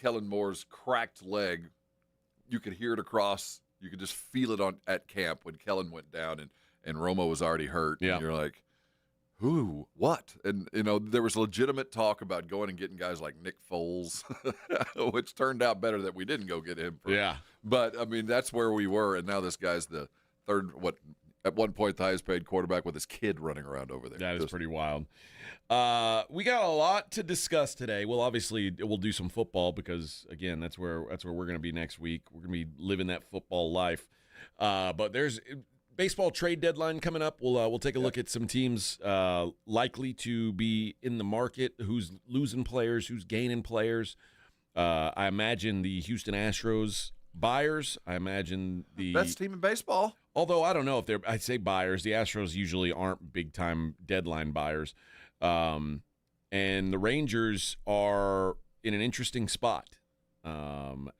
Kellen Moore's cracked leg, you could hear it across. You could just feel it at camp when Kellen went down and Romo was already hurt. Yeah. And you're like, who? What? And, there was legitimate talk about going and getting guys like Nick Foles, which turned out better that we didn't go get him. Yeah. But, that's where we were, and now this guy's the third, at one point, the highest paid quarterback with his kid running around over there. That is pretty wild. We got a lot to discuss today. Well, obviously, we'll do some football because, again, that's where we're going to be next week. We're going to be living that football life. But there's baseball trade deadline coming up. We'll take a look at some teams likely to be in the market, who's losing players, who's gaining players. I imagine the Houston Astros buyers. I imagine the best team in baseball. Although I don't know if I'd say buyers. The Astros usually aren't big-time deadline buyers. And the Rangers are in an interesting spot.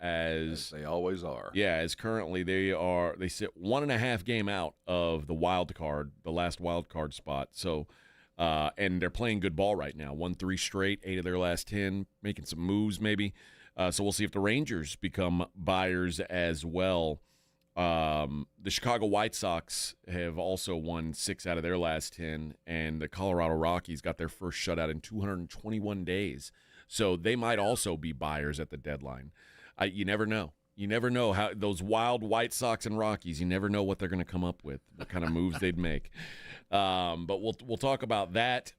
As they always are. Yeah, as currently they sit 1.5 game out of the last wild card spot. So, and they're playing good ball right now. Won 3 straight, 8 of their last 10, making some moves maybe. So we'll see if the Rangers become buyers as well. The Chicago White Sox have also won 6 out of their last 10, and the Colorado Rockies got their first shutout in 221 days. So they might also be buyers at the deadline. You never know. You never know how those wild White Sox and Rockies. You never know what they're going to come up with, what kind of moves they'd make. But we'll talk about that.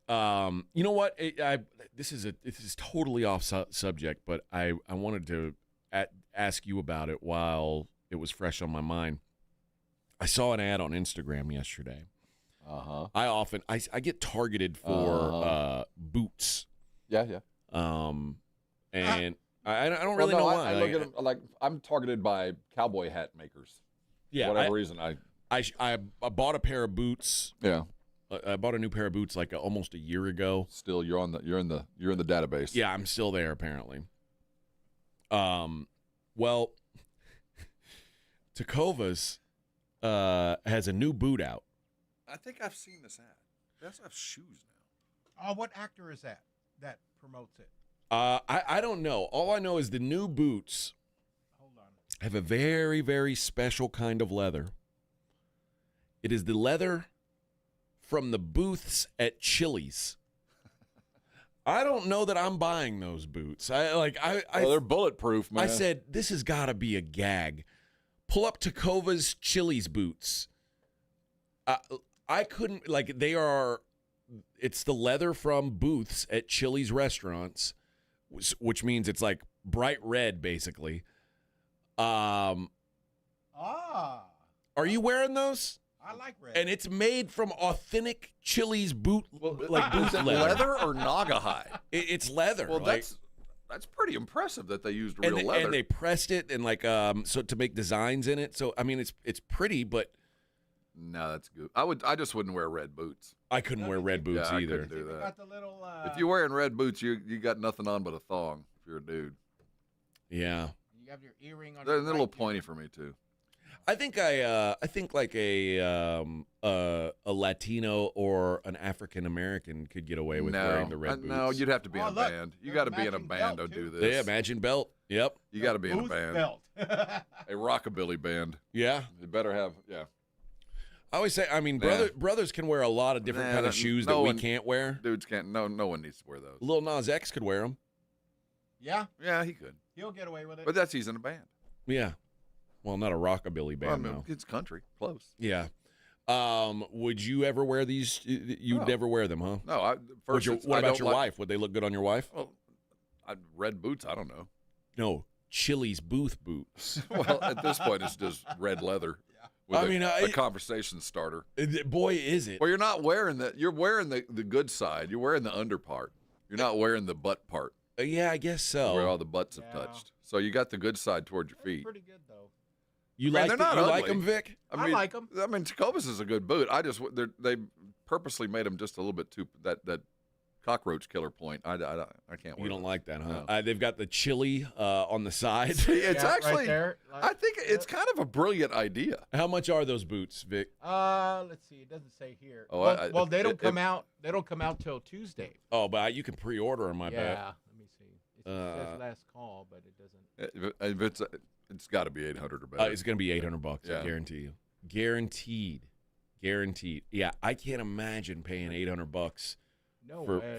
You know what? This is totally off subject, but I wanted to ask you about it while it was fresh on my mind. I saw an ad on Instagram yesterday. I get targeted for boots. Yeah. And I don't really know why. I look at them I'm targeted by cowboy hat makers. Yeah, for whatever reason. I bought a pair of boots. Yeah. I bought a new pair of boots almost a year ago. Still, you're in the database. Yeah, I'm still there apparently. Well, Tecovas has a new boot out. I think I've seen this ad. They also have shoes now. What actor is that promotes it? I don't know. All I know is the new boots have a very, very special kind of leather. It is the leather from the booths at Chili's. I don't know that I'm buying those boots. They're bulletproof, man. I said, this has got to be a gag. Pull up Tecovas Chili's boots. I couldn't, they are, it's the leather from booths at Chili's restaurants, which means it's bright red, basically. Are you wearing those? I like red. And it's made from authentic Chili's boot, boot leather. Leather or Naugahyde? It's leather. Well, that's pretty impressive that they used real leather. And they pressed it and so to make designs in it. So I mean, it's pretty, but no, that's good. I just wouldn't wear red boots. I couldn't wear red boots I either. couldn't do that. Got the little, if you're wearing red boots, you got nothing on but a thong. If you're a dude, yeah. You have your earring on. They're a little pointy for me too. I think like a Latino or an African American could get away with wearing the red boots. No, you'd have to be in a band. You got to be in a band to do this. Yeah, matching belt. Yep. You got to be in a band. Belt. A rockabilly band. Yeah. You better have. Yeah. I always say, brothers can wear a lot of different kind of shoes that we can't wear. Dudes can't. No one needs to wear those. Lil Nas X could wear them. Yeah. Yeah, he could. He'll get away with it. But he's in a band. Yeah. Well, not a rockabilly band, though. It's country. Close. Yeah. Would you ever wear these? You'd never wear them, huh? No. What about your wife? Would they look good on your wife? Well, red boots, I don't know. No, Chili's booth boots. Well, at this point, it's just red leather. Yeah. A conversation starter. Boy, is it. Well, you're not wearing that. You're wearing the good side. You're wearing the under part. You're not wearing the butt part. Yeah, I guess so. Where all the butts have touched. So you got the good side towards your feet. Pretty good, though. You like them, Vic? I like them. I mean, Tecovas is a good boot. They purposely made them just a little bit too that cockroach killer point. I can't wear. You don't those. like that, huh? No. They've got the chili on the side. It's actually. Right there. I think it's kind of a brilliant idea. How much are those boots, Vic? Let's see. It doesn't say here. Oh, well, they don't come out. They don't come out till Tuesday. Oh, but you can pre-order them. I bet. Yeah. Let me see. It says last call, but it doesn't. If it's got to be 800 or better. It's going to be $800. Yeah. I guarantee you. Guaranteed. Yeah, I can't imagine paying $800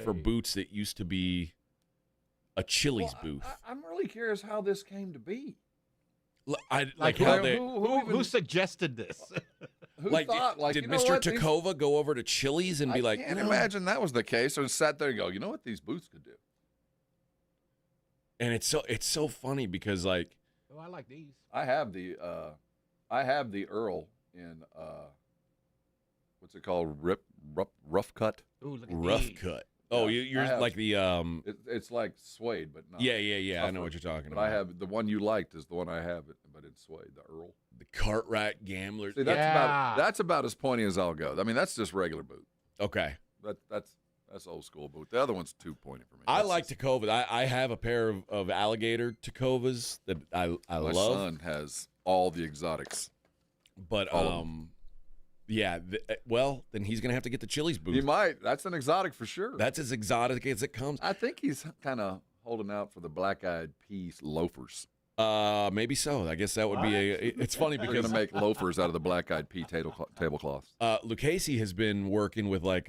for boots that used to be a Chili's booth. I'm really curious how this came to be. Who suggested this? Who like, thought? Did you know Mr. what? Takova go over to Chili's and be like, I can't imagine that was the case, or sat there and go, you know what these boots could do? And it's so funny because like, Oh, I like these. I have the Earl in what's it called? Rough cut. Ooh, look at rough these. cut. Oh, you're like the It's like suede, but not. Yeah. I know tougher. what you're talking But about. I have the one you liked is the one I have, but it's suede. The Earl. The Cartwright Gambler. See, that's about as pointy as I'll go. I mean, that's just regular boot. Okay. That's old school boot. The other one's too pointy for me. I like Tacovas. I have a pair of alligator Tacovas that I My love. son has all the exotics. But yeah. Well, then he's gonna have to get the Chili's booth. He might. That's an exotic for sure. That's as exotic as it comes. I think he's kind of holding out for the black-eyed peas loafers. Maybe so. I guess that would be it's funny We're because going to make loafers out of the black-eyed pea tablecloths. Lucchese has been working with like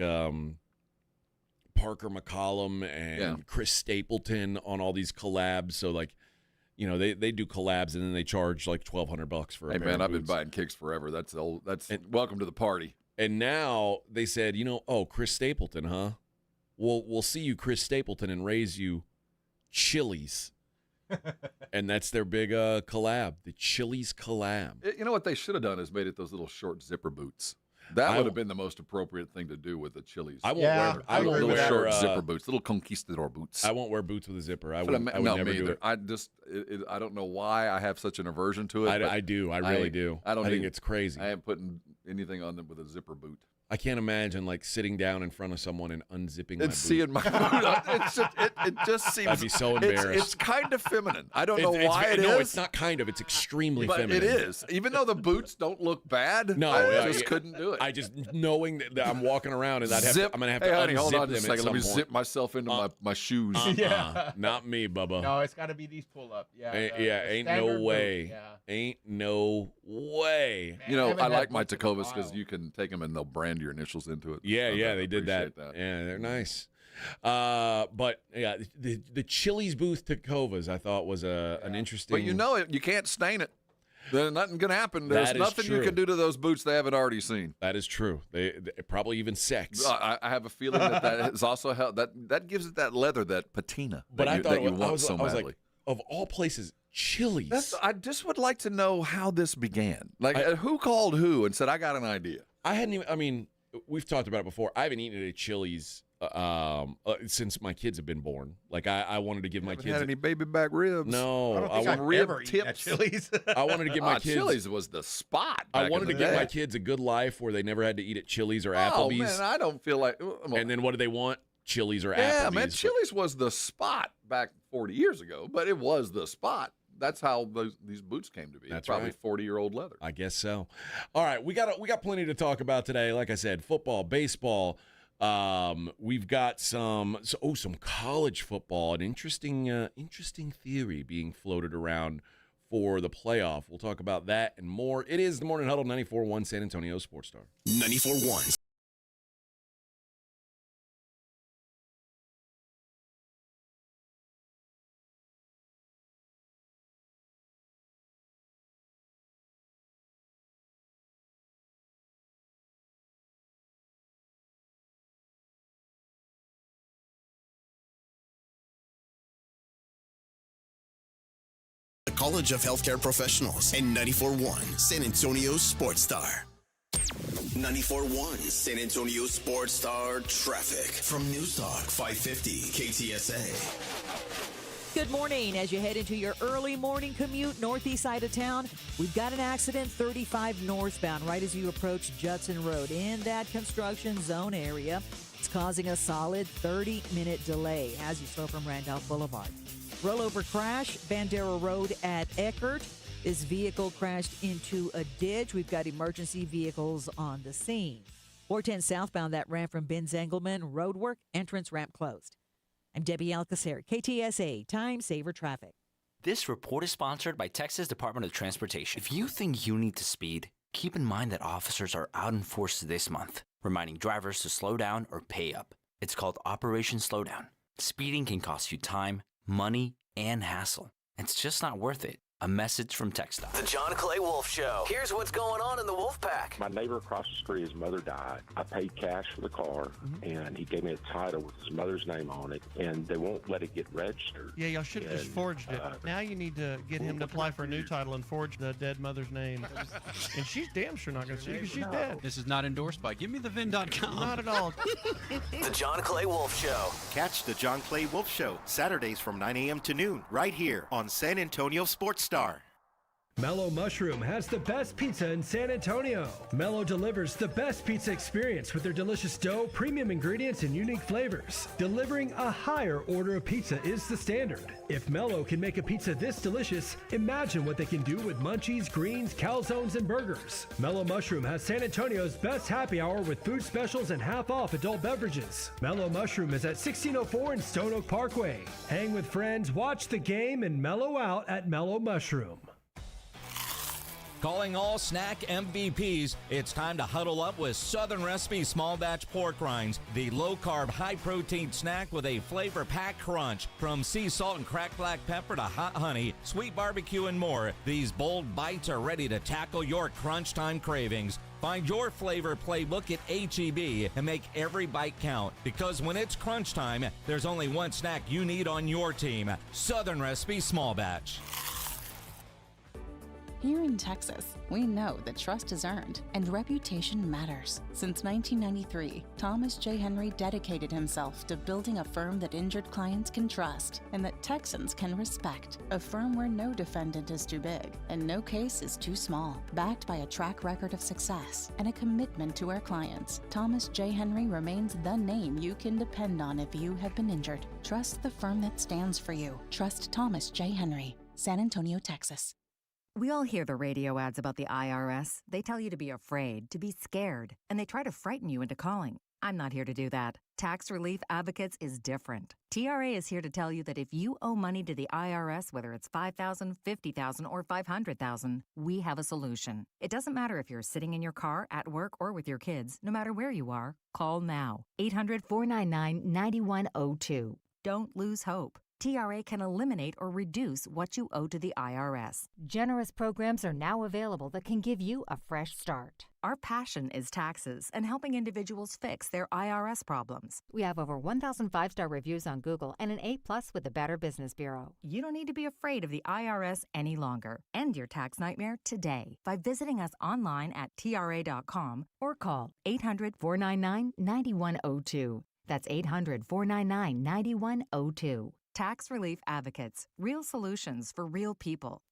Parker McCollum and Chris Stapleton on all these collabs. So like, you know, they do collabs and then they charge like $1,200 for a Hey pair man, of I've been boots. buying kicks forever. That's old. Welcome to the party. And now they said, Chris Stapleton, huh? We'll see you, Chris Stapleton, and raise you Chili's. And that's their big collab, the Chili's collab. You know what they should have done is made it those little short zipper boots. That would have been the most appropriate thing to do with the Chili's. I won't wear little short zipper boots, little conquistador boots. I won't wear boots with a zipper. I would no, never me do either. it. I don't know why I have such an aversion to it. I do. I really do. I think it's crazy. I ain't putting anything on them with a zipper boot. I can't imagine like sitting down in front of someone and unzipping my boot. Seeing my boot. It just seems. I'd be so embarrassed. It's kind of feminine. I don't know why it is. No, it's not kind of. It's extremely but feminine. It is. Even though the boots don't look bad, no, I just couldn't do it. I just knowing that I'm walking around and I'm gonna have to hey, honey, unzip hold on them just a at second. some Let me point. zip myself into my shoes. Yeah. Not me, Bubba. No, it's got to be these pull up. Yeah. Ain't no way. Ain't no way. You know, I like my Tacovas because you can take them and they'll brand your initials into it. Yeah, they did that. Yeah, they're nice. But yeah, the Chili's booth Tacovas I thought was an interesting. But you know it, you can't stain it. There's nothing can happen. There's nothing true. you can do to those boots they haven't already seen. That is true. They probably even sex. I have a feeling that has also helped. That gives it that leather, that patina. But I thought you want so I was badly. like, of all places, Chili's. I just would like to know how this began. Like, who called who and said, "I got an idea." I hadn't even. I mean, we've talked about it before. I haven't eaten at a Chili's since my kids have been born. Like I wanted to give my kids had any baby back ribs. No, I don't think I've ever eaten at tips. Chili's. I wanted to give my kids. Chili's was the spot. I back wanted to in the give day. my kids a good life where they never had to eat at Chili's or Oh Applebee's. man, I don't feel like. And then what do they want? Chili's or Applebee's. Yeah, man, Chili's was the spot back 40 years ago, but it was the spot. That's how these boots came to be. That's probably right. 40-year-old leather. I guess so. All right, we got plenty to talk about today. Like I said, football, baseball. We've got some college football. An interesting theory being floated around for the playoff. We'll talk about that and more. It is the Morning Huddle 94.1 San Antonio Sports Star. 94.1. College of Healthcare Professionals and 94.1 San Antonio Sports Star. 94.1 San Antonio Sports Star traffic from News Talk 550 KTSA. Good morning. As you head into your early morning commute northeast side of town, we've got an accident 35 northbound right as you approach Judson Road in that construction zone area. It's causing a solid 30-minute delay as you slow from Randolph Boulevard. Rollover crash, Bandera Road at Eckert. This vehicle crashed into a ditch. We've got emergency vehicles on the scene. 410 southbound, that ramp from Benz Engelman, roadwork, entrance ramp closed. I'm Debbie Alcacer, KTSA Time Saver Traffic. This report is sponsored by Texas Department of Transportation. If you think you need to speed, keep in mind that officers are out in force this month, reminding drivers to slow down or pay up. It's called Operation Slowdown. Speeding can cost you time, money, and hassle. It's just not worth it. A message from TxDOT. The John Clay Wolf Show. Here's what's going on in the Wolf Pack. My neighbor across the street, his mother died. I paid cash for the car, and he gave me a title with his mother's name on it, and they won't let it get registered. Yeah, y'all should have just forged it. Now you need to get him to apply for a new title and forge the dead mother's name. And she's damn sure not going to sue because she's dead. This is not endorsed by GiveMeTheVin.com. Not at all. The John Clay Wolf Show. Catch the John Clay Wolf Show Saturdays from 9 a.m. to noon right here on San Antonio Sports Star. Mellow Mushroom has the best pizza in San Antonio. Mellow delivers the best pizza experience with their delicious dough, premium ingredients, and unique flavors. Delivering a higher order of pizza is the standard. If Mellow can make a pizza this delicious, imagine what they can do with munchies, greens, calzones, and burgers. Mellow Mushroom has San Antonio's best happy hour with food specials and half-off adult beverages. Mellow Mushroom is at 1604 in Stone Oak Parkway. Hang with friends, watch the game, and mellow out at Mellow Mushroom. Calling all snack MVPs, it's time to huddle up with Southern Recipe Small Batch Pork Rinds, the low-carb, high-protein snack with a flavor-packed crunch. From sea salt and cracked black pepper to hot honey, sweet barbecue, and more, these bold bites are ready to tackle your crunch time cravings. Find your flavor playbook at H-E-B and make every bite count. Because when it's crunch time, there's only one snack you need on your team. Southern Recipe Small Batch. Here in Texas, we know that trust is earned and reputation matters. Since 1993, Thomas J. Henry dedicated himself to building a firm that injured clients can trust and that Texans can respect. A firm where no defendant is too big and no case is too small. Backed by a track record of success and a commitment to our clients, Thomas J. Henry remains the name you can depend on if you have been injured. Trust the firm that stands for you. Trust Thomas J. Henry, San Antonio, Texas. We all hear the radio ads about the IRS. They tell you to be afraid, to be scared, and they try to frighten you into calling. I'm not here to do that. Tax Relief Advocates is different. TRA is here to tell you that if you owe money to the IRS, whether it's $5,000, $50,000, or $500,000, we have a solution. It doesn't matter if you're sitting in your car, at work, or with your kids. No matter where you are, call now. 800-499-9102. Don't lose hope. TRA can eliminate or reduce what you owe to the IRS. Generous programs are now available that can give you a fresh start. Our passion is taxes and helping individuals fix their IRS problems. We have over 1,000 5-star reviews on Google and an A+ with the Better Business Bureau. You don't need to be afraid of the IRS any longer. End your tax nightmare today by visiting us online at TRA.com or call 800-499-9102. That's 800-499-9102. Tax Relief Advocates. Real solutions for real people.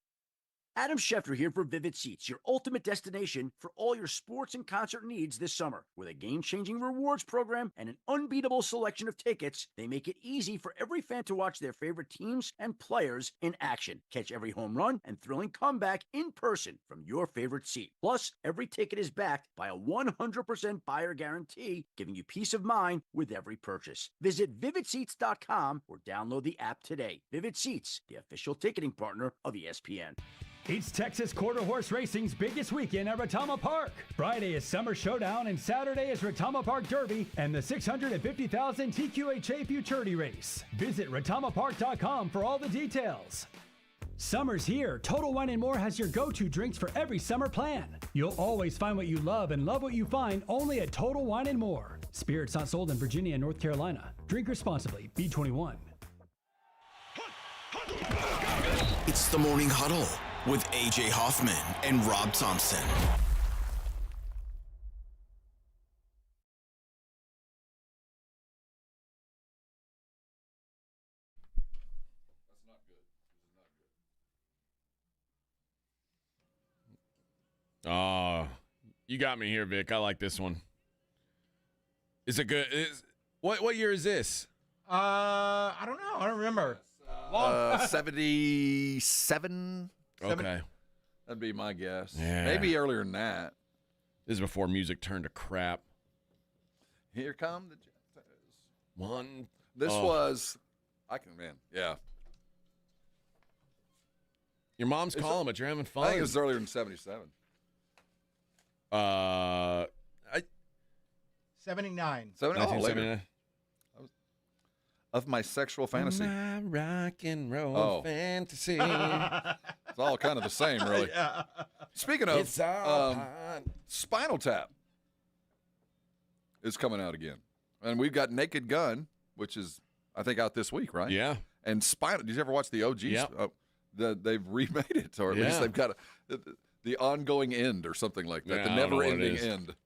Adam Schefter here for Vivid Seats, your ultimate destination for all your sports and concert needs this summer. With a game-changing rewards program and an unbeatable selection of tickets, they make it easy for every fan to watch their favorite teams and players in action. Catch every home run and thrilling comeback in person from your favorite seat. Plus, every ticket is backed by a 100% buyer guarantee, giving you peace of mind with every purchase. Visit VividSeats.com or download the app today. Vivid Seats, the official ticketing partner of ESPN. It's Texas Quarter Horse Racing's biggest weekend at Retama Park. Friday is Summer Showdown and Saturday is Retama Park Derby and the $650,000 TQHA Futurity Race. Visit retamapark.com for all the details. Summer's here. Total Wine & More has your go-to drinks for every summer plan. You'll always find what you love and love what you find only at Total Wine & More. Spirits not sold in Virginia and North Carolina. Drink responsibly. B21. It's the Morning Huddle with A.J. Hoffman and Rob Thompson. You got me here, Vic. I like this one. Is it good? What year is this? I don't know. I don't remember. 77. Okay. That'd be my guess. Yeah. Maybe earlier than that. This is before music turned to crap. Here come the Jazzers. One. This was Yeah. Your mom's calling, but you're having fun. I think it was earlier than 77. 79. 1979. Of my sexual fantasy. My rock and roll fantasy. It's all kind of the same, really. Yeah. Speaking of, It's all Spinal Tap is coming out again. And we've got Naked Gun, which is, I think, out this week, right? Yeah. And Spinal, did you ever watch the OGs? Yep. They've remade it, or at least they've got the ongoing end or something like that, the never-ending end.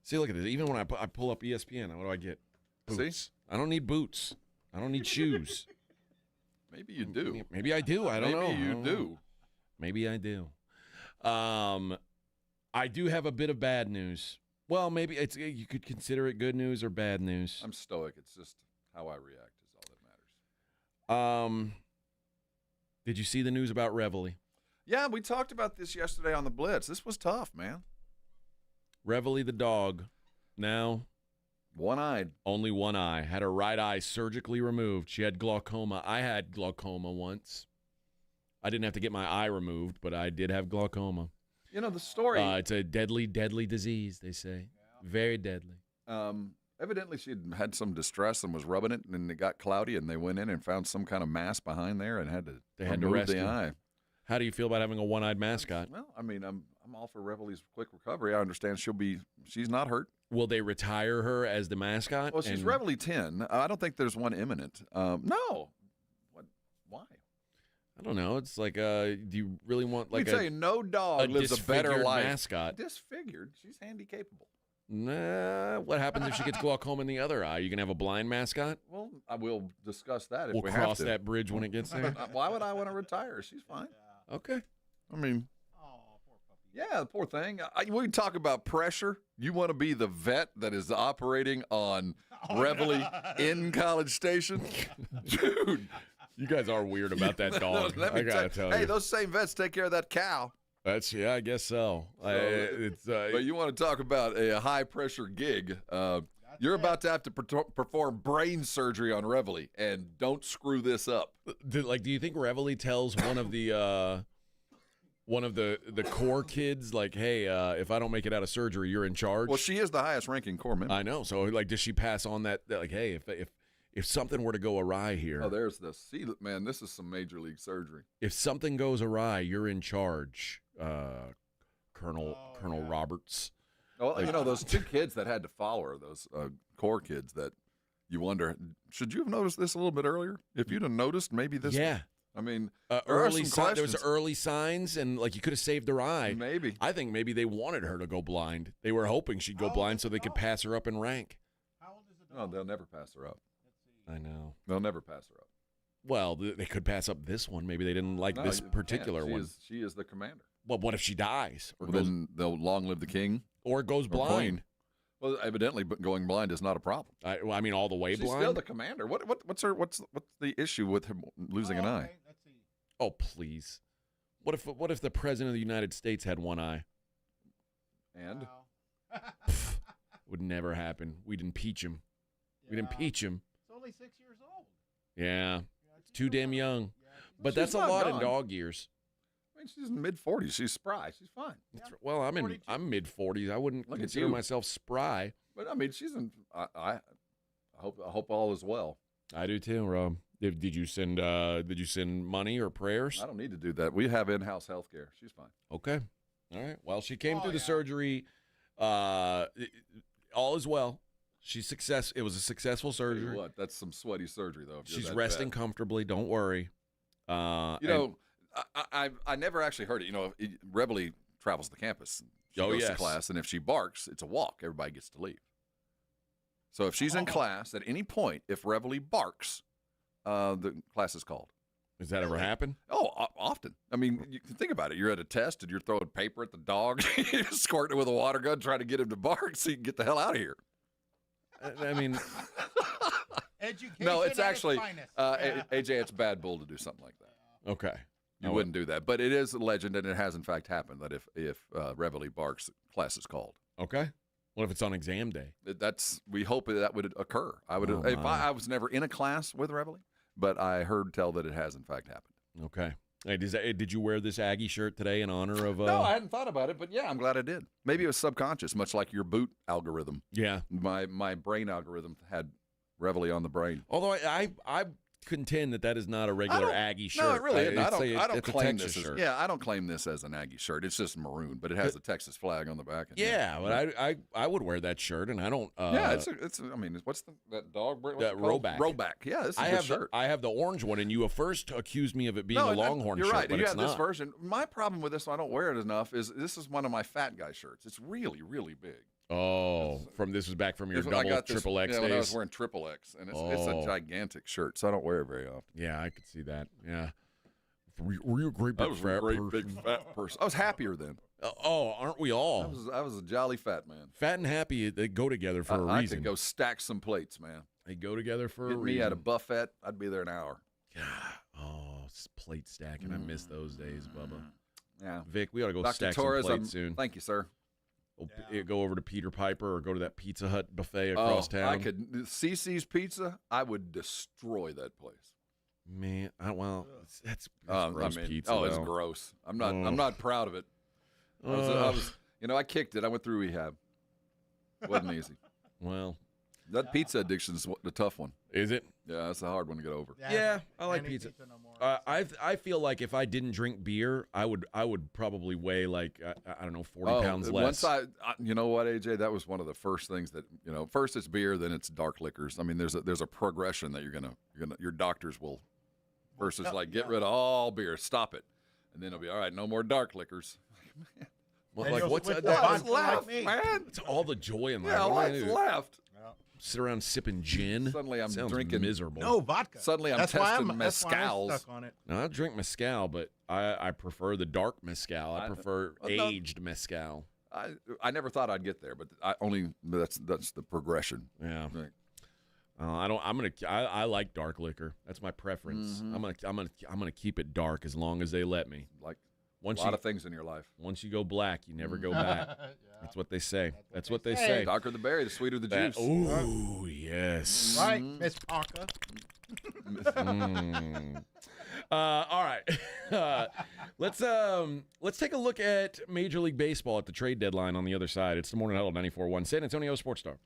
See, look at this. Even when I pull up ESPN, what do I get? Boots. See? I don't need boots. I don't need shoes. Maybe you do. Maybe I do. I don't know. Maybe you do. Maybe I do. I do have a bit of bad news. Well, maybe you could consider it good news or bad news. I'm stoic. It's just how I react is all that matters. Did you see the news about Reveille? Yeah, we talked about this yesterday on the Blitz. This was tough, man. Reveille the dog, now one-eyed. Only one eye. Had her right eye surgically removed. She had glaucoma. I had glaucoma once. I didn't have to get my eye removed, but I did have glaucoma. You know, the story. It's a deadly, deadly disease, they say. Very deadly. Evidently, she had some distress and was rubbing it, and it got cloudy, and they went in and found some kind of mass behind there and had to remove rescue the eye. How do you feel about having a one-eyed mascot? Well, I mean, I'm all for Reveille's quick recovery. I understand she's not hurt. Will they retire her as the mascot? Well, she's Reveille 10. I don't think there's one imminent. No. Why? I don't know. It's like, do you really want like no dog lives a better life. Mascot? Disfigured. She's handy capable. Nah. What happens if she gets glaucoma in the other eye? You gonna have a blind mascot? Well, I will discuss that if we'll we cross have to. that bridge when it gets there. Why would I want to retire? She's fine. Okay. I mean, yeah, the poor thing. We can talk about pressure. You want to be the vet that is operating on Reveille in College Station? Dude. You guys are weird about that dog. I gotta tell you. Hey, those same vets take care of that cow. I guess so. But you want to talk about a high-pressure gig. You're about to have to perform brain surgery on Reveille, and don't screw this up. Do you think Reveille tells one of the core kids, like, hey, if I don't make it out of surgery, you're in charge? Well, she is the highest-ranking core member. I know. So, does she pass on that like, hey, if something were to go awry here. Oh, there's this. See, man, this is some major league surgery. If something goes awry, you're in charge, Colonel Roberts. Well, those two kids that had to follow her, those core kids that you wonder, should you have noticed this a little bit earlier? If you'd have noticed, maybe this. Yeah. I mean, there was early signs, and you could have saved her eye. Maybe. I think maybe they wanted her to go blind. They were hoping she'd go blind so they could pass her up in rank. How old is the dog? No, they'll never pass her up. I know. They'll never pass her up. Well, they could pass up this one. Maybe they didn't like this particular one. She is the commander. Well, what if she dies? Or then they'll long live the king. Or goes blind. Well, evidently, going blind is not a problem. I mean, all the way She's blind. Still the commander. What's the issue with him losing an eye? Let's see. Oh, please. What if the president of the United States had one eye? And would never happen. We'd impeach him. Yeah. We'd impeach him. It's only 6 years old. Yeah. It's too damn young. But She's that's a not lot in young. dog years. I mean, she's in mid-40s. She's spry. She's fine. Well, I'm mid-40s. I wouldn't Look at consider you. myself spry. But I mean, she's in. I hope all is well. I do too, Rob. Did you send money or prayers? I don't need to do that. We have in-house health care. She's fine. Okay. All right. Well, she came through the surgery. All is well. It was a successful surgery. What? That's some sweaty surgery, though. if you're She's that resting bad. comfortably. Don't worry. I never actually heard it. Reveille travels the campus. She goes to class, and if she barks, it's a walk. Everybody gets to leave. So if she's in class at any point, if Reveille barks, the class is called. Does that ever happen? Oh, often. I mean, you can think about it. You're at a test, and you're throwing paper at the dog. You're squirting it with a water gun, trying to get him to bark so you can get the hell out of here. I mean, Education no, it's at actually its finest. AJ. It's bad bull to do something like that. Okay. You wouldn't do that, but it is a legend, and it has in fact happened that if Reveille barks, class is called. Okay. What if it's on exam day? We hope that would occur. I would if I was never in a class with Reveille, but I heard tell that it has in fact happened. Okay. Hey, did you wear this Aggie shirt today in honor of? No, I hadn't thought about it, but yeah, I'm glad I did. Maybe it was subconscious, much like your boot algorithm. Yeah, my brain algorithm had Reveille on the brain. Although I contend that is not a regular Aggie shirt. No, it really isn't. I don't it's claim a Texas this shirt. I don't claim this as an Aggie shirt. It's just maroon, but it has the Texas flag on the back. Yeah, but I would wear that shirt, and I don't. It's. I mean, what's that dog? That Roback. Roback. Yeah, this is a good shirt. I have the orange one, and you first accused me of it being a Longhorn you're shirt. Right. But you it's have not. this version. My problem with this one, I don't wear it enough. Is this is one of my fat guy shirts? It's really, really big. Oh, this was back from your double, triple X days? When I was wearing triple X, and it's a gigantic shirt, so I don't wear it very often. Yeah, I could see that. Yeah. Were you a great big fat person? Big fat person. I was happier then. Oh, aren't we all? I was a jolly fat man. Fat and happy, they go together for a reason. I could go stack some plates, man. They go together for a reason. Me at a buffet, I'd be there an hour. Plate stacking. I miss those days, Bubba. Yeah. Vic, we ought to go Dr. stack Torres, some plates soon. Thank you, sir. Go over to Peter Piper or go to that Pizza Hut buffet across town. I could. CC's Pizza, I would destroy that place. Man, that's gross pizza. Oh, it's gross. I'm not proud of it. I was I kicked it. I went through rehab. Wasn't easy. Well, that pizza addiction is the tough one. Is it? Yeah, that's a hard one to get over. Yeah, I like pizza. I feel like if I didn't drink beer, I would probably weigh like I don't know 40 pounds less. You know what, AJ? That was one of the first things that First it's beer, then it's dark liquors. I mean, there's a progression that your doctors will versus get rid of all beer, stop it, and then it'll be all right. No more dark liquors. Well, what's left, man? It's all the joy in life. Yeah, what's left? Sit around sipping gin. Suddenly I'm Sounds drinking miserable. No vodka. Suddenly I'm testing mezcals. That's why I'm stuck on it. No, I drink mezcal, but I prefer the dark mezcal. I prefer aged mezcal. I never thought I'd get there, but that's the progression. Yeah. Right. I like dark liquor. That's my preference. Mm-hmm. I'm gonna keep it dark as long as they let me. Like a lot of things in your life. Once you go black, you never go back. That's what they say. That's what they say. The darker the berry, the sweeter the juice. Ooh, yes. Right, Miss Parker. All right. Let's take a look at Major League Baseball at the trade deadline on the other side. It's the Morning Huddle 94.1 San Antonio Sports Star.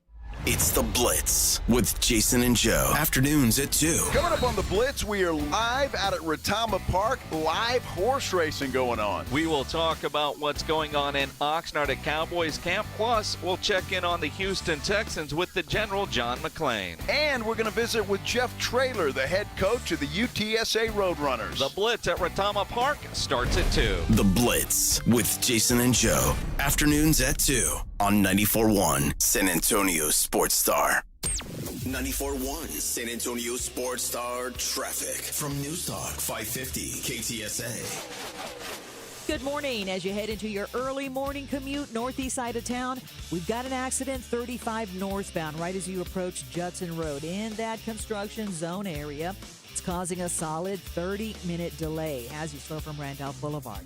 It's the Blitz with Jason and Joe. Afternoons at 2. Coming up on the Blitz, we are live out at Retama Park. Live horse racing going on. We will talk about what's going on in Oxnard at Cowboys camp. Plus, we'll check in on the Houston Texans with the General John McClain. And we're going to visit with Jeff Traylor, the head coach of the UTSA Roadrunners. The Blitz at Retama Park starts at 2. The Blitz with Jason and Joe. Afternoons at 2 on 94.1 San Antonio Sports Star. 94.1 San Antonio Sports Star traffic from News Talk 550 KTSA. Good morning. As you head into your early morning commute northeast side of town, we've got an accident 35 northbound right as you approach Judson Road in that construction zone area. It's causing a solid 30-minute delay as you slow from Randolph Boulevard.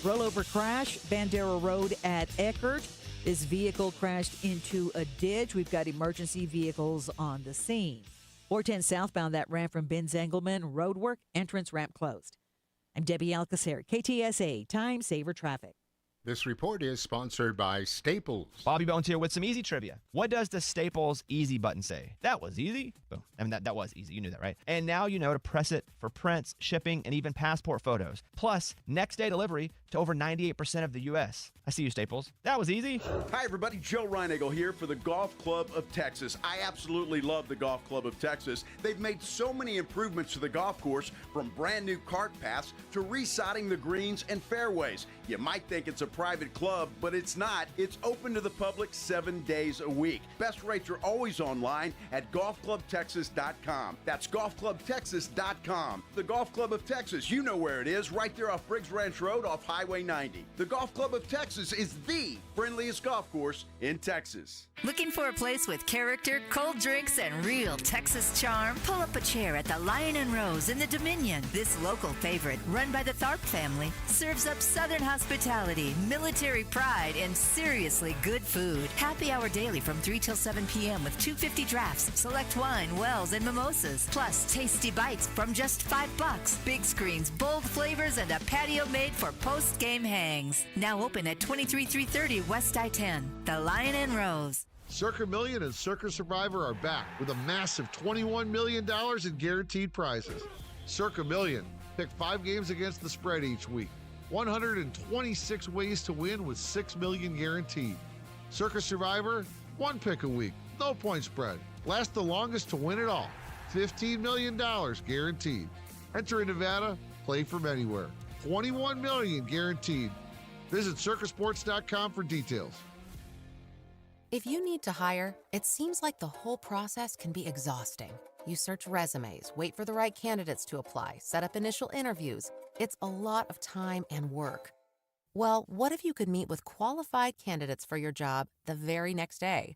Rollover crash, Bandera Road at Eckert. This vehicle crashed into a ditch. We've got emergency vehicles on the scene. 410 southbound, that ramp from Benz Engelman, roadwork, entrance ramp closed. I'm Debbie Alcacer, KTSA, Time Saver Traffic. This report is sponsored by Staples. Bobby Bones here with some easy trivia. What does the Staples Easy button say? That was easy. Boom. I mean, that was easy. You knew that, right? And now you know to press it for prints, shipping, and even passport photos. Plus, next day delivery to over 98% of the U.S. I see you, Staples. That was easy. Hi, everybody. Joe Reinagle here for the Golf Club of Texas. I absolutely love the Golf Club of Texas. They've made so many improvements to the golf course, from brand new cart paths to resodding the greens and fairways. You might think it's a private club, but it's not. It's open to the public 7 days a week. Best rates are always online at golfclubtexas.com. That's golfclubtexas.com. The Golf Club of Texas, you know where it is, right there off Briggs Ranch Road off Highway 90. The Golf Club of Texas is the friendliest golf course in Texas. Looking for a place with character, cold drinks, and real Texas charm? Pull up a chair at the Lion and Rose in the Dominion. This local favorite, run by the Tharp family, serves up Southern hospitality military pride, and seriously good food. Happy hour daily from 3 till 7 p.m. with $2.50 drafts, select wine, wells, and mimosas. Plus, tasty bites from just $5. Big screens, bold flavors, and a patio made for post-game hangs. Now open at 23330 West I-10. The Lion and Rose. Circa Million and Circa Survivor are back with a massive $21 million in guaranteed prizes. Circa Million. Pick 5 games against the spread each week. 126 ways to win with $6 million guaranteed. Circa Survivor, 1 pick a week, no point spread. Last the longest to win it all. $15 million guaranteed. Enter in Nevada, play from anywhere. $21 million guaranteed. Visit circasports.com for details. If you need to hire, it seems like the whole process can be exhausting. You search resumes, wait for the right candidates to apply, set up initial interviews. It's a lot of time and work. Well, what if you could meet with qualified candidates for your job the very next day?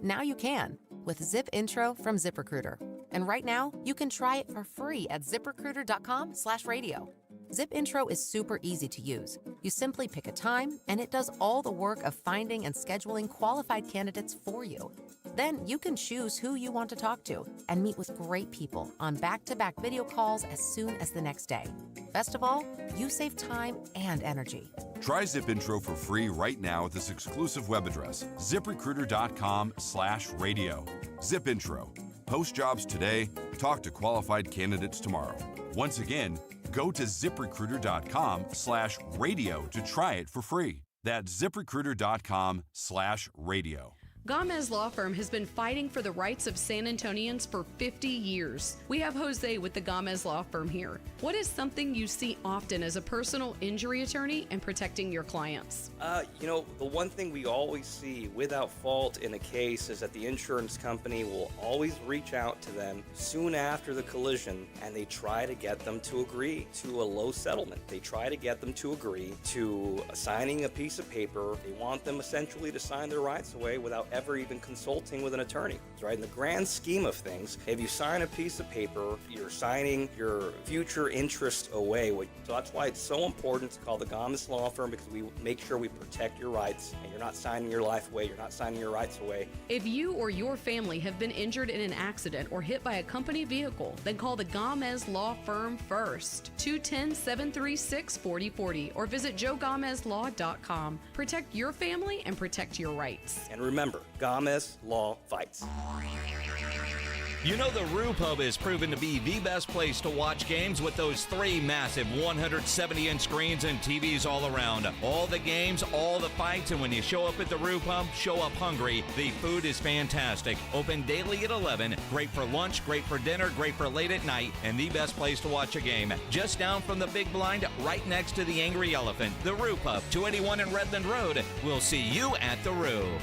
Now you can with Zip Intro from ZipRecruiter. And right now, you can try it for free at ziprecruiter.com/radio. Zip Intro is super easy to use. You simply pick a time, and it does all the work of finding and scheduling qualified candidates for you. Then you can choose who you want to talk to and meet with great people on back-to-back video calls as soon as the next day. Best of all, you save time and energy. Try Zip Intro for free right now at this exclusive web address, ziprecruiter.com/radio. Zip Intro. Post jobs today, talk to qualified candidates tomorrow. Once again, go to ziprecruiter.com/radio to try it for free. That's ziprecruiter.com/radio. Gomez Law Firm has been fighting for the rights of San Antonians for 50 years. We have Jose with the Gomez Law Firm here. What is something you see often as a personal injury attorney and protecting your clients? The one thing we always see without fault in a case is that the insurance company will always reach out to them soon after the collision, and they try to get them to agree to a low settlement. They try to get them to agree to signing a piece of paper. They want them essentially to sign their rights away without ever even consulting with an attorney, right? In the grand scheme of things, if you sign a piece of paper, you're signing your future interest away. So that's why it's so important to call the Gomez Law Firm, because we make sure we protect your rights, and you're not signing your life away, you're not signing your rights away. If you or your family have been injured in an accident or hit by a company vehicle, then call the Gomez Law Firm first. 210-736-4040 or visit joegomezlaw.com. Protect your family and protect your rights. And remember, Gomez Law fights. You know the Roo Pub is proven to be the best place to watch games with those 3 massive 170-inch screens and TVs all around. All the games, all the fights, and when you show up at the Roo Pub, show up hungry. The food is fantastic. Open daily at 11. Great for lunch, great for dinner, great for late at night, and the best place to watch a game. Just down from the big blind, right next to the Angry Elephant. The Roo Pub, 281 in Redland Road. We'll see you at the Roo.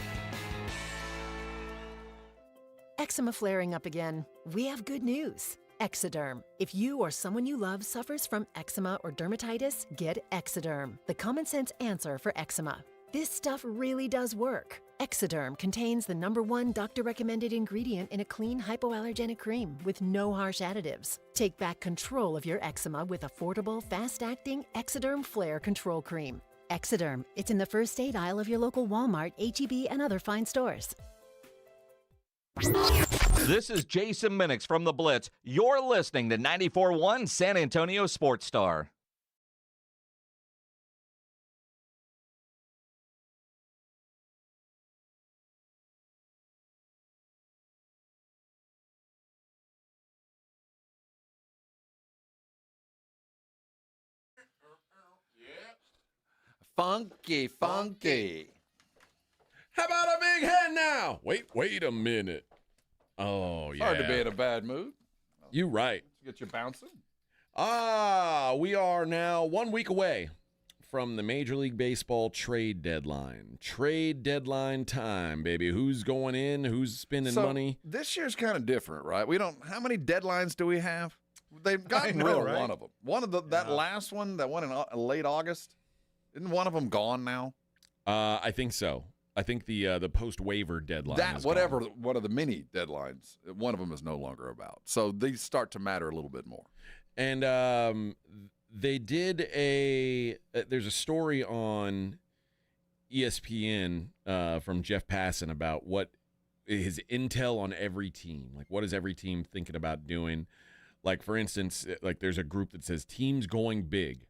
Eczema flaring up again? We have good news. Exoderm. If you or someone you love suffers from eczema or dermatitis, get Exoderm, the common sense answer for eczema. This stuff really does work. Exoderm contains the #1 doctor-recommended ingredient in a clean hypoallergenic cream with no harsh additives. Take back control of your eczema with affordable, fast-acting Exoderm Flare Control Cream. Exoderm. It's in the first aid aisle of your local Walmart, H-E-B, and other fine stores. This is Jason Minix from The Blitz. You're listening to 94.1 San Antonio Sports Star. Funky, funky. How about a big head now? Wait a minute. Oh, yeah. Hard to be in a bad mood. You right. Get you bouncing. We are now 1 week away from the Major League Baseball trade deadline. Trade deadline time, baby. Who's going in? Who's spending money? This year's kind of different, right? How many deadlines do we have? They've gotten rid of one of them. That last one, that one in late August, isn't one of them gone now? I think so. I think the post-waiver deadline is whatever, gone. one of the mini deadlines, one of them is no longer about. So these start to matter a little bit more. And they did there's a story on ESPN from Jeff Passan about what his intel on every team. Like, what is every team thinking about doing? Like, for instance, like there's a group that says teams going big.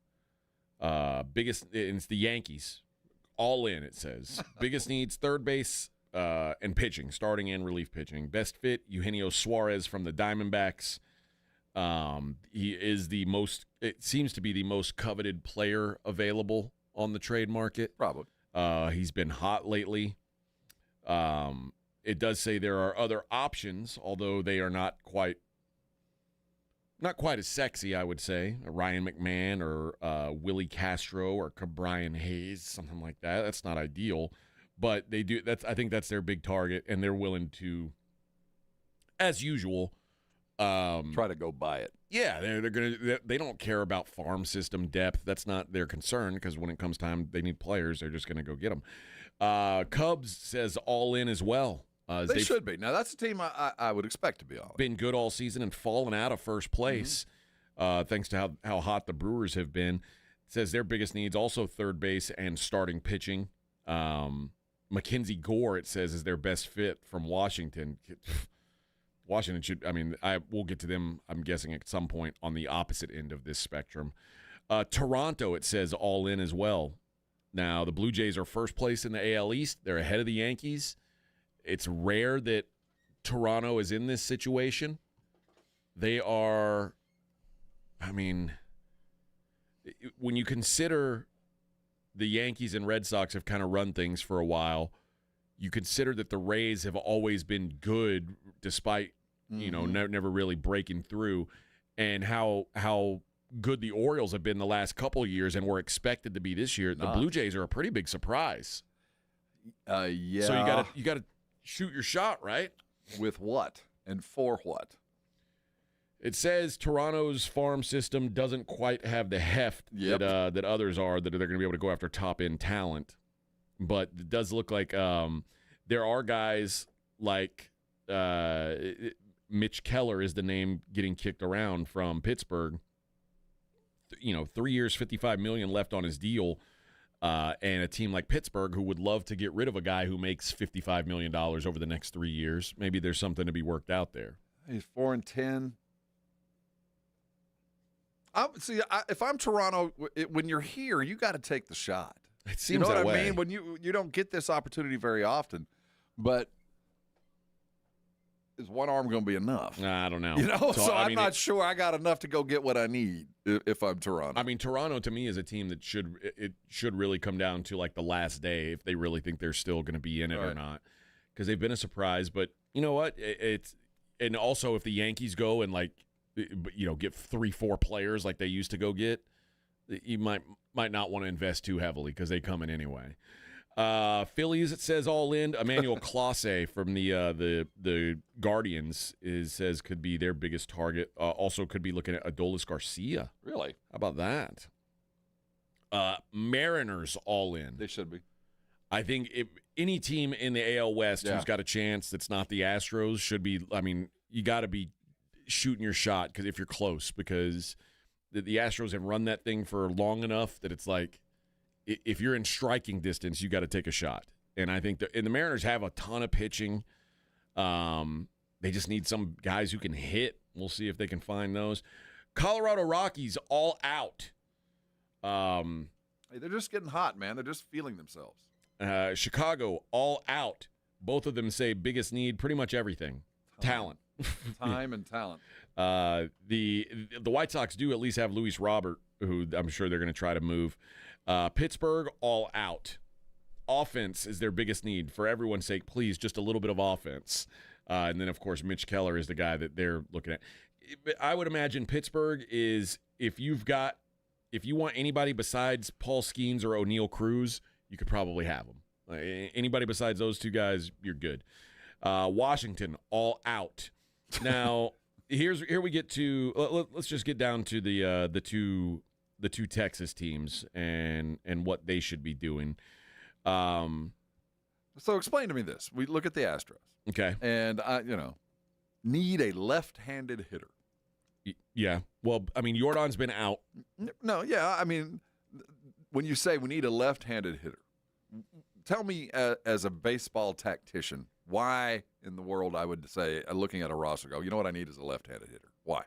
Biggest, it's the Yankees. All in, it says. Biggest needs, third base and pitching, starting and relief pitching. Best fit, Eugenio Suarez from the Diamondbacks. He is it seems to be the most coveted player available on the trade market. Probably. He's been hot lately. It does say there are other options, although they are not quite as sexy, I would say. Ryan McMahon or Willie Castro or Brian Hayes, something like that. That's not ideal, but they do. I think that's their big target, and they're willing to, as usual, try to go buy it. Yeah, they don't care about farm system depth. That's not their concern, because when it comes time they need players, they're just going to go get them. Cubs says all in as well. They should be. Now, that's a team I would expect to be all in. Been good all season and fallen out of first place, thanks to how hot the Brewers have been. It says their biggest needs also third base and starting pitching. Mackenzie Gore, it says, is their best fit from Washington. Washington should, we'll get to them, I'm guessing, at some point on the opposite end of this spectrum. Toronto, it says, all in as well. Now, the Blue Jays are first place in the AL East. They're ahead of the Yankees. It's rare that Toronto is in this situation. They are, when you consider the Yankees and Red Sox have kind of run things for a while, you consider that the Rays have always been good despite, never really breaking through, and how good the Orioles have been the last couple of years and were expected to be this year. The Blue Jays are a pretty big surprise. Yeah. So you got to shoot your shot, right? With what and for what? It says Toronto's farm system doesn't quite have the heft that others are, that they're going to be able to go after top-end talent. But it does look like there are guys like Mitch Keller is the name getting kicked around from Pittsburgh. 3 years, $55 million left on his deal. And a team like Pittsburgh, who would love to get rid of a guy who makes $55 million over the next 3 years. Maybe there's something to be worked out there. He's 4-10. If I'm Toronto, when you're here, you got to take the shot. It seems that way. I mean? When you don't get this opportunity very often, but is one arm going to be enough? I don't know. So I'm not sure I got enough to go get what I need if I'm Toronto. Toronto to me is a team that should really come down to like the last day if they really think they're still going to be in it or not, because they've been a surprise. But you know what? And also if the Yankees go and get 3-4 players like they used to go get, you might not want to invest too heavily because they come in anyway. Phillies, it says all in. Emmanuel Clase from the Guardians says could be their biggest target. Also could be looking at Adolis Garcia. Really? How about that? Mariners all in. They should be. I think any team in the AL West who's got a chance that's not the Astros should be. You got to be shooting your shot because if you're close, because the Astros have run that thing for long enough that it's like, if you're in striking distance, you got to take a shot. And I think the Mariners have a ton of pitching. They just need some guys who can hit. We'll see if they can find those. Colorado Rockies all out. They're just getting hot, man. They're just feeling themselves. Chicago all out. Both of them say biggest need, pretty much everything. Talent. Time and talent. The White Sox do at least have Luis Robert, who I'm sure they're going to try to move. Pittsburgh, all out. Offense is their biggest need. For everyone's sake, please, just a little bit of offense. And then, of course, Mitch Keller is the guy that they're looking at. I would imagine Pittsburgh is, if you want anybody besides Paul Skeens or O'Neal Cruz, you could probably have them. Anybody besides those two guys, you're good. Washington, all out. Now, here we get to. Let's just get down to the two Texas teams and what they should be doing. So explain to me this. We look at the Astros. Okay. And need a left-handed hitter. Yeah. Well, Jordan's been out. No, yeah. When you say we need a left-handed hitter, tell me, as a baseball tactician, why in the world I would say, looking at a roster, go, you know what I need is a left-handed hitter. Why?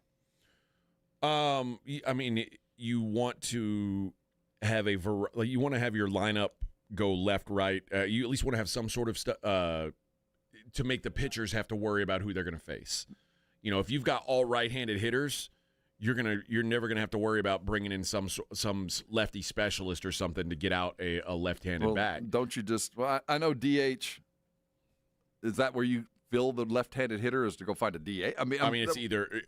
I mean, you want to have you want to have your lineup go left, right. You at least want to have some sort of to make the pitchers have to worry about who they're going to face. You know, if you've got all right-handed hitters, you're never gonna have to worry about bringing in some lefty specialist or something to get out a left-handed bat. Don't you just? Well, I know DH. Is that where you fill the left-handed hitter? Is to go find a DH? I mean, it's either.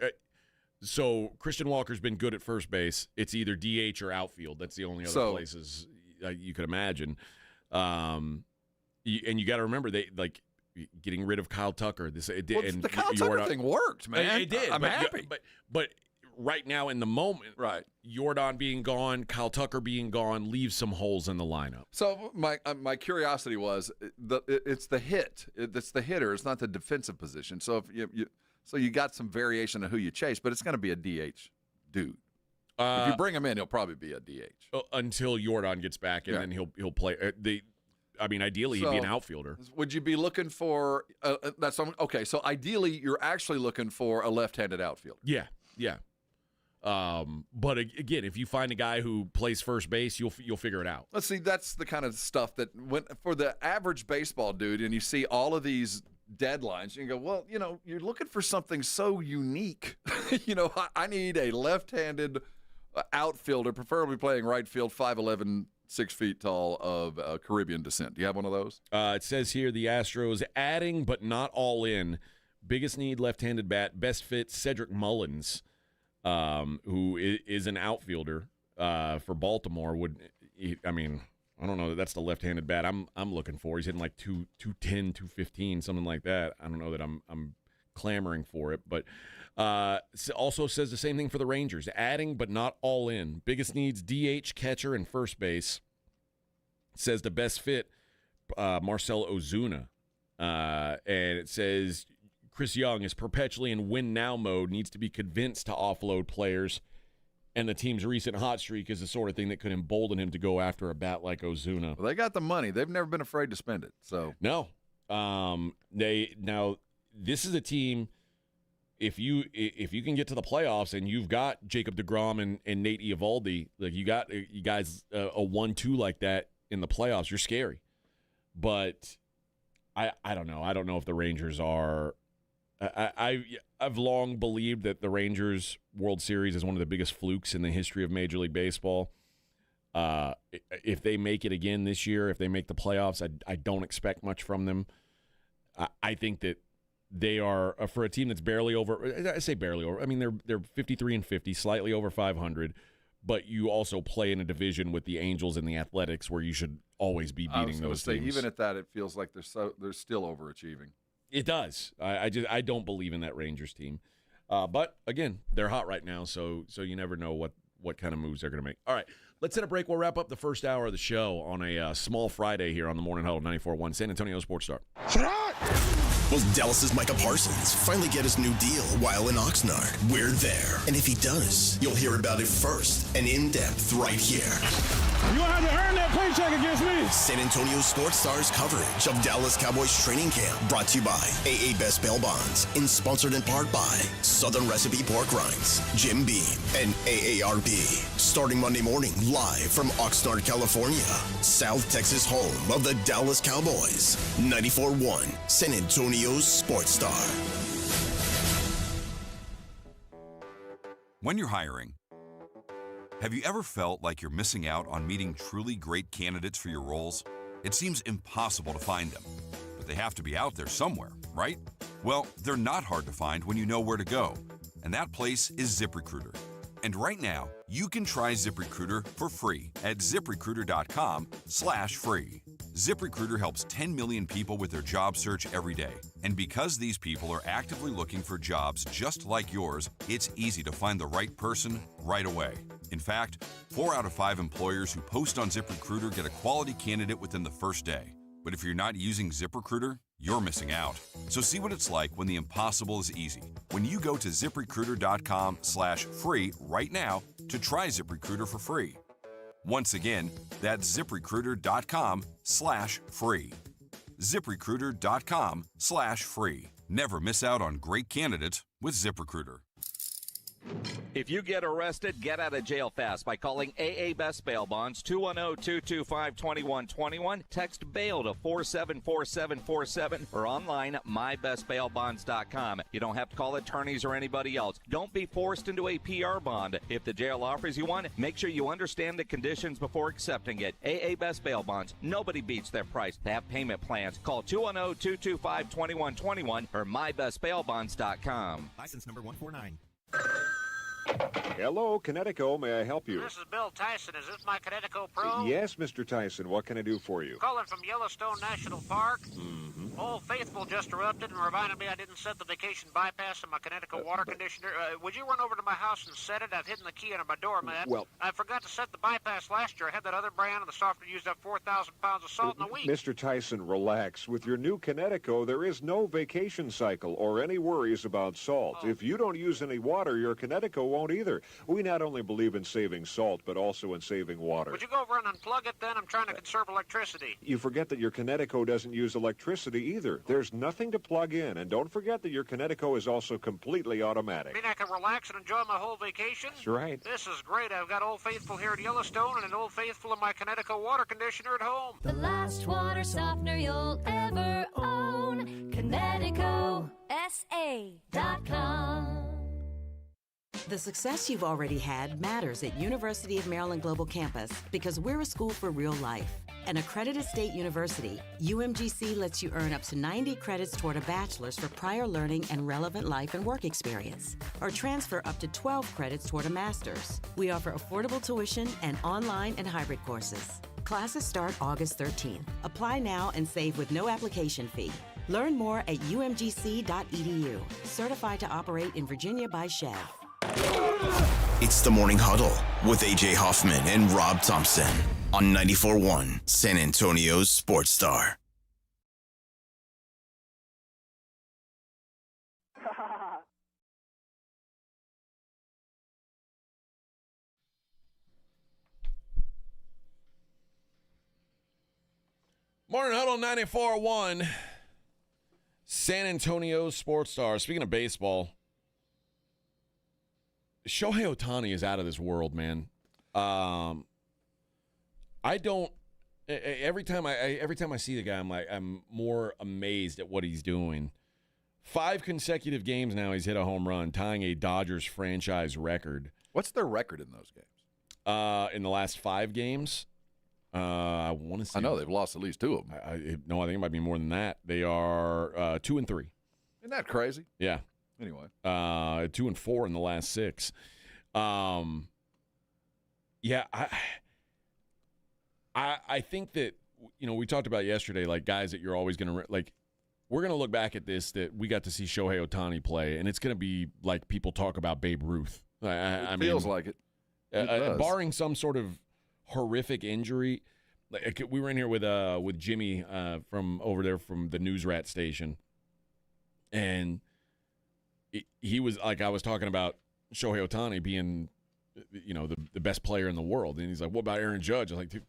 So Christian Walker's been good at first base. It's either DH or outfield. That's the only other places you could imagine. And you got to remember they like getting rid of Kyle Tucker. The Kyle Tucker thing worked, man. It did. I'm happy. But right now in the moment, right, Jordan being gone, Kyle Tucker being gone, leaves some holes in the lineup. So my curiosity was it's the hit. It's the hitter. It's not the defensive position. So if you got some variation of who you chase, but it's going to be a DH dude. If you bring him in, he'll probably be a DH until Jordan gets back, and then he'll play. Ideally, he'd be an outfielder. Would you be looking for okay? So ideally, you're actually looking for a left-handed outfielder. Yeah. But again, if you find a guy who plays first base, you'll figure it out. Let's see. That's the kind of stuff that for the average baseball dude, and you see all of these deadlines, you can go, well, you're looking for something so unique. I need a left-handed outfielder, preferably playing right field, 5'11", 6 feet tall, of Caribbean descent. Do you have one of those? It says here the Astros adding but not all in. Biggest need, left-handed bat. Best fit, Cedric Mullins, who is an outfielder for Baltimore. I don't know that that's the left-handed bat I'm looking for. He's hitting like 210, 215, something like that. I don't know that I'm clamoring for it, but also says the same thing for the Rangers, adding but not all in. Biggest needs, DH, catcher, and first base. Says the best fit, Marcell Ozuna, and it says Chris Young is perpetually in win now mode, needs to be convinced to offload players. And the team's recent hot streak is the sort of thing that could embolden him to go after a bat like Ozuna. Well, they got the money. They've never been afraid to spend it. So no, this is a team. If you can get to the playoffs and you've got Jacob deGrom and Nate Eovaldi, like you guys a 1-2 like that in the playoffs, you're scary. But I don't know. I don't know if the Rangers are. I've long believed that the Rangers World Series is one of the biggest flukes in the history of Major League Baseball. If they make it again this year, if they make the playoffs, I don't expect much from them. I think that they are, for a team that's barely over, I say barely over, I mean they're 53-50, slightly over 500, but you also play in a division with the Angels and the Athletics where you should always be beating those teams. Even at that, it feels like they're still overachieving. It does. I don't believe in that Rangers team. But again, they're hot right now, so you never know what kind of moves they're going to make. All right, let's hit a break. We'll wrap up the first hour of the show on a small Friday here on the Morning Huddle 94.1 San Antonio Sports Star. Will Dallas's Micah Parsons finally get his new deal while in Oxnard? We're there. And if he does, you'll hear about it first and in-depth right here. You gonna have to earn that paycheck against me. San Antonio Sports Star's coverage of Dallas Cowboys training camp, brought to you by AA Best Bail Bonds, and sponsored in part by Southern Recipe Pork Rinds, Jim Beam, and AARP. Starting Monday morning, live from Oxnard, California, South Texas home of the Dallas Cowboys. 94.1 San Antonio's Sports Star. When you're hiring, have you ever felt like you're missing out on meeting truly great candidates for your roles? It seems impossible to find them, but they have to be out there somewhere, right? Well, they're not hard to find when you know where to go, and that place is ZipRecruiter. And right now, you can try ZipRecruiter for free at ZipRecruiter.com/free. ZipRecruiter helps 10 million people with their job search every day. And because these people are actively looking for jobs just like yours, it's easy to find the right person right away. In fact, 4 out of 5 employers who post on ZipRecruiter get a quality candidate within the first day. But if you're not using ZipRecruiter, you're missing out. So see what it's like when the impossible is easy. When you go to ZipRecruiter.com/free right now to try ZipRecruiter for free. Once again, that's ZipRecruiter.com/free. ZipRecruiter.com/free. Never miss out on great candidates with ZipRecruiter. If you get arrested, get out of jail fast by calling AA Best Bail Bonds, 210-225-2121. Text BAIL to 474747 or online at mybestbailbonds.com. You don't have to call attorneys or anybody else. Don't be forced into a PR bond. If the jail offers you one, make sure you understand the conditions before accepting it. AA Best Bail Bonds. Nobody beats their price. They have payment plans. Call 210-225-2121 or mybestbailbonds.com. License number 149. Hello, Connecticut. May I help you? This is Bill Tyson. Is this my Connecticut Pro? Yes, Mr. Tyson. What can I do for you? Calling from Yellowstone National Park. Old Faithful just erupted and reminded me I didn't set the vacation bypass in my Connecticut water conditioner. Would you run over to my house and set it? I've hidden the key under my doormat. Well, I forgot to set the bypass last year. I had that other brand, and the softener used up 4,000 pounds of salt in a week. Mr. Tyson, relax. With your new Connecticut, there is no vacation cycle or any worries about salt. If you don't use any water, your Connecticut won't either. We not only believe in saving salt, but also in saving water. Would you go over and unplug it then? I'm trying to conserve electricity. You forget that your Connecticut doesn't use electricity either. There's nothing to plug in. And don't forget that your Connecticut is also completely automatic. Mean I can relax and enjoy my whole vacation? That's right. This is great. I've got Old Faithful here at Yellowstone and an Old Faithful in my Connecticut water conditioner at home. The last water softener you'll ever own. ConnecticutSA.com. The success you've already had matters at University of Maryland Global Campus because we're a school for real life. An accredited state university, UMGC lets you earn up to 90 credits toward a bachelor's for prior learning and relevant life and work experience, or transfer up to 12 credits toward a master's. We offer affordable tuition and online and hybrid courses. Classes start August 13th. Apply now and save with no application fee. Learn more at umgc.edu. Certified to operate in Virginia by Chev. It's the Morning Huddle with A.J. Hoffman and Rob Thompson on 94.1 San Antonio's Sports Star. Morning Huddle 94.1 San Antonio's Sports Star. Speaking of baseball, Shohei Ohtani is out of this world, man. I don't. Every time I see the guy, I'm more amazed at what he's doing. 5 consecutive games now, he's hit a home run, tying a Dodgers franchise record. What's their record in those games? In the last 5 games, I want to say. I know they've lost at least 2 of them. I think it might be more than that. They are 2-3. Isn't that crazy? Yeah. Anyway, 2-4 in the last 6. Yeah, I think that, we talked about yesterday, like guys that you're always going to like. We're going to look back at this that we got to see Shohei Ohtani play, and it's going to be like people talk about Babe Ruth. It feels like it. Barring some sort of horrific injury. Like we were in here with Jimmy from over there from the News Rat station, and he was like, I was talking about Shohei Ohtani being, the best player in the world, and he's like, "What about Aaron Judge?" I was like,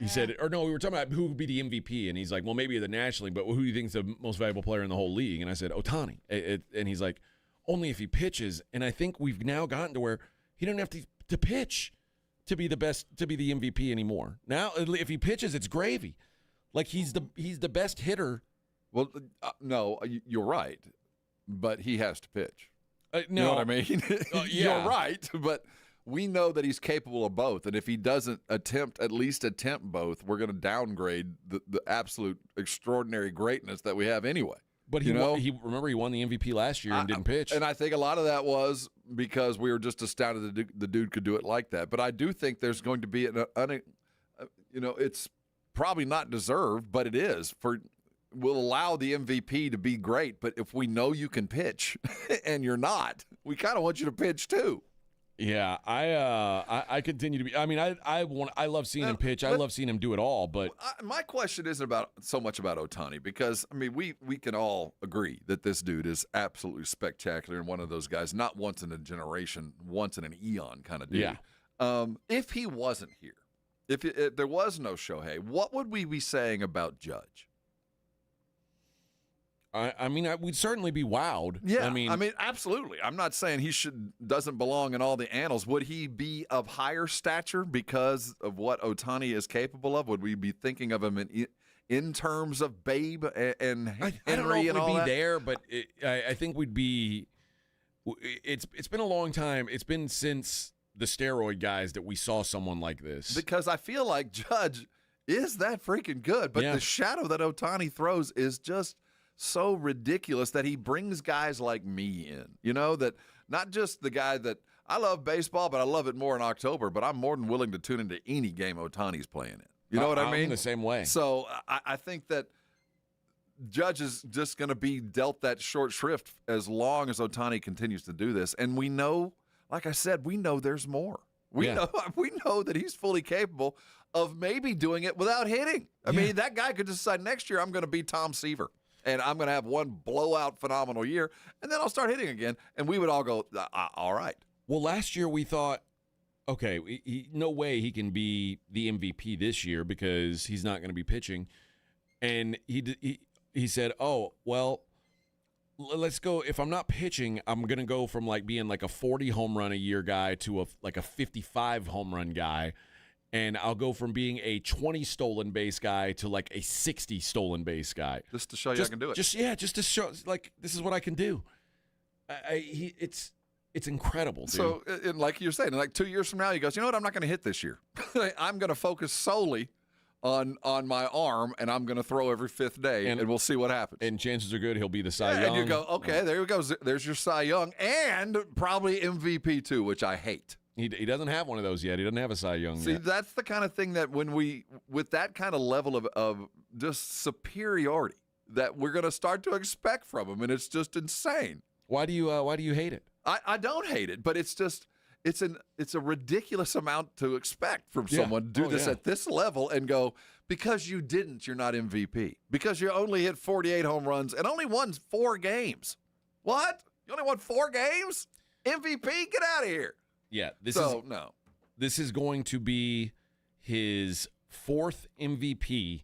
he said, or no, we were talking about who would be the MVP, and he's like, "Well, maybe the National League, but who do you think's the most valuable player in the whole league?" And I said, "Ohtani," and he's like, "Only if he pitches." And I think we've now gotten to where he doesn't have to pitch to be the best, to be the MVP anymore. Now, if he pitches, it's gravy. Like he's the best hitter. Well, no, you're right, but he has to pitch. No. You know what I mean? Yeah. You're right, but we know that he's capable of both, and if he doesn't attempt both, we're going to downgrade the absolute extraordinary greatness that we have anyway. But remember he won the MVP last year and didn't pitch. And I think a lot of that was because we were just astounded that the dude could do it like that. But I do think there's going to be it's probably not deserved, but it is we'll allow the MVP to be great, but if we know you can pitch and you're not, we kind of want you to pitch too. Yeah, I continue to be. I mean, I love seeing him pitch. I love seeing him do it all. But my question isn't so much about Ohtani, because I mean we can all agree that this dude is absolutely spectacular and one of those guys, not once in a generation, once in an eon kind of dude. Yeah. If he wasn't here, if there was no Shohei, what would we be saying about Judge? I mean, we'd certainly be wowed. Yeah, I mean, absolutely. I'm not saying he doesn't belong in all the annals. Would he be of higher stature because of what Ohtani is capable of? Would we be thinking of him in terms of Babe and Henry I don't know if and all we'd that? be there, but I think we'd be. It's been a long time. It's been since the steroid guys that we saw someone like this. Because I feel like Judge is that freaking good, but the shadow that Ohtani throws is just so ridiculous that he brings guys like me in. You know, that not just the guy that I love baseball, but I love it more in October, but I'm more than willing to tune into any game Ohtani's playing in. You know what I mean? I'm the same way. So I think that Judge is just going to be dealt that short shrift as long as Ohtani continues to do this. And we know, like I said, we know there's more. We know that he's fully capable of maybe doing it without hitting. I mean, that guy could decide next year I'm going to be Tom Seaver. And I'm going to have one blowout phenomenal year, and then I'll start hitting again, and we would all go, all right. Well, last year we thought, okay, no way he can be the MVP this year because he's not going to be pitching. And he said, oh, well, let's go. If I'm not pitching, I'm going to go from like being like a 40 home run a year guy to like a 55 home run guy. And I'll go from being a 20 stolen base guy to like a 60 stolen base guy. Just to show you I can do it. Just to show, like, this is what I can do. It's incredible, dude. So, and like you're saying, like 2 years from now, he goes, you know what, I'm not going to hit this year. I'm going to focus solely on my arm, and I'm going to throw every fifth day, and we'll see what happens. And chances are good he'll be the Cy Young. And you go, okay, there he goes. There's your Cy Young, and probably MVP too, which I hate. He doesn't have one of those yet. He doesn't have a Cy Young yet. See, that's the kind of thing that with that kind of level of just superiority that we're going to start to expect from him, and it's just insane. Why do you hate it? I don't hate it, but it's just it's a ridiculous amount to expect from someone to do this at this level and go, because you didn't, you're not MVP. Because you only hit 48 home runs and only won 4 games. What? You only won 4 games? MVP? Get out of here. Yeah, this is going to be his 4th MVP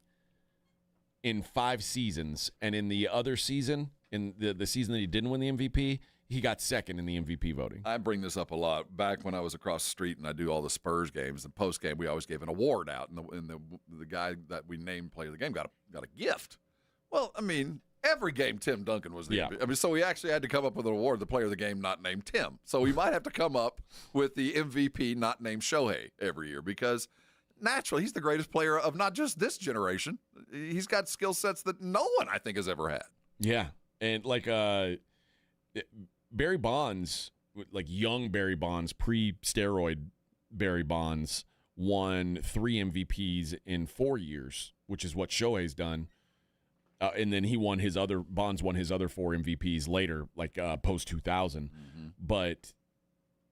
in 5 seasons, and in the other season, in the season that he didn't win the MVP, he got 2nd in the MVP voting. I bring this up a lot. Back when I was across the street and I do all the Spurs games, and post game we always gave an award out, and the guy that we named player of the game got a gift. Well, I mean, every game Tim Duncan was the MVP. I mean, so we actually had to come up with an award, the player of the game not named Tim. So we might have to come up with the MVP not named Shohei every year, because naturally he's the greatest player of not just this generation. He's got skill sets that no one, I think, has ever had. Yeah, and like Barry Bonds, like young Barry Bonds, pre-steroid Barry Bonds, won 3 MVPs in 4 years, which is what Shohei's done. And then Bonds won his other 4 MVPs later, like post 2000. Mm-hmm. But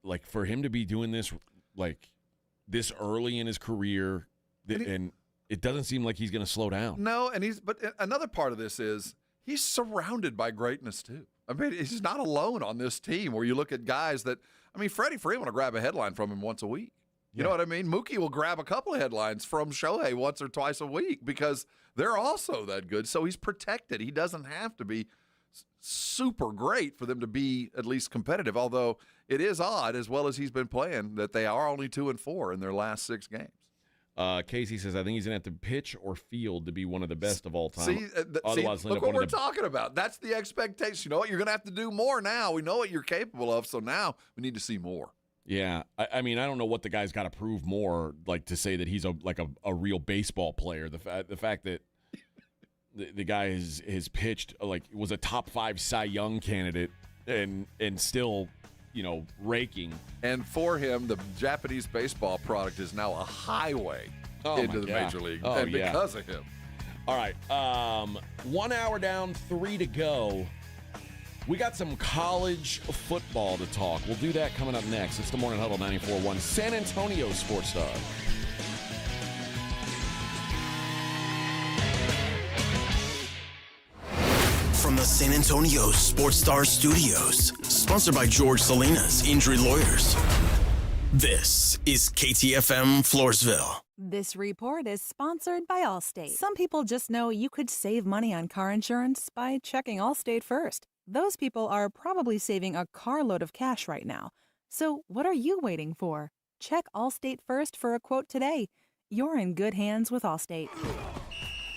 like for him to be doing this like this early in his career, and it doesn't seem like he's going to slow down. No, but another part of this is he's surrounded by greatness too. I mean, he's not alone on this team where you look at guys that, I mean, Freddie Freeman will grab a headline from him once a week. You know what I mean? Mookie will grab a couple of headlines from Shohei once or twice a week because they're also that good. So he's protected. He doesn't have to be super great for them to be at least competitive, although it is odd, as well as he's been playing, that they are only 2-4 in their last 6 games. Casey says, I think he's going to have to pitch or field to be one of the best of all time. See, look what we're talking about. That's the expectation. You know what? You're going to have to do more now. We know what you're capable of, so now we need to see more. Yeah, I mean, I don't know what the guy's got to prove more, like to say that he's a real baseball player. The fact that the guy has pitched, like, was a top 5 Cy Young candidate and still, raking. And for him, the Japanese baseball product is now a highway into the major league, because of him. All right, 1 hour down, 3 to go. We got some college football to talk. We'll do that coming up next. It's the Morning Huddle 94.1 San Antonio Sports Star. From the San Antonio Sports Star Studios, sponsored by George Salinas Injury Lawyers. This is KTFM Floresville. This report is sponsored by Allstate. Some people just know you could save money on car insurance by checking Allstate first. Those people are probably saving a carload of cash right now. So what are you waiting for? Check Allstate first for a quote today. You're in good hands with Allstate.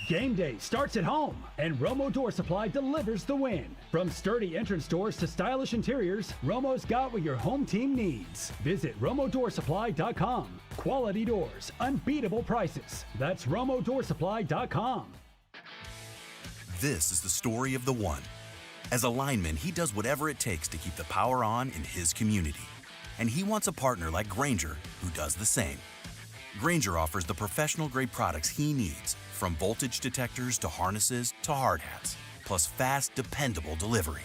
Game day starts at home, and Romo Door Supply delivers the win. From sturdy entrance doors to stylish interiors, Romo's got what your home team needs. Visit RomoDoorSupply.com. Quality doors, unbeatable prices. That's RomoDoorSupply.com. This is the story of the one. As a lineman, he does whatever it takes to keep the power on in his community. And he wants a partner like Grainger who does the same. Grainger offers the professional-grade products he needs, from voltage detectors to harnesses to hard hats, plus fast, dependable delivery,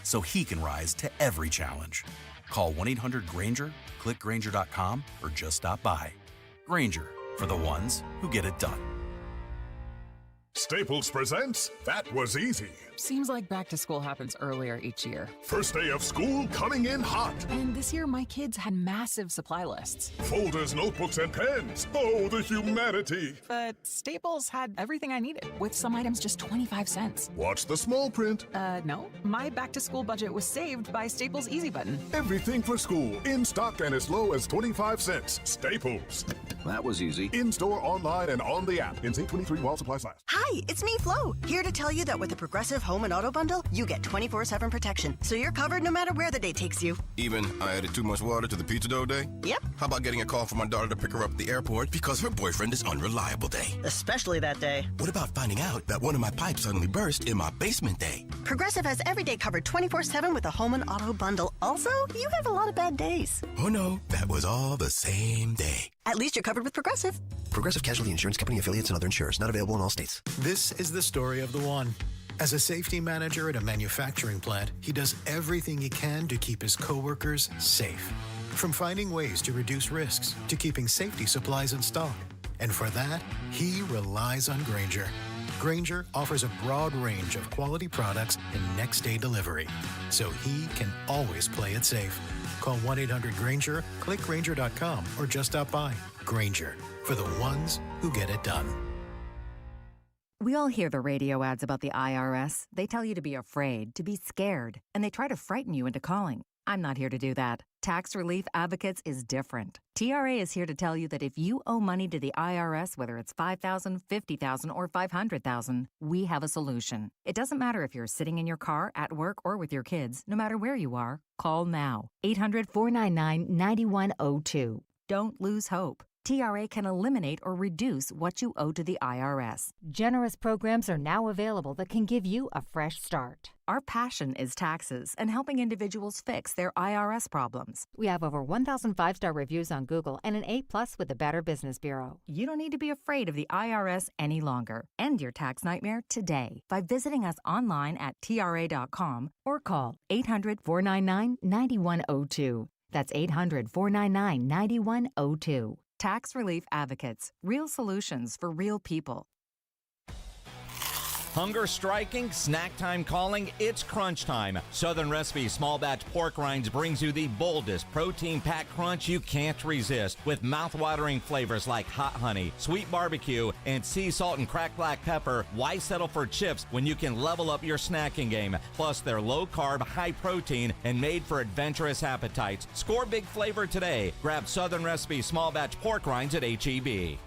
so he can rise to every challenge. Call 1-800-GRAINGER, click Grainger.com, or just stop by. Grainger, for the ones who get it done. Staples presents That Was Easy. Seems like back to school happens earlier each year. First day of school coming in hot. And this year, my kids had massive supply lists. Folders, notebooks, and pens. Oh, the humanity. But Staples had everything I needed, with some items just 25 cents. Watch the small print. No. My back to school budget was saved by Staples Easy Button. Everything for school, in stock and as low as 25 cents. Staples. That was easy. In-store, online, and on the app. Insane 23 while supplies last. Hi, it's me, Flo, here to tell you that with the Progressive Home and Auto Bundle, you get 24/7 protection, so you're covered no matter where the day takes you. Even I added too much water to the pizza dough day? Yep. How about getting a call from my daughter to pick her up at the airport because her boyfriend is unreliable day? Especially that day. What about finding out that one of my pipes suddenly burst in my basement day? Progressive has every day covered 24/7 with the Home and Auto Bundle. Also, you have a lot of bad days. Oh no, that was all the same day. At least you're covered with Progressive. Progressive Casualty Insurance Company affiliates and other insurers. Not available in all states. This is the story of the one. As a safety manager at a manufacturing plant, he does everything he can to keep his coworkers safe. From finding ways to reduce risks to keeping safety supplies in stock. And for that, he relies on Grainger. Grainger offers a broad range of quality products and next-day delivery, so he can always play it safe. Call 1-800-GRAINGER, click Grainger.com, or just stop by. Grainger, for the ones who get it done. We all hear the radio ads about the IRS. They tell you to be afraid, to be scared, and they try to frighten you into calling. I'm not here to do that. Tax Relief Advocates is different. TRA is here to tell you that if you owe money to the IRS, whether it's $5,000, $50,000, or $500,000, we have a solution. It doesn't matter if you're sitting in your car, at work, or with your kids. No matter where you are, call now. 800-499-9102. Don't lose hope. TRA can eliminate or reduce what you owe to the IRS. Generous programs are now available that can give you a fresh start. Our passion is taxes and helping individuals fix their IRS problems. We have over 1,000 5-star reviews on Google and an A+ with the Better Business Bureau. You don't need to be afraid of the IRS any longer. End your tax nightmare today by visiting us online at TRA.com or call 800-499-9102. That's 800-499-9102. Tax Relief Advocates. Real solutions for real people. Hunger striking, snack time calling, it's crunch time. Southern Recipe Small Batch Pork Rinds brings you the boldest protein-packed crunch you can't resist with mouth-watering flavors like hot honey, sweet barbecue, and sea salt and cracked black pepper. Why settle for chips when you can level up your snacking game? Plus, they're low-carb, high-protein, and made for adventurous appetites. Score big flavor today. Grab Southern Recipe Small Batch Pork Rinds at H-E-B.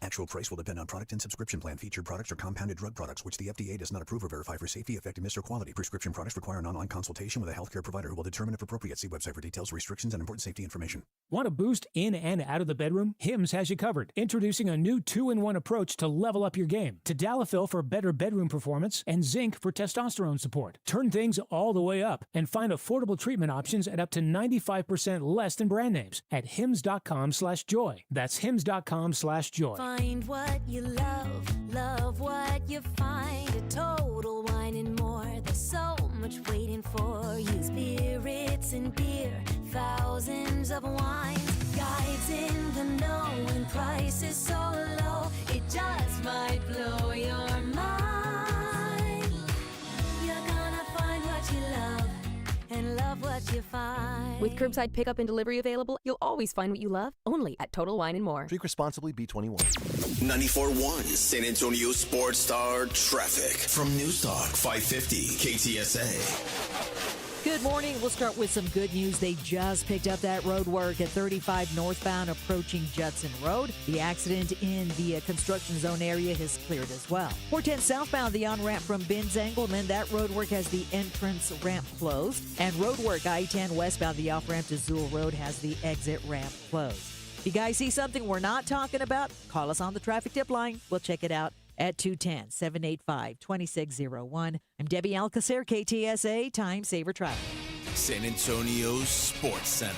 Actual price will depend on product and subscription plan. Featured products are compounded drug products, which the FDA does not approve or verify for safety, effectiveness, or quality. Prescription products require an online consultation with a healthcare provider who will determine if appropriate. See website for details, restrictions, and important safety information. Want a boost in and out of the bedroom? Hims has you covered. Introducing a new 2-in-1 approach to level up your game. Tadalafil for better bedroom performance and zinc for testosterone support. Turn things all the way up and find affordable treatment options at up to 95% less than brand names at hims.com/joy. That's hims.com/joy. Find what you love what you find. A Total Wine and More. There's so much waiting for you. Spirits and beer, thousands of wines. Guides in the know and prices so low, it just might blow your mind. You're gonna find what you love and love what what you find. With curbside pickup and delivery available, you'll always find what you love, only at Total Wine & More. Drink responsibly, B21. 94.1 San Antonio Sports Star traffic from News Talk 550 KTSA. Good morning. We'll start with some good news. They just picked up that road work at 35 northbound approaching Judson Road. The accident in the construction zone area has cleared as well. 410 southbound, the on-ramp from Ben's Engelman, that road work has the entrance ramp closed. And road work I-10 westbound, the off-ramp to Zool Road has the exit ramp closed. If you guys see something we're not talking about, call us on the traffic tip line. We'll check it out at 210-785-2601. I'm Debbie Alcacer, KTSA, Time Saver Traffic. San Antonio Sports Center.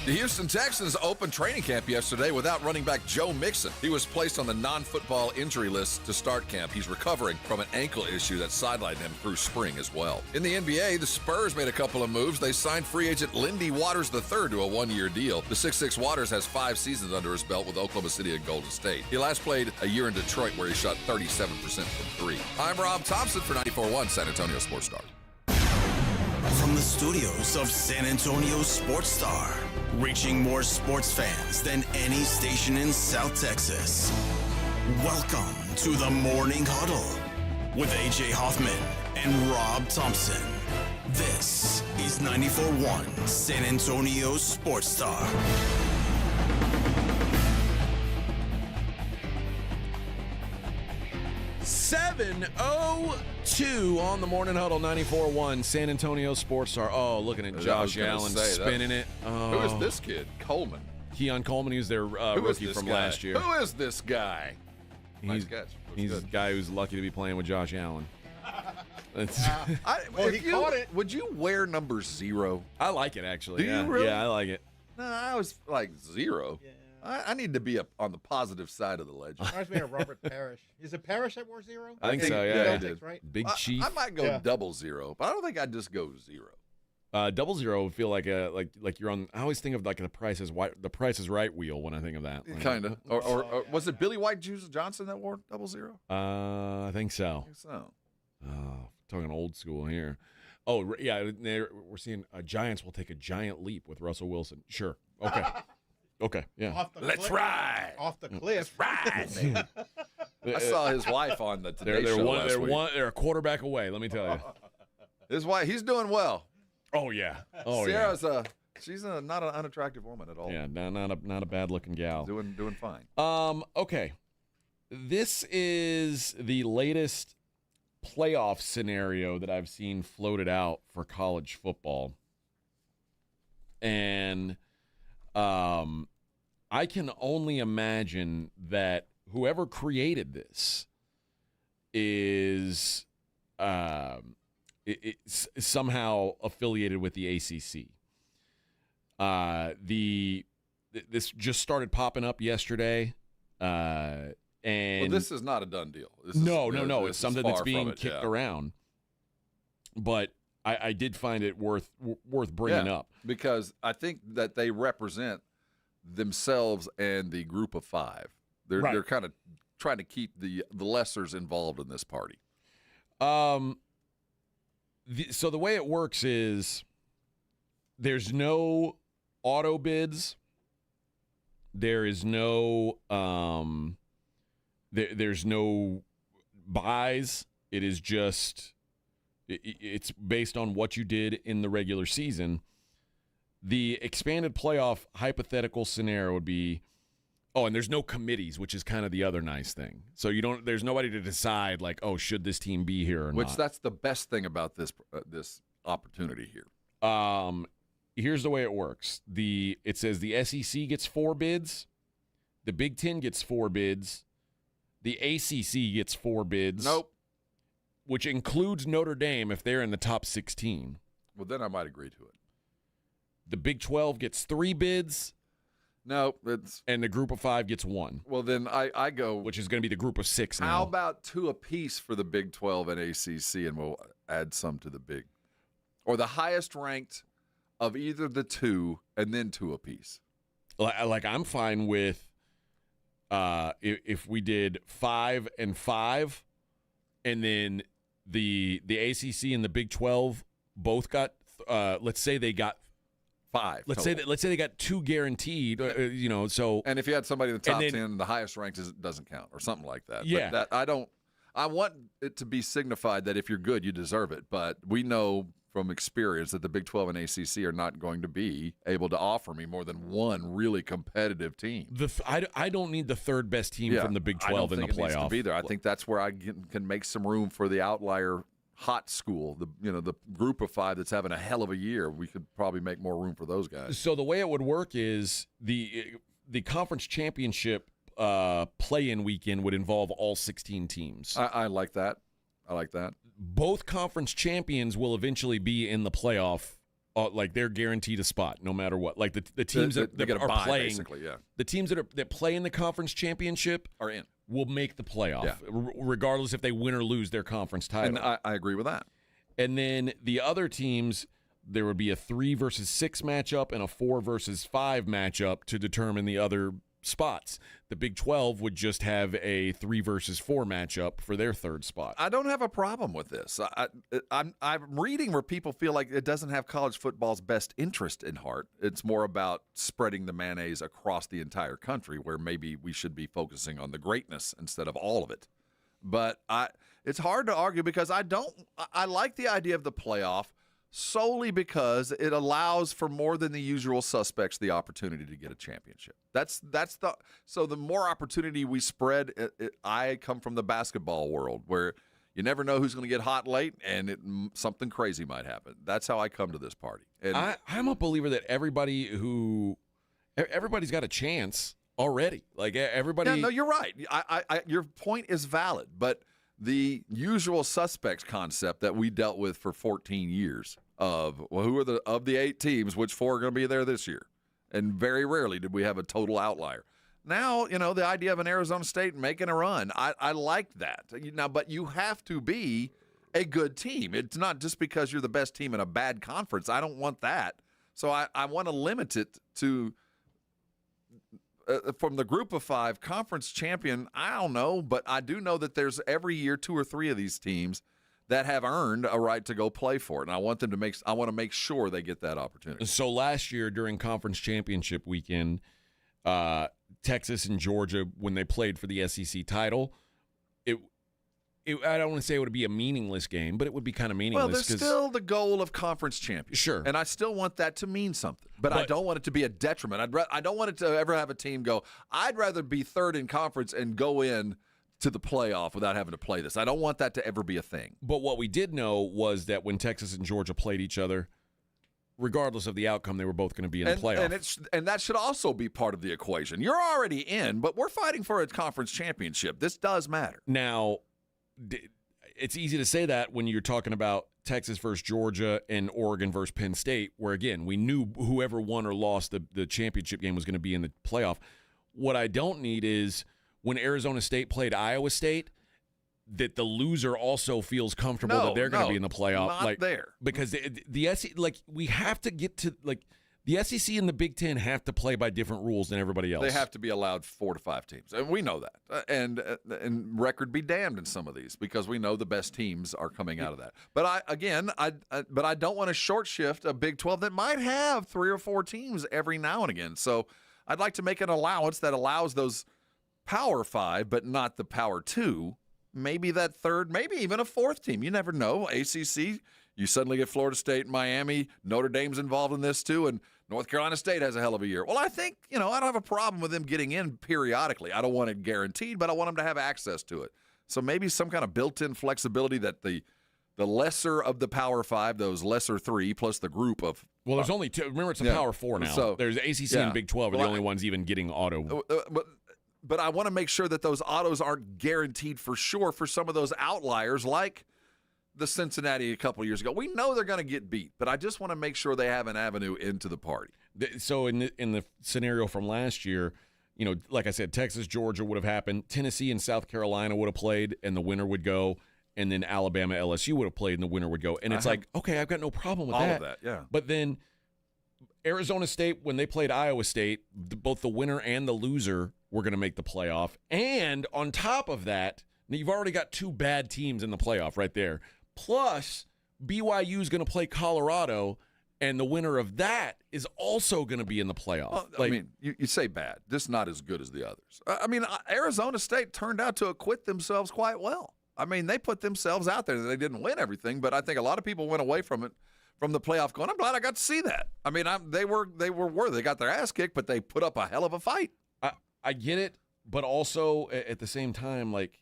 The Houston Texans opened training camp yesterday without running back Joe Mixon. He was placed on the non-football injury list to start camp. He's recovering from an ankle issue that sidelined him through spring as well. In the NBA, the Spurs made a couple of moves. They signed free agent Lindy Waters III to a one-year deal. The 6'6" Waters has 5 seasons under his belt with Oklahoma City and Golden State. He last played a year in Detroit where he shot 37% from 3. I'm Rob Thompson for 94.1 San Antonio Sports Star. From the studios of San Antonio Sports Star, reaching more sports fans than any station in South Texas. Welcome to the Morning Huddle with AJ Hoffman and Rob Thompson. This is 94.1 San Antonio Sports Star. $7:02 on the Morning Huddle, 94.1 San Antonio Sports Star. Oh, looking at Josh Allen spinning it. Oh. Who is this kid? Coleman. Keon Coleman, he was their rookie from last year. Who is this guy? Nice catch. He's a guy who's lucky to be playing with Josh Allen. He caught it. Would you wear number 0? I like it, actually. Do you really? Yeah, I like it. No, I was like 0. Yeah. I need to be on the positive side of the ledger. Reminds me of Robert Parrish. Is it Parrish that wore 0? I think so, yeah. He did. Right? Big Chief. I might go 00, but I don't think I'd just go 0. 00 would feel like you're on. I always think of like the Price is Right wheel when I think of that. Kind of. Or was it Billy White Johnson that wore 00? I think so. I think so. Oh, talking old school here. Oh yeah, we're seeing Giants will take a giant leap with Russell Wilson. Sure. Okay. Okay, yeah. Let's ride. Off the cliff. Let's ride. I saw his wife on the Today Show last week. They're a quarterback away, let me tell you. His wife, he's doing well. Oh, yeah. Oh, Sarah's she's not an unattractive woman at all. Yeah, not a bad-looking gal. Doing fine. Okay. This is the latest playoff scenario that I've seen floated out for college football. And I can only imagine that whoever created this is it's somehow affiliated with the ACC. This just started popping up yesterday, and this is not a done deal. No. It's something that's being kicked around, but I did find it worth bringing up because I think that they represent themselves and the group of 5. They're kind of trying to keep the lessers involved in this party. So the way it works is there's no auto bids. There is no there's no buys. It is just it's based on what you did in the regular season. The expanded playoff hypothetical scenario would be, and there's no committees, which is kind of the other nice thing. So there's nobody to decide like, should this team be here or not. Which that's the best thing about this opportunity here. Here's the way it works. It says the SEC gets 4 bids, the Big Ten gets 4 bids, the ACC gets 4 bids. Nope. Which includes Notre Dame if they're in the top 16. Well, then I might agree to it. The Big 12 gets 3 bids. No, and the group of 5 gets 1. Well, then I go, which is going to be the group of 6 now. How about 2 apiece for the Big 12 and ACC, and we'll add some to the Big, or the highest ranked of either the 2, and then 2 apiece. Like I'm fine with if we did 5 and 5, and then the ACC and the Big 12 both got, let's say they got 5. Let's say they got 2 guaranteed. So and if you had somebody in the top 10, the highest ranked doesn't count or something like that. Yeah, but I want it to be signified that if you're good, you deserve it. But we know from experience that the Big 12 and ACC are not going to be able to offer me more than one really competitive team. I don't need the third best team from the Big 12 in the playoff. It needs to be there. I think that's where I can make some room for the outlier hot school, the group of 5 that's having a hell of a year. We could probably make more room for those guys. So the way it would work is the conference championship play-in weekend would involve all 16 teams. I like that. Both conference champions will eventually be in the playoff. They're guaranteed a spot no matter what. Like the teams that are playing, basically, yeah. The teams that play in the conference championship are in. Will make the playoff, regardless if they win or lose their conference title. And I agree with that. And then the other teams, there would be a 3 versus 6 matchup and a 4 versus 5 matchup to determine the other spots. The Big 12 would just have a 3 versus 4 matchup for their third spot. I don't have a problem with this. I'm reading where people feel like it doesn't have college football's best interest in heart. It's more about spreading the mayonnaise across the entire country, where maybe we should be focusing on the greatness instead of all of it. But it's hard to argue because I like the idea of the playoff solely because it allows for more than the usual suspects the opportunity to get a championship. So the more opportunity we spread, I come from the basketball world where you never know who's going to get hot late and something crazy might happen. That's how I come to this party. And I'm a believer that everybody's got a chance already. Like everybody. Yeah, no, you're right. Your point is valid, but the usual suspects concept that we dealt with for 14 years of who are of the 8 teams, which 4 are going to be there this year, and very rarely did we have a total outlier. Now, the idea of an Arizona State making a run, I like that. Now, but you have to be a good team. It's not just because you're the best team in a bad conference. I don't want that. So I want to limit it to from the group of 5 conference champion. I don't know, but I do know that there's every year 2 or 3 of these teams that have earned a right to go play for it, and I want to make sure they get that opportunity. So last year during conference championship weekend, Texas and Georgia, when they played for the SEC title, I don't want to say it would be a meaningless game, but it would be kind of meaningless. Well, there's still the goal of conference championship. Sure. And I still want that to mean something. But I don't want it to be a detriment. I don't want it to ever have a team go, I'd rather be third in conference and go in to the playoff without having to play this. I don't want that to ever be a thing. But what we did know was that when Texas and Georgia played each other, regardless of the outcome, they were both going to be in the playoff. And that should also be part of the equation. You're already in, but we're fighting for a conference championship. This does matter. Now, it's easy to say that when you're talking about Texas versus Georgia and Oregon versus Penn State, where, again, we knew whoever won or lost the championship game was going to be in the playoff. What I don't need is when Arizona State played Iowa State, that the loser also feels comfortable that they're going to be in the playoff. Not there. Because the SEC, we have to get to, the SEC and the Big Ten have to play by different rules than everybody else. They have to be allowed 4 to 5 teams, and we know that. And record be damned in some of these because we know the best teams are coming out of that. But I don't want to short shift a Big 12 that might have 3 or 4 teams every now and again. So I'd like to make an allowance that allows those Power 5, but not the Power 2. Maybe that third, maybe even a 4th team. You never know. ACC, you suddenly get Florida State, Miami, Notre Dame's involved in this too, and North Carolina State has a hell of a year. Well, I think, I don't have a problem with them getting in periodically. I don't want it guaranteed, but I want them to have access to it. So maybe some kind of built-in flexibility that the lesser of the Power 5, those lesser 3, plus the group of... Well, there's only 2. Remember, it's a Power 4 now. So, there's ACC and Big 12 are the only ones even getting auto. But I want to make sure that those autos aren't guaranteed for sure for some of those outliers like the Cincinnati a couple of years ago. We know they're going to get beat, but I just want to make sure they have an avenue into the party. So in the scenario from last year, like I said, Texas, Georgia would have happened. Tennessee and South Carolina would have played, and the winner would go. And then Alabama, LSU would have played, and the winner would go. And it's okay, I've got no problem with all of that, yeah. But then Arizona State, when they played Iowa State, both the winner and the loser were going to make the playoff. And on top of that, you've already got 2 bad teams in the playoff right there. Plus, BYU is going to play Colorado, and the winner of that is also going to be in the playoff. Well, I mean, you say bad. Just not as good as the others. I mean, Arizona State turned out to acquit themselves quite well. I mean, they put themselves out there. They didn't win everything, but I think a lot of people went away from it, from the playoff going, I'm glad I got to see that. I mean, they were worthy. They got their ass kicked, but they put up a hell of a fight. I get it, but also at the same time, like,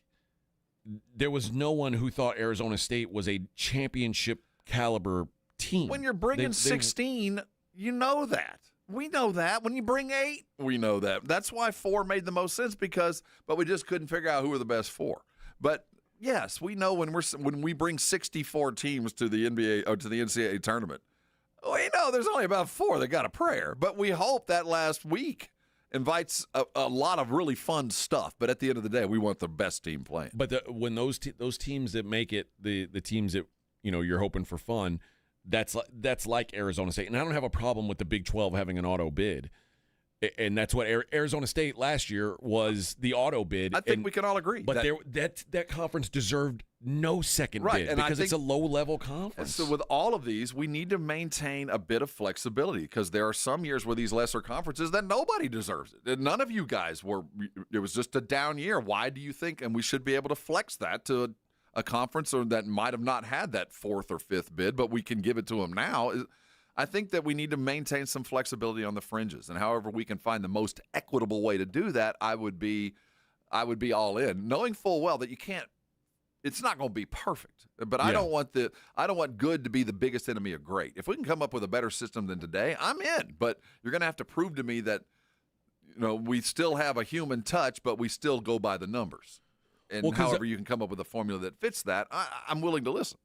there was no one who thought Arizona State was a championship caliber team. When you're bringing 16, you know that. We know that. When you bring 8, we know that. That's why 4 made the most sense but we just couldn't figure out who were the best 4. But yes, we know when we bring 64 teams to the NBA or to the NCAA tournament, we know there's only about 4 that got a prayer. But we hope that last week invites a lot of really fun stuff. But at the end of the day, we want the best team playing. But when those teams that make it, the teams that you're hoping for fun, that's like Arizona State. And I don't have a problem with the Big 12 having an auto bid. And that's what Arizona State last year was, the auto bid. I think we can all agree. But that conference deserved no second bid because it's a low-level conference. So with all of these, we need to maintain a bit of flexibility because there are some years where these lesser conferences that nobody deserves it. None of you guys were – it was just a down year. Why do you think – and we should be able to flex that to a conference that might have not had that 4th or 5th bid, but we can give it to them now. I think that we need to maintain some flexibility on the fringes, and however we can find the most equitable way to do that, I would be all in, knowing full well that you can't. It's not going to be perfect, but I don't want good to be the biggest enemy of great. If we can come up with a better system than today, I'm in. But you're going to have to prove to me that we still have a human touch, but we still go by the numbers. And however you can come up with a formula that fits that, I'm willing to listen.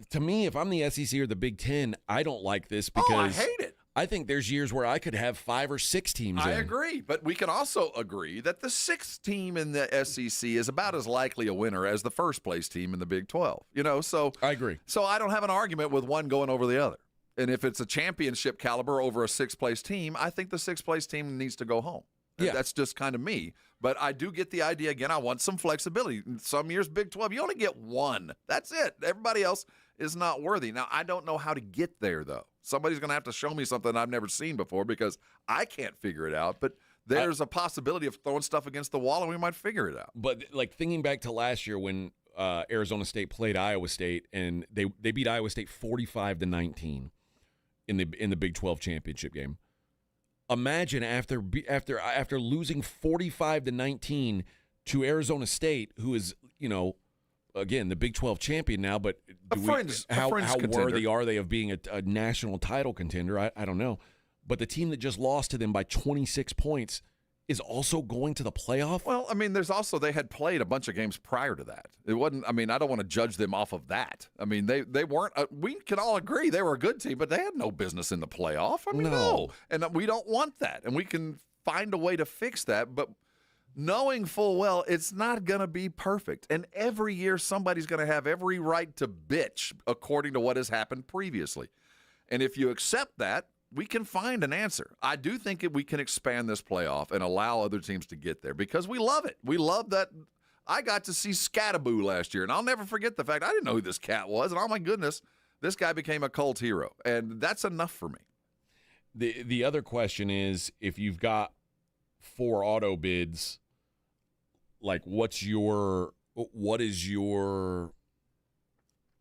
To me, if I'm the SEC or the Big Ten, I don't like this because I hate it. I think there's years where I could have 5 or 6 teams I agree, but we can also agree that the 6th team in the SEC is about as likely a winner as the first-place team in the Big 12. So I agree. So I don't have an argument with one going over the other. And if it's a championship caliber over a 6th-place team, I think the 6th-place team needs to go home. Yeah. That's just kind of me. But I do get the idea, again, I want some flexibility. Some years, Big 12, you only get 1. That's it. Everybody else is not worthy. Now, I don't know how to get there, though. Somebody's going to have to show me something I've never seen before because I can't figure it out. But there's a possibility of throwing stuff against the wall, and we might figure it out. But, thinking back to last year when Arizona State played Iowa State, and they beat Iowa State 45-19 in the Big 12 championship game. Imagine after losing 45-19 to Arizona State, who is, again, the Big 12 champion now, but how worthy are they of being a national title contender? I don't know. But the team that just lost to them by 26 points is also going to the playoff? Well, I mean, they had played a bunch of games prior to that. It wasn't, I mean, I don't want to judge them off of that. I mean, they weren't, we can all agree they were a good team, but they had no business in the playoff. I mean, no. And we don't want that. And we can find a way to fix that, but knowing full well it's not going to be perfect. And every year somebody's going to have every right to bitch according to what has happened previously. And if you accept that, we can find an answer. I do think we can expand this playoff and allow other teams to get there because we love it. We love that. I got to see Scataboo last year, and I'll never forget the fact I didn't know who this cat was, and oh my goodness, this guy became a cult hero, and that's enough for me. The other question is, if you've got 4 auto bids, what is your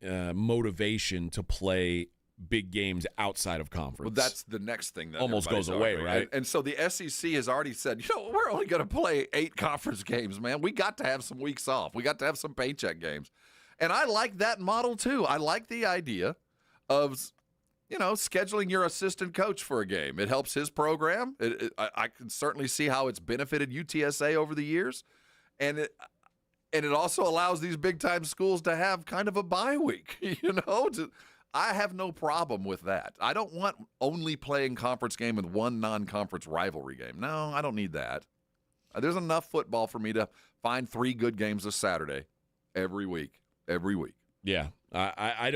motivation to play big games outside of conference? Well, that's the next thing that almost goes away, right? And so the SEC has already said, we're only going to play 8 conference games, man. We got to have some weeks off. We got to have some paycheck games. And I like that model too. I like the idea of, scheduling your assistant coach for a game. It helps his program. I can certainly see how it's benefited UTSA over the years. And it also allows these big-time schools to have kind of a bye week, I have no problem with that. I don't want only playing conference game with one non-conference rivalry game. No, I don't need that. There's enough football for me to find 3 good games this Saturday every week. Yeah. I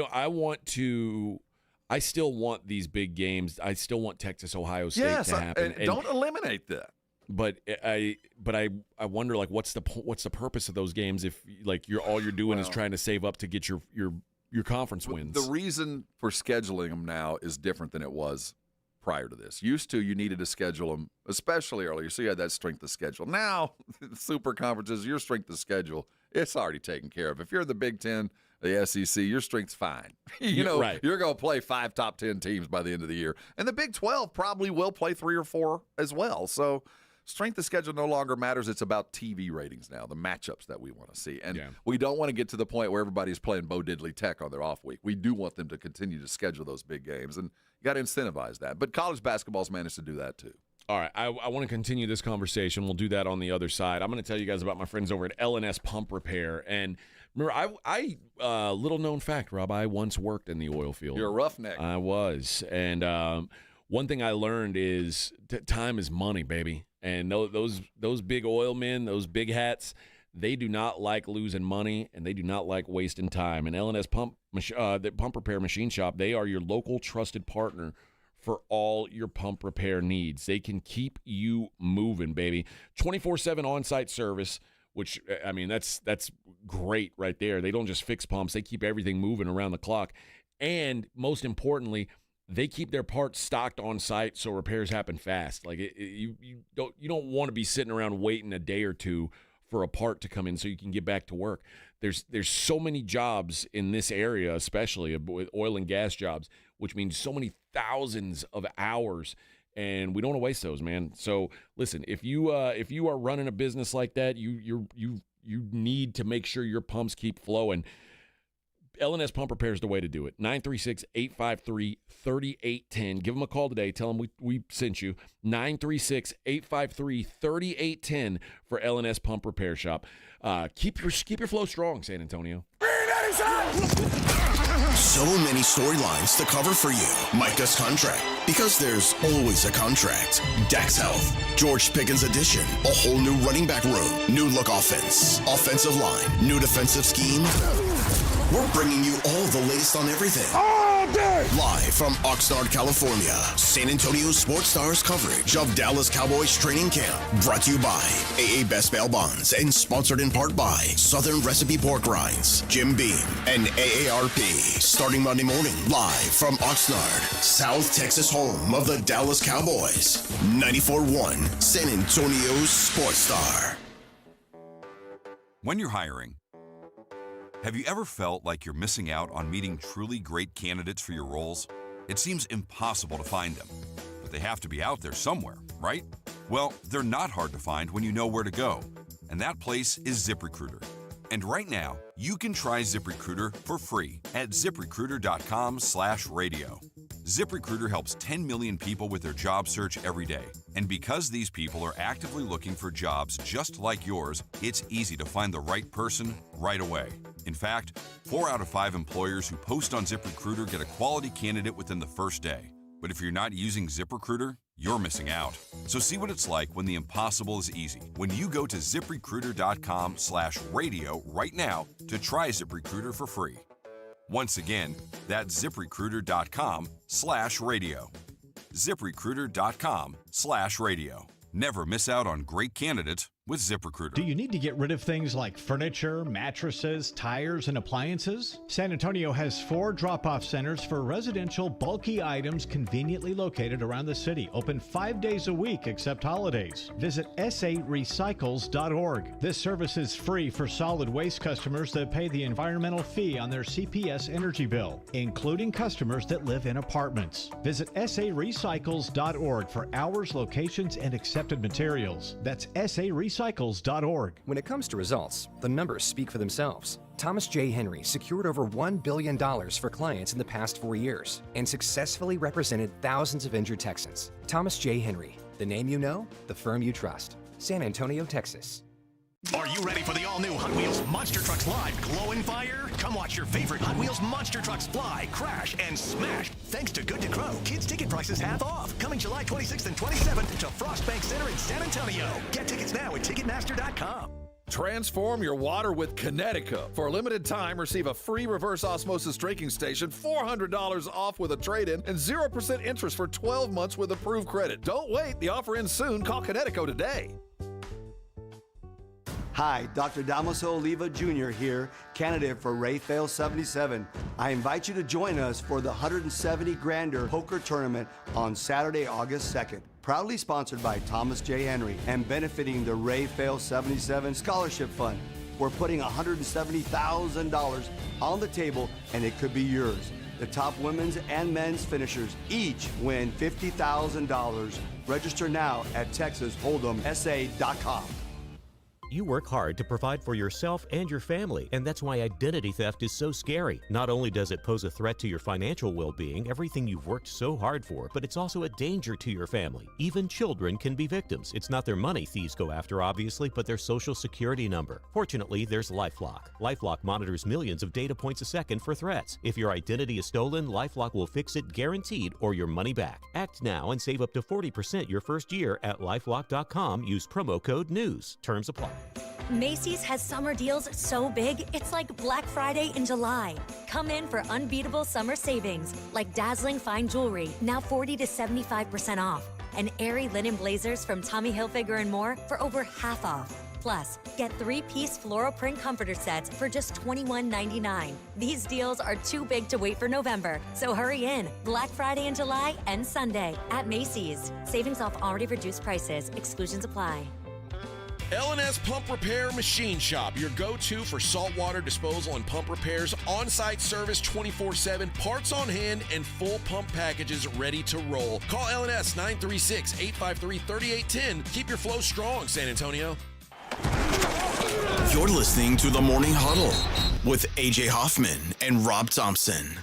still want these big games. I still want Texas, Ohio State to happen. And don't eliminate that. But I wonder what's the purpose of those games if all you're doing is trying to save up to get your your conference wins. The reason for scheduling them now is different than it was prior to this. Used to, you needed to schedule them, especially earlier, so you had that strength of schedule. Now, super conferences, your strength of schedule, it's already taken care of. If you're the Big Ten, the SEC, your strength's fine. You're going to play 5 top 10 teams by the end of the year. And the Big 12 probably will play 3 or 4 as well. So strength of schedule no longer matters. It's about TV ratings now, the matchups that we want to see. And we don't want to get to the point where everybody's playing Bo Diddley Tech on their off week. We do want them to continue to schedule those big games, and you got to incentivize that. But college basketball's managed to do that too. All right, I want to continue this conversation. We'll do that on the other side. I'm going to tell you guys about my friends over at L&S Pump Repair. And remember, little known fact, Rob, I once worked in the oil field. You're a roughneck. I was. And one thing I learned is time is money, baby. And those big oil men, those big hats, they do not like losing money, and they do not like wasting time. And L&S the Pump Repair Machine Shop, they are your local trusted partner for all your pump repair needs. They can keep you moving, baby. 24/7 on-site service, which, I mean, that's great right there. They don't just fix pumps. They keep everything moving around the clock. And most importantly, they keep their parts stocked on site so repairs happen fast. Like you don't want to be sitting around waiting a day or two for a part to come in so you can get back to work. There's so many jobs in this area, especially with oil and gas jobs, which means so many thousands of hours, and we don't want to waste those, man. So listen, if you are running a business like that, you need to make sure your pumps keep flowing. L&S Pump Repair is the way to do it. 936-853-3810. Give them a call today. Tell them we sent you. 936-853-3810 for L&S Pump Repair Shop. Keep your flow strong, San Antonio. So many storylines to cover for you. Micah's contract, because there's always a contract. Dak's health. George Pickens' addition. A whole new running back room. New look offense. Offensive line. New defensive scheme. We're bringing you all the latest on everything. All day! Live from Oxnard, California. San Antonio Sports Stars coverage of Dallas Cowboys training camp. Brought to you by AA Best Bail Bonds and sponsored in part by Southern Recipe Pork Rinds, Jim Beam, and AARP. Starting Monday morning, live from Oxnard, South Texas home of the Dallas Cowboys. 94.1 San Antonio Sports Star. When you're hiring, have you ever felt like you're missing out on meeting truly great candidates for your roles? It seems impossible to find them, but they have to be out there somewhere, right? Well, they're not hard to find when you know where to go, and that place is ZipRecruiter. And right now, you can try ZipRecruiter for free at ZipRecruiter.com/radio. ZipRecruiter helps 10 million people with their job search every day. And because these people are actively looking for jobs just like yours, it's easy to find the right person right away. In fact, 4 out of 5 employers who post on ZipRecruiter get a quality candidate within the first day. But if you're not using ZipRecruiter, you're missing out. So see what it's like when the impossible is easy. When you go to ZipRecruiter.com/radio right now to try ZipRecruiter for free. Once again, that's ZipRecruiter.com/radio. ZipRecruiter.com/radio. Never miss out on great candidates with ZipRecruiter. Do you need to get rid of things like furniture, mattresses, tires, and appliances? San Antonio has 4 drop-off centers for residential bulky items conveniently located around the city, open 5 days a week except holidays. Visit sarecycles.org. This service is free for solid waste customers that pay the environmental fee on their CPS energy bill, including customers that live in apartments. Visit sarecycles.org for hours, locations, and accepted materials. That's sarecycles.org. When it comes to results, the numbers speak for themselves. Thomas J. Henry secured over $1 billion for clients in the past 4 years and successfully represented thousands of injured Texans. Thomas J. Henry, the name you know, the firm you trust. San Antonio, Texas. Are you ready for the all-new Hot Wheels Monster Trucks Live Glow and Fire? Come watch your favorite Hot Wheels Monster Trucks fly, crash, and smash. Thanks to Good to Grow, kids' ticket prices half off. Coming July 26th and 27th to Frost Bank Center in San Antonio. Get tickets now at Ticketmaster.com. Transform your water with Connecticut. For a limited time, receive a free reverse osmosis drinking station, $400 off with a trade-in, and 0% interest for 12 months with approved credit. Don't wait. The offer ends soon. Call Connecticut today. Hi, Dr. Damaso Oliva Jr. here, candidate for Reveille 77. I invite you to join us for the 170 Grander Poker Tournament on Saturday, August 2nd. Proudly sponsored by Thomas J. Henry and benefiting the Reveille 77 Scholarship Fund. We're putting $170,000 on the table, and it could be yours. The top women's and men's finishers each win $50,000. Register now at TexasHold'emSA.com. You work hard to provide for yourself and your family, and that's why identity theft is so scary. Not only does it pose a threat to your financial well-being, everything you've worked so hard for, but it's also a danger to your family. Even children can be victims. It's not their money thieves go after, obviously, but their social security number. Fortunately, there's LifeLock. LifeLock monitors millions of data points a second for threats. If your identity is stolen, LifeLock will fix it guaranteed or your money back. Act now and save up to 40% your first year at LifeLock.com. Use promo code NEWS. Terms apply. Macy's has summer deals so big, it's like Black Friday in July. Come in for unbeatable summer savings, like dazzling fine jewelry, now 40 to 75% off, and airy linen blazers from Tommy Hilfiger and more for over half off. Plus, get 3-piece floral print comforter sets for just $21.99. These deals are too big to wait for November, so hurry in. Black Friday in July and Sunday at Macy's. Savings off already reduced prices. Exclusions apply. L&S Pump Repair Machine Shop, your go-to for saltwater disposal and pump repairs, on-site service 24/7, parts on hand, and full pump packages ready to roll. Call L&S 936-853-3810. Keep your flow strong, San Antonio. You're listening to the Morning Huddle with AJ Hoffman and Rob Thompson.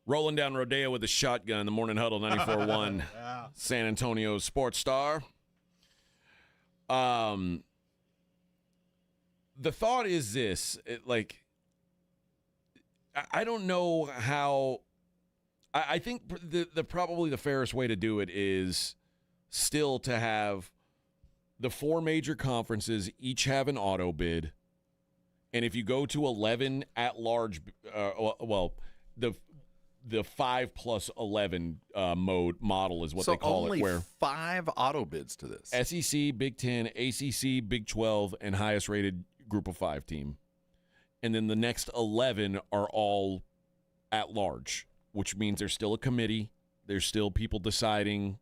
Rolling down Rodeo with a shotgun, the Morning Huddle 94.1 San Antonio Sports Star. The thought is this, I don't know how. I think the probably the fairest way to do it is still to have the 4 major conferences each have an auto bid. And if you go to 11 at-large, the 5+11 model is what they call it. Where 5 auto bids to this. SEC, Big 10, ACC, Big 12, and highest-rated Group of 5 team. And then the next 11 are all at-large, which means there's still a committee. There's still people deciding,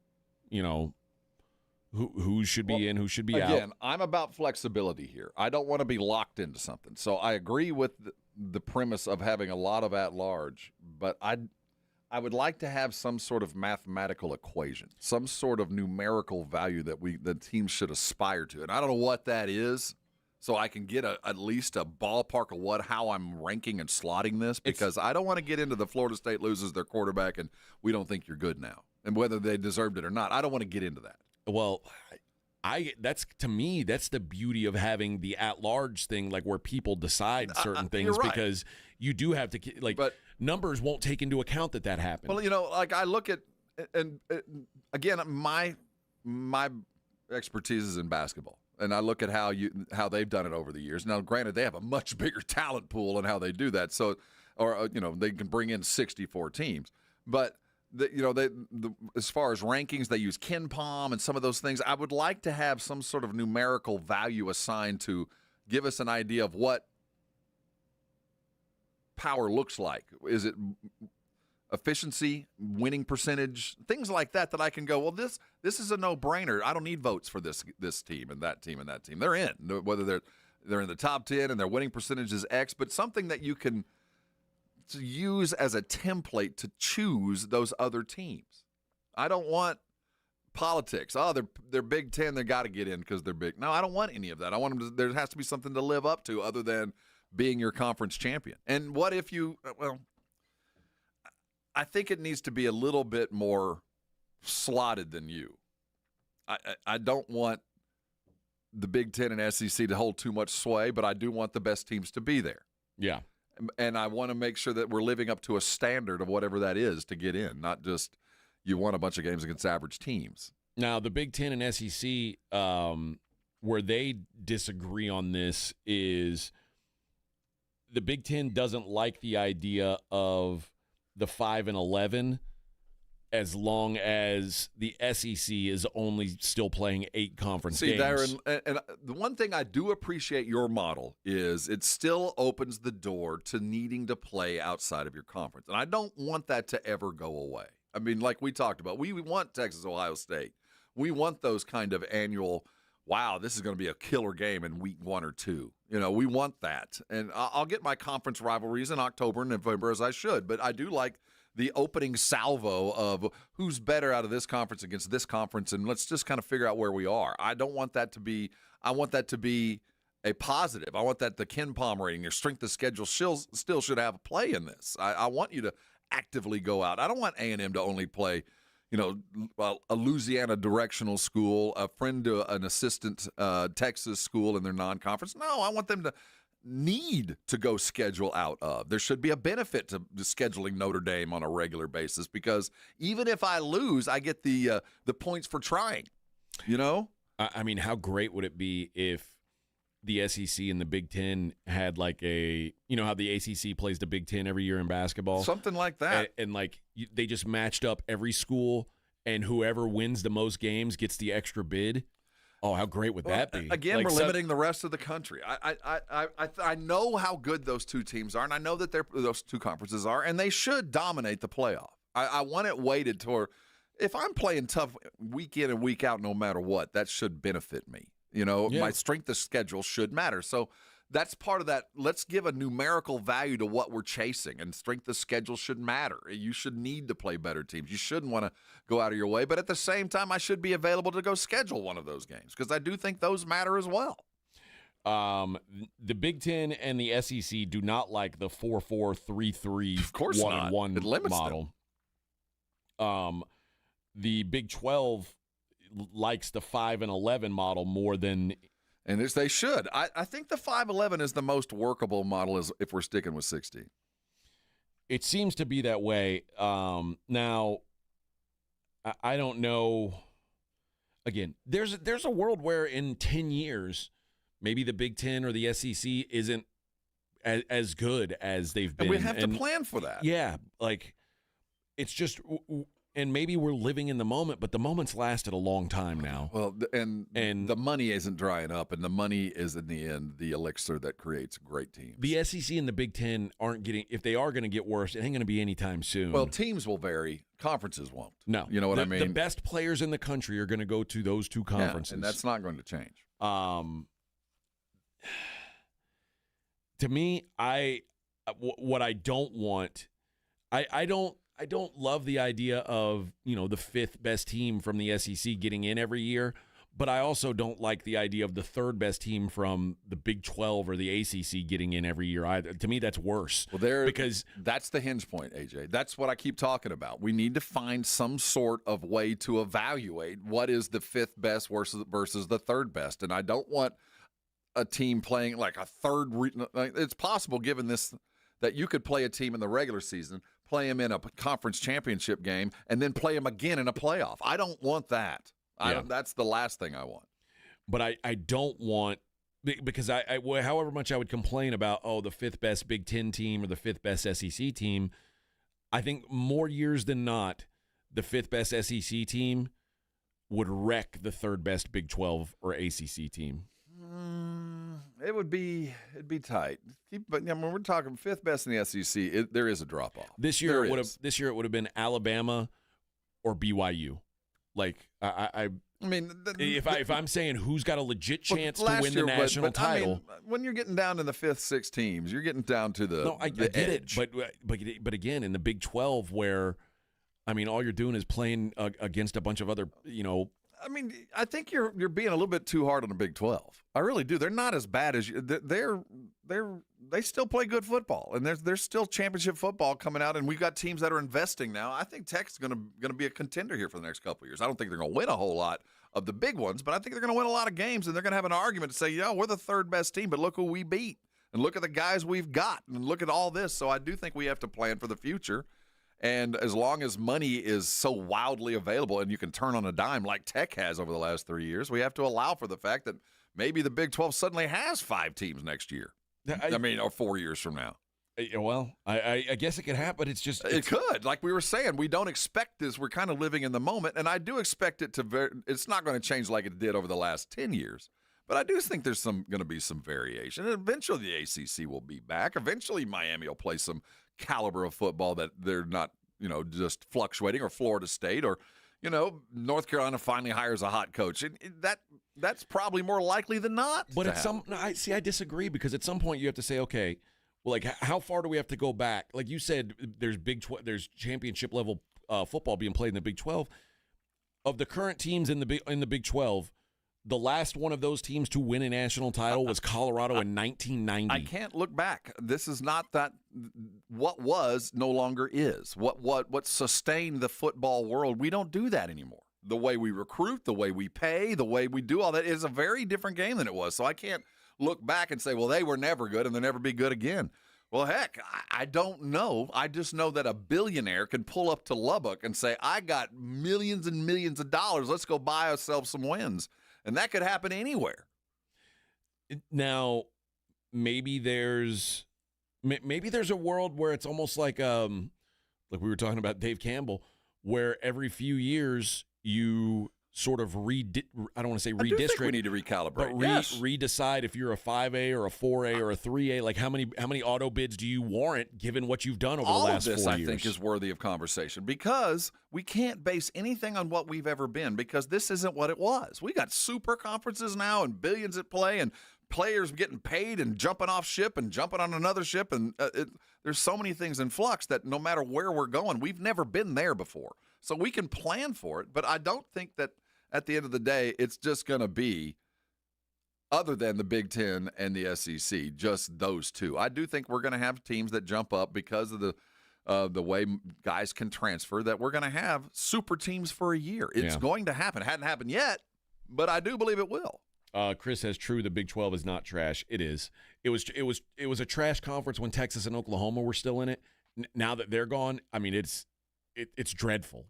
who should be in, who should be out. Again, I'm about flexibility here. I don't want to be locked into something. So I agree with the premise of having a lot of at-large, but I would like to have some sort of mathematical equation, some sort of numerical value that the teams should aspire to. And I don't know what that is, so I can get at least a ballpark of how I'm ranking and slotting this, because I don't want to get into the Florida State loses their quarterback and we don't think you're good now, and whether they deserved it or not. I don't want to get into that. Well, to me, that's the beauty of having the at-large thing, like where people decide certain things, right. Because you do have to, but numbers won't take into account that happened. Well, I look at, and again, my expertise is in basketball, and I look at how they've done it over the years. Now, granted, they have a much bigger talent pool and how they do that, so they can bring in 64 teams, but. As far as rankings, they use KenPom and some of those things. I would like to have some sort of numerical value assigned to give us an idea of what power looks like. Is it efficiency, winning percentage, things like that I can go, well, this is a no-brainer. I don't need votes for this team and that team and that team. They're in, whether they're in the top 10 and their winning percentage is X, but something that you can to use as a template to choose those other teams. I don't want politics. Oh, they're Big Ten. They got to get in because they're big. No, I don't want any of that. I want them to. There has to be something to live up to other than being your conference champion. And what if you? Well, I think it needs to be a little bit more slotted than you. I don't want the Big Ten and SEC to hold too much sway, but I do want the best teams to be there. Yeah. And I want to make sure that we're living up to a standard of whatever that is to get in, not just you won a bunch of games against average teams. Now, the Big Ten and SEC, where they disagree on this is the Big Ten doesn't like the idea of the 5-11 as long as the SEC is only still playing 8 conference games. Darren, and the one thing I do appreciate your model is it still opens the door to needing to play outside of your conference. And I don't want that to ever go away. I mean, like we talked about, we want Texas, Ohio State. We want those kind of annual, wow, this is going to be a killer game in week 1 or 2. You know, we want that. And I'll get my conference rivalries in October and November as I should, but I do like the opening salvo of who's better out of this conference against this conference, and let's just kind of figure out where we are. I want that to be a positive. I want that the Ken Palm rating, your strength of schedule still should have a play in this. I want you to actively go out. I don't want A&M to only play, a Louisiana directional school, a friend to an assistant Texas school in their non-conference. No, I want them to need to go schedule out of. There should be a benefit to scheduling Notre Dame on a regular basis, because even if I lose, I get the points for trying. I mean, how great would it be if the SEC and the Big Ten had like how the ACC plays the Big Ten every year in basketball? Something like that. And they just matched up every school, and whoever wins the most games gets the extra bid. Oh, how great would that be? Again, we're limiting the rest of the country. I know how good those two teams are, and I know that those two conferences are, and they should dominate the playoff. I want it weighted toward, if I'm playing tough week in and week out no matter what, that should benefit me. My strength of schedule should matter. So that's part of that. Let's give a numerical value to what we're chasing, and strength of schedule should matter. You should need to play better teams. You shouldn't want to go out of your way, but at the same time, I should be available to go schedule one of those games, because I do think those matter as well. The Big Ten and the SEC do not like the 4-4-3-3 1-1 model. The Big 12 likes the 5-11 model more than. And they should. I think the 5-11 is the most workable model if we're sticking with 60. It seems to be that way. Now, I don't know. Again, there's a world where in 10 years, maybe the Big Ten or the SEC isn't as good as they've been. And we have to plan for that. Yeah, it's just. And maybe we're living in the moment, but the moment's lasted a long time now. Well, and the money isn't drying up, and the money is, in the end, the elixir that creates great teams. The SEC and the Big Ten aren't getting – if they are going to get worse, it ain't going to be anytime soon. Well, teams will vary. Conferences won't. No. You know what I mean? The best players in the country are going to go to those two conferences. Yeah, and that's not going to change. To me, what I don't want – I don't love the idea of, the 5th best team from the SEC getting in every year, but I also don't like the idea of the 3rd best team from the Big 12 or the ACC getting in every year either. To me, that's worse. Well, because that's the hinge point, AJ. That's what I keep talking about. We need to find some sort of way to evaluate what is the 5th best versus the 3rd best, and I don't want a team playing like a third. It's possible, given this, that you could play a team in the regular season, play them in a conference championship game, and then play them again in a playoff. I don't want that. That's the last thing I want. But I don't want, because however much I would complain about, the 5th best Big Ten team or the 5th best SEC team, I think more years than not, the 5th best SEC team would wreck the 3rd best Big 12 or ACC team. It'd be tight. But when we're talking 5th best in the SEC, there is a drop off. This year it would have been Alabama or BYU. If I'm saying who's got a legit chance to win the national title, when you're getting down to the 5th, 6th teams, you're getting down to the I get edge. it, but again, in the Big 12, where all you're doing is playing against a bunch of other I think you're being a little bit too hard on the Big 12. I really do. They're not as bad as you. They still play good football, and there's still championship football coming out, and we've got teams that are investing now. I think Tech's going to be a contender here for the next couple of years. I don't think they're going to win a whole lot of the big ones, but I think they're going to win a lot of games, and they're going to have an argument to say, we're the 3rd best team, but look who we beat, and look at the guys we've got, and look at all this. So I do think we have to plan for the future. And as long as money is so wildly available and you can turn on a dime like Tech has over the last 3 years, we have to allow for the fact that maybe the Big 12 suddenly has 5 teams next year. or 4 years from now. Well, I guess it could happen. It could. Like we were saying, we don't expect this. We're kind of living in the moment, and I do expect it to. It's not going to change like it did over the last 10 years, but I do think there's going to be some variation. And eventually, the ACC will be back. Eventually, Miami will play some caliber of football that they're not, just fluctuating, or Florida State, or North Carolina finally hires a hot coach. That's probably more likely than not. But I disagree, because at some point you have to say, okay, well, like, how far do we have to go back? Like you said, there's championship level football being played in the Big 12. Of the current teams in the Big 12, the last one of those teams to win a national title was Colorado in 1990. I can't look back. This is not that. What was no longer is. What sustained the football world, we don't do that anymore. The way we recruit, the way we pay, the way we do all that is a very different game than it was. So I can't look back and say, well, they were never good and they'll never be good again. Well, heck, I don't know. I just know that a billionaire can pull up to Lubbock and say, I got millions and millions of dollars. Let's go buy ourselves some wins. And that could happen anywhere. Now, maybe there's a world where it's almost like we were talking about Dave Campbell, where every few years you sort of I don't want to say redistrict. I do think we need to recalibrate. But redecide if you're a 5A or a 4A or a 3A. Like how many auto bids do you warrant given what you've done over the last 4 years? All of this, I think, is worthy of conversation, because we can't base anything on what we've ever been, because this isn't what it was. We got super conferences now and billions at play and players getting paid and jumping off ship and jumping on another ship. And there's so many things in flux that no matter where we're going, we've never been there before. So we can plan for it, but I don't think that at the end of the day, it's just going to be, other than the Big Ten and the SEC, just those two. I do think we're going to have teams that jump up because of the way guys can transfer, that we're going to have super teams for a year. It's going to happen. It hadn't happened yet, but I do believe it will. Chris says, true, the Big 12 is not trash. It is. It was a trash conference when Texas and Oklahoma were still in it. Now that they're gone, I mean, it's dreadful.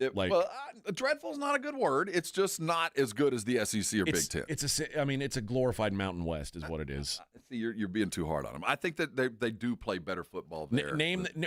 Dreadful is not a good word. It's just not as good as the SEC or Big Ten. It's a glorified Mountain West is what it is. See, you're being too hard on them. I think that they do play better football there.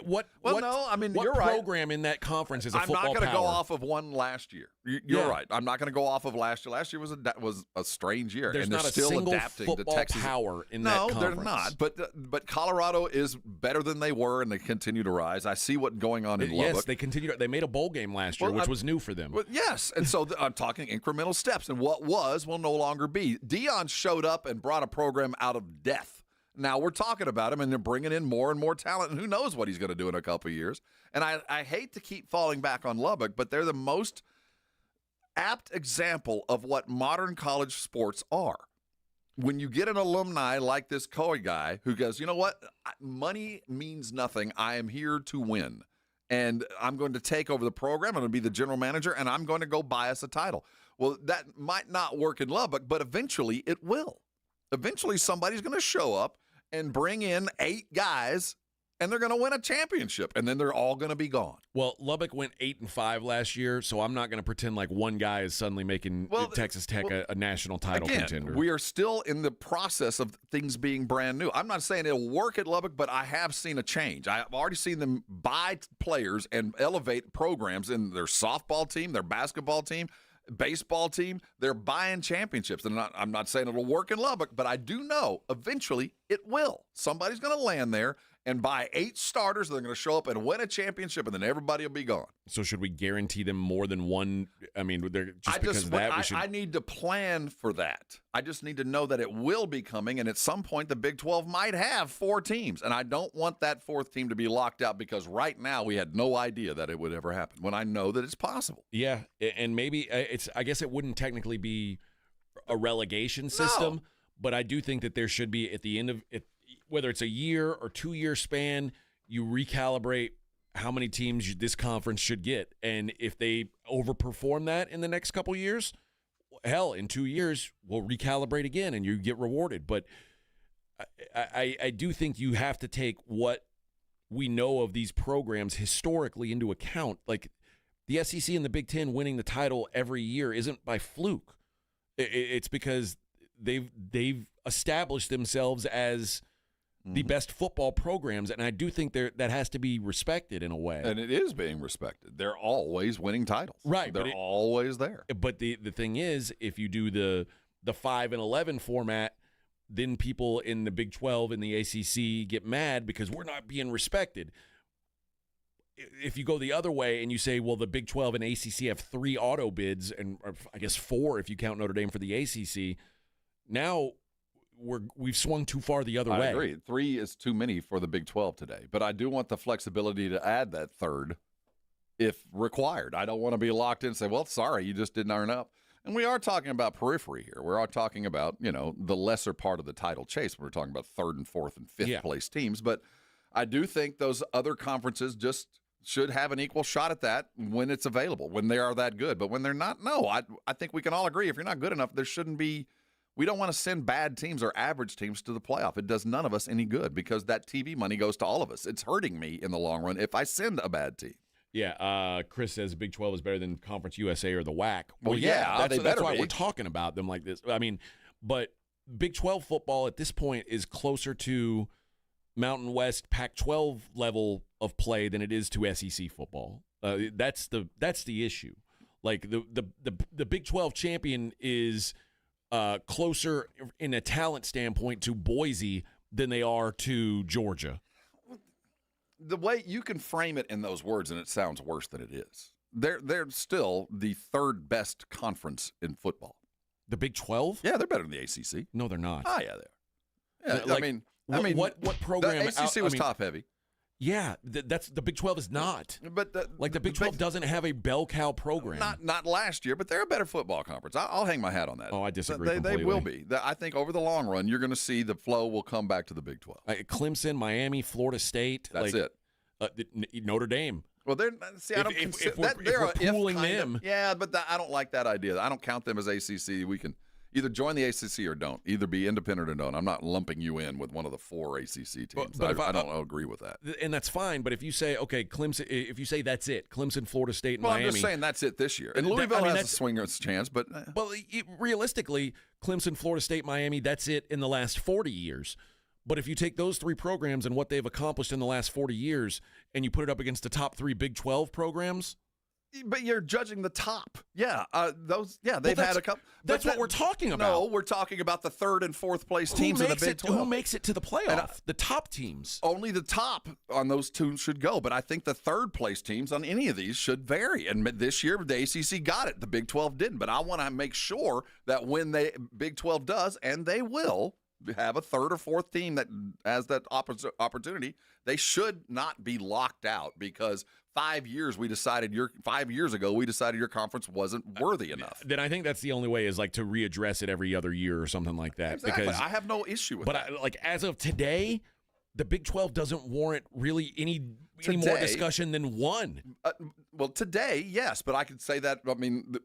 What you're program right. in that conference is a football power? I'm not going to go off of one last year. You're right. I'm not going to go off of last year. Last year was a strange year. There's and they're not still a single adapting football to Texas power in that conference. No, they're not. But Colorado is better than they were, and they continue to rise. I see what's going on in Lubbock. Yes, they continue. They made a bowl game last year, which was new for them. Well, yes, and so I'm talking incremental steps, and what was will no longer be. Deion showed up and brought a program out of death. Now we're talking about him, and they're bringing in more and more talent, and who knows what he's going to do in a couple of years. And I hate to keep falling back on Lubbock, but they're the most apt example of what modern college sports are. When you get an alumni like this Coy guy who goes, you know what, money means nothing. I am here to win. And I'm going to take over the program. I'm going to be the general manager, and I'm going to go buy us a title. Well, that might not work in Lubbock, but eventually it will. Eventually somebody's going to show up and bring in 8 guys, and they're going to win a championship, and then they're all going to be gone. Well, Lubbock went 8-5 last year, so I'm not going to pretend like one guy is suddenly making Texas Tech a national title contender. We are still in the process of things being brand new. I'm not saying it'll work at Lubbock, but I have seen a change. I've already seen them buy players and elevate programs in their softball team, their basketball team, baseball team. They're buying championships. And I'm not saying it'll work in Lubbock, but I do know eventually it will. Somebody's going to land there and buy 8 starters. They're going to show up and win a championship, and then everybody will be gone. So should we guarantee them more than one? I mean, I need to plan for that. I just need to know that it will be coming, and at some point the Big 12 might have 4 teams, and I don't want that 4th team to be locked out, because right now we had no idea that it would ever happen when I know that it's possible. Yeah, and maybe I guess it wouldn't technically be a relegation system, but I do think that there should be at the end of it, whether it's a year or 2-year span, you recalibrate how many teams this conference should get. And if they overperform that in the next couple years, hell, in 2 years, we'll recalibrate again and you get rewarded. But I do think you have to take what we know of these programs historically into account. Like the SEC and the Big Ten winning the title every year isn't by fluke. It's because they've established themselves as the best football programs, and I do think that has to be respected in a way. And it is being respected. They're always winning titles. Right. They're always there. But the thing is, if you do the 5-11 format, then people in the Big 12 and the ACC get mad because we're not being respected. If you go the other way and you say, well, the Big 12 and ACC have 3 auto bids, and I guess 4 if you count Notre Dame for the ACC, now we've swung too far the other way. I agree. 3 is too many for the Big 12 today. But I do want the flexibility to add that third if required. I don't want to be locked in and say, well, sorry, you just didn't earn up. And we are talking about periphery here. We are talking about, the lesser part of the title chase. We're talking about 3rd and 4th and 5th place teams. But I do think those other conferences just should have an equal shot at that when it's available, when they are that good. But when they're not, no. I think we can all agree if you're not good enough, there shouldn't be. We don't want to send bad teams or average teams to the playoff. It does none of us any good because that TV money goes to all of us. It's hurting me in the long run if I send a bad team. Yeah, Chris says Big 12 is better than Conference USA or the WAC. Well, yeah, that's why we're talking about them like this. I mean, but Big 12 football at this point is closer to Mountain West Pac-12 level of play than it is to SEC football. That's the issue. Like the Big 12 champion is closer in a talent standpoint to Boise than they are to Georgia. The way you can frame it in those words, and it sounds worse than it is. They're still the 3rd best conference in football. The Big 12? Yeah, they're better than the ACC. No, they're not. Oh, yeah, they are. Yeah, like, what program? The ACC was top heavy. Yeah, that's the Big 12 is not. But the Big 12 doesn't have a bell cow program. Not last year, but they're a better football conference. I'll hang my hat on that. Oh, I disagree They completely. will be. I think over the long run, you're going to see the flow will come back to the Big 12. Clemson, Miami, Florida State. That's it. Notre Dame. Well, they're see. I don't if we're pooling them. Yeah, but I don't like that idea. I don't count them as ACC. We can either join the ACC or don't. Either be independent or don't. I'm not lumping you in with one of the 4 ACC teams. But I don't agree with that. And that's fine. But if you say, okay, Clemson, if you say that's it, Clemson, Florida State, and Miami. Miami. I'm just saying that's it this year. And Louisville has a swinger's chance. But realistically, Clemson, Florida State, Miami, that's it in the last 40 years. But if you take those 3 programs and what they've accomplished in the last 40 years and you put it up against the top 3 Big 12 programs. But you're judging the top. Yeah, they've had a couple. That's what we're talking about. No, we're talking about the 3rd and 4th place teams in the Big 12. Who makes it to the playoff? The top teams. Only the top on those 2 should go. But I think the 3rd place teams on any of these should vary. And this year, the ACC got it. The Big 12 didn't. But I want to make sure that when the Big 12 does, and they will, have a 3rd or 4th team that has that opportunity, they should not be locked out because 5 years ago we decided your conference wasn't worthy enough. Then I think that's the only way is like to readdress it every other year or something like that. Exactly. Because I have no issue with that. But as of today, the Big 12 doesn't warrant really any more discussion than one. Well, today, yes, but I could say that,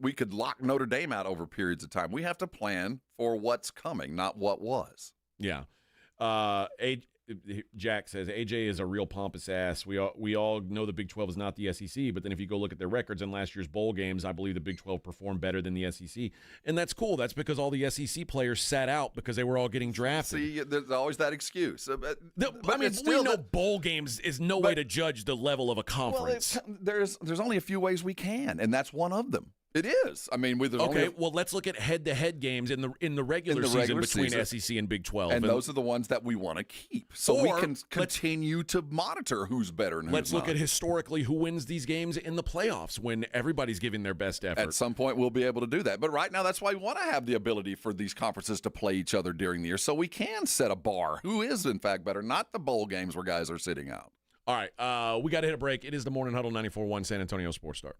we could lock Notre Dame out over periods of time. We have to plan for what's coming, not what was. Yeah. Jack says, AJ is a real pompous ass. We all know the Big 12 is not the SEC, but then if you go look at their records in last year's bowl games, I believe the Big 12 performed better than the SEC. And that's cool. That's because all the SEC players sat out because they were all getting drafted. See, there's always that excuse. We know bowl games is no way to judge the level of a conference. Well, there's only a few ways we can, and that's one of them. It is. Well, let's look at head-to-head games in the regular season between SEC and Big 12. And those are the ones that we want to keep. So we can continue to monitor who's better and who's not. Let's look at historically who wins these games in the playoffs when everybody's giving their best effort. At some point, we'll be able to do that. But right now, that's why we want to have the ability for these conferences to play each other during the year so we can set a bar. Who is, in fact, better? Not the bowl games where guys are sitting out. All right. We got to hit a break. It is the Morning Huddle 94.1 San Antonio Sports Star.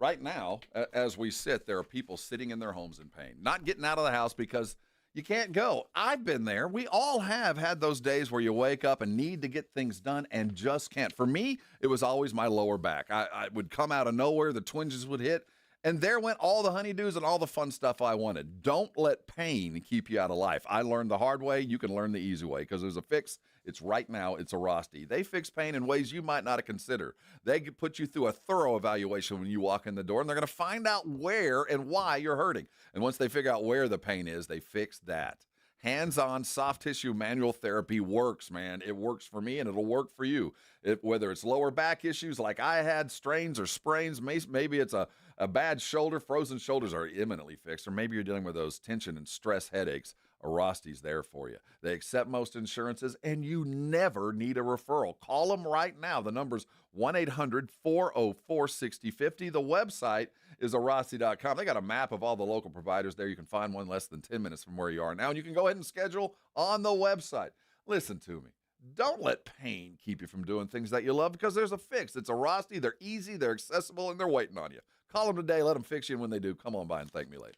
Right now, as we sit, there are people sitting in their homes in pain, not getting out of the house because you can't go. I've been there. We all have had those days where you wake up and need to get things done and just can't. For me, it was always my lower back. I would come out of nowhere, the twinges would hit, and there went all the honeydews and all the fun stuff I wanted. Don't let pain keep you out of life. I learned the hard way. You can learn the easy way because there's a fix. It's right now. It's a Rosti. They fix pain in ways you might not have considered. They put you through a thorough evaluation when you walk in the door, and they're going to find out where and why you're hurting. And once they figure out where the pain is, they fix that. Hands-on soft tissue manual therapy works, man. It works for me, and it'll work for you. Whether it's lower back issues like I had, strains or sprains, maybe it's a bad shoulder. Frozen shoulders are imminently fixed, or maybe you're dealing with those tension and stress headaches. Arasti's there for you. They accept most insurances, and you never need a referral. Call them right now. The number's 1-800-404-6050. The website is arasti.com. They got a map of all the local providers there. You can find one less than 10 minutes from where you are now, and you can go ahead and schedule on the website. Listen to me. Don't let pain keep you from doing things that you love, because there's a fix. It's Arasti. They're easy, they're accessible, and they're waiting on you. Call them today. Let them fix you, and when they do, come on by and thank me later.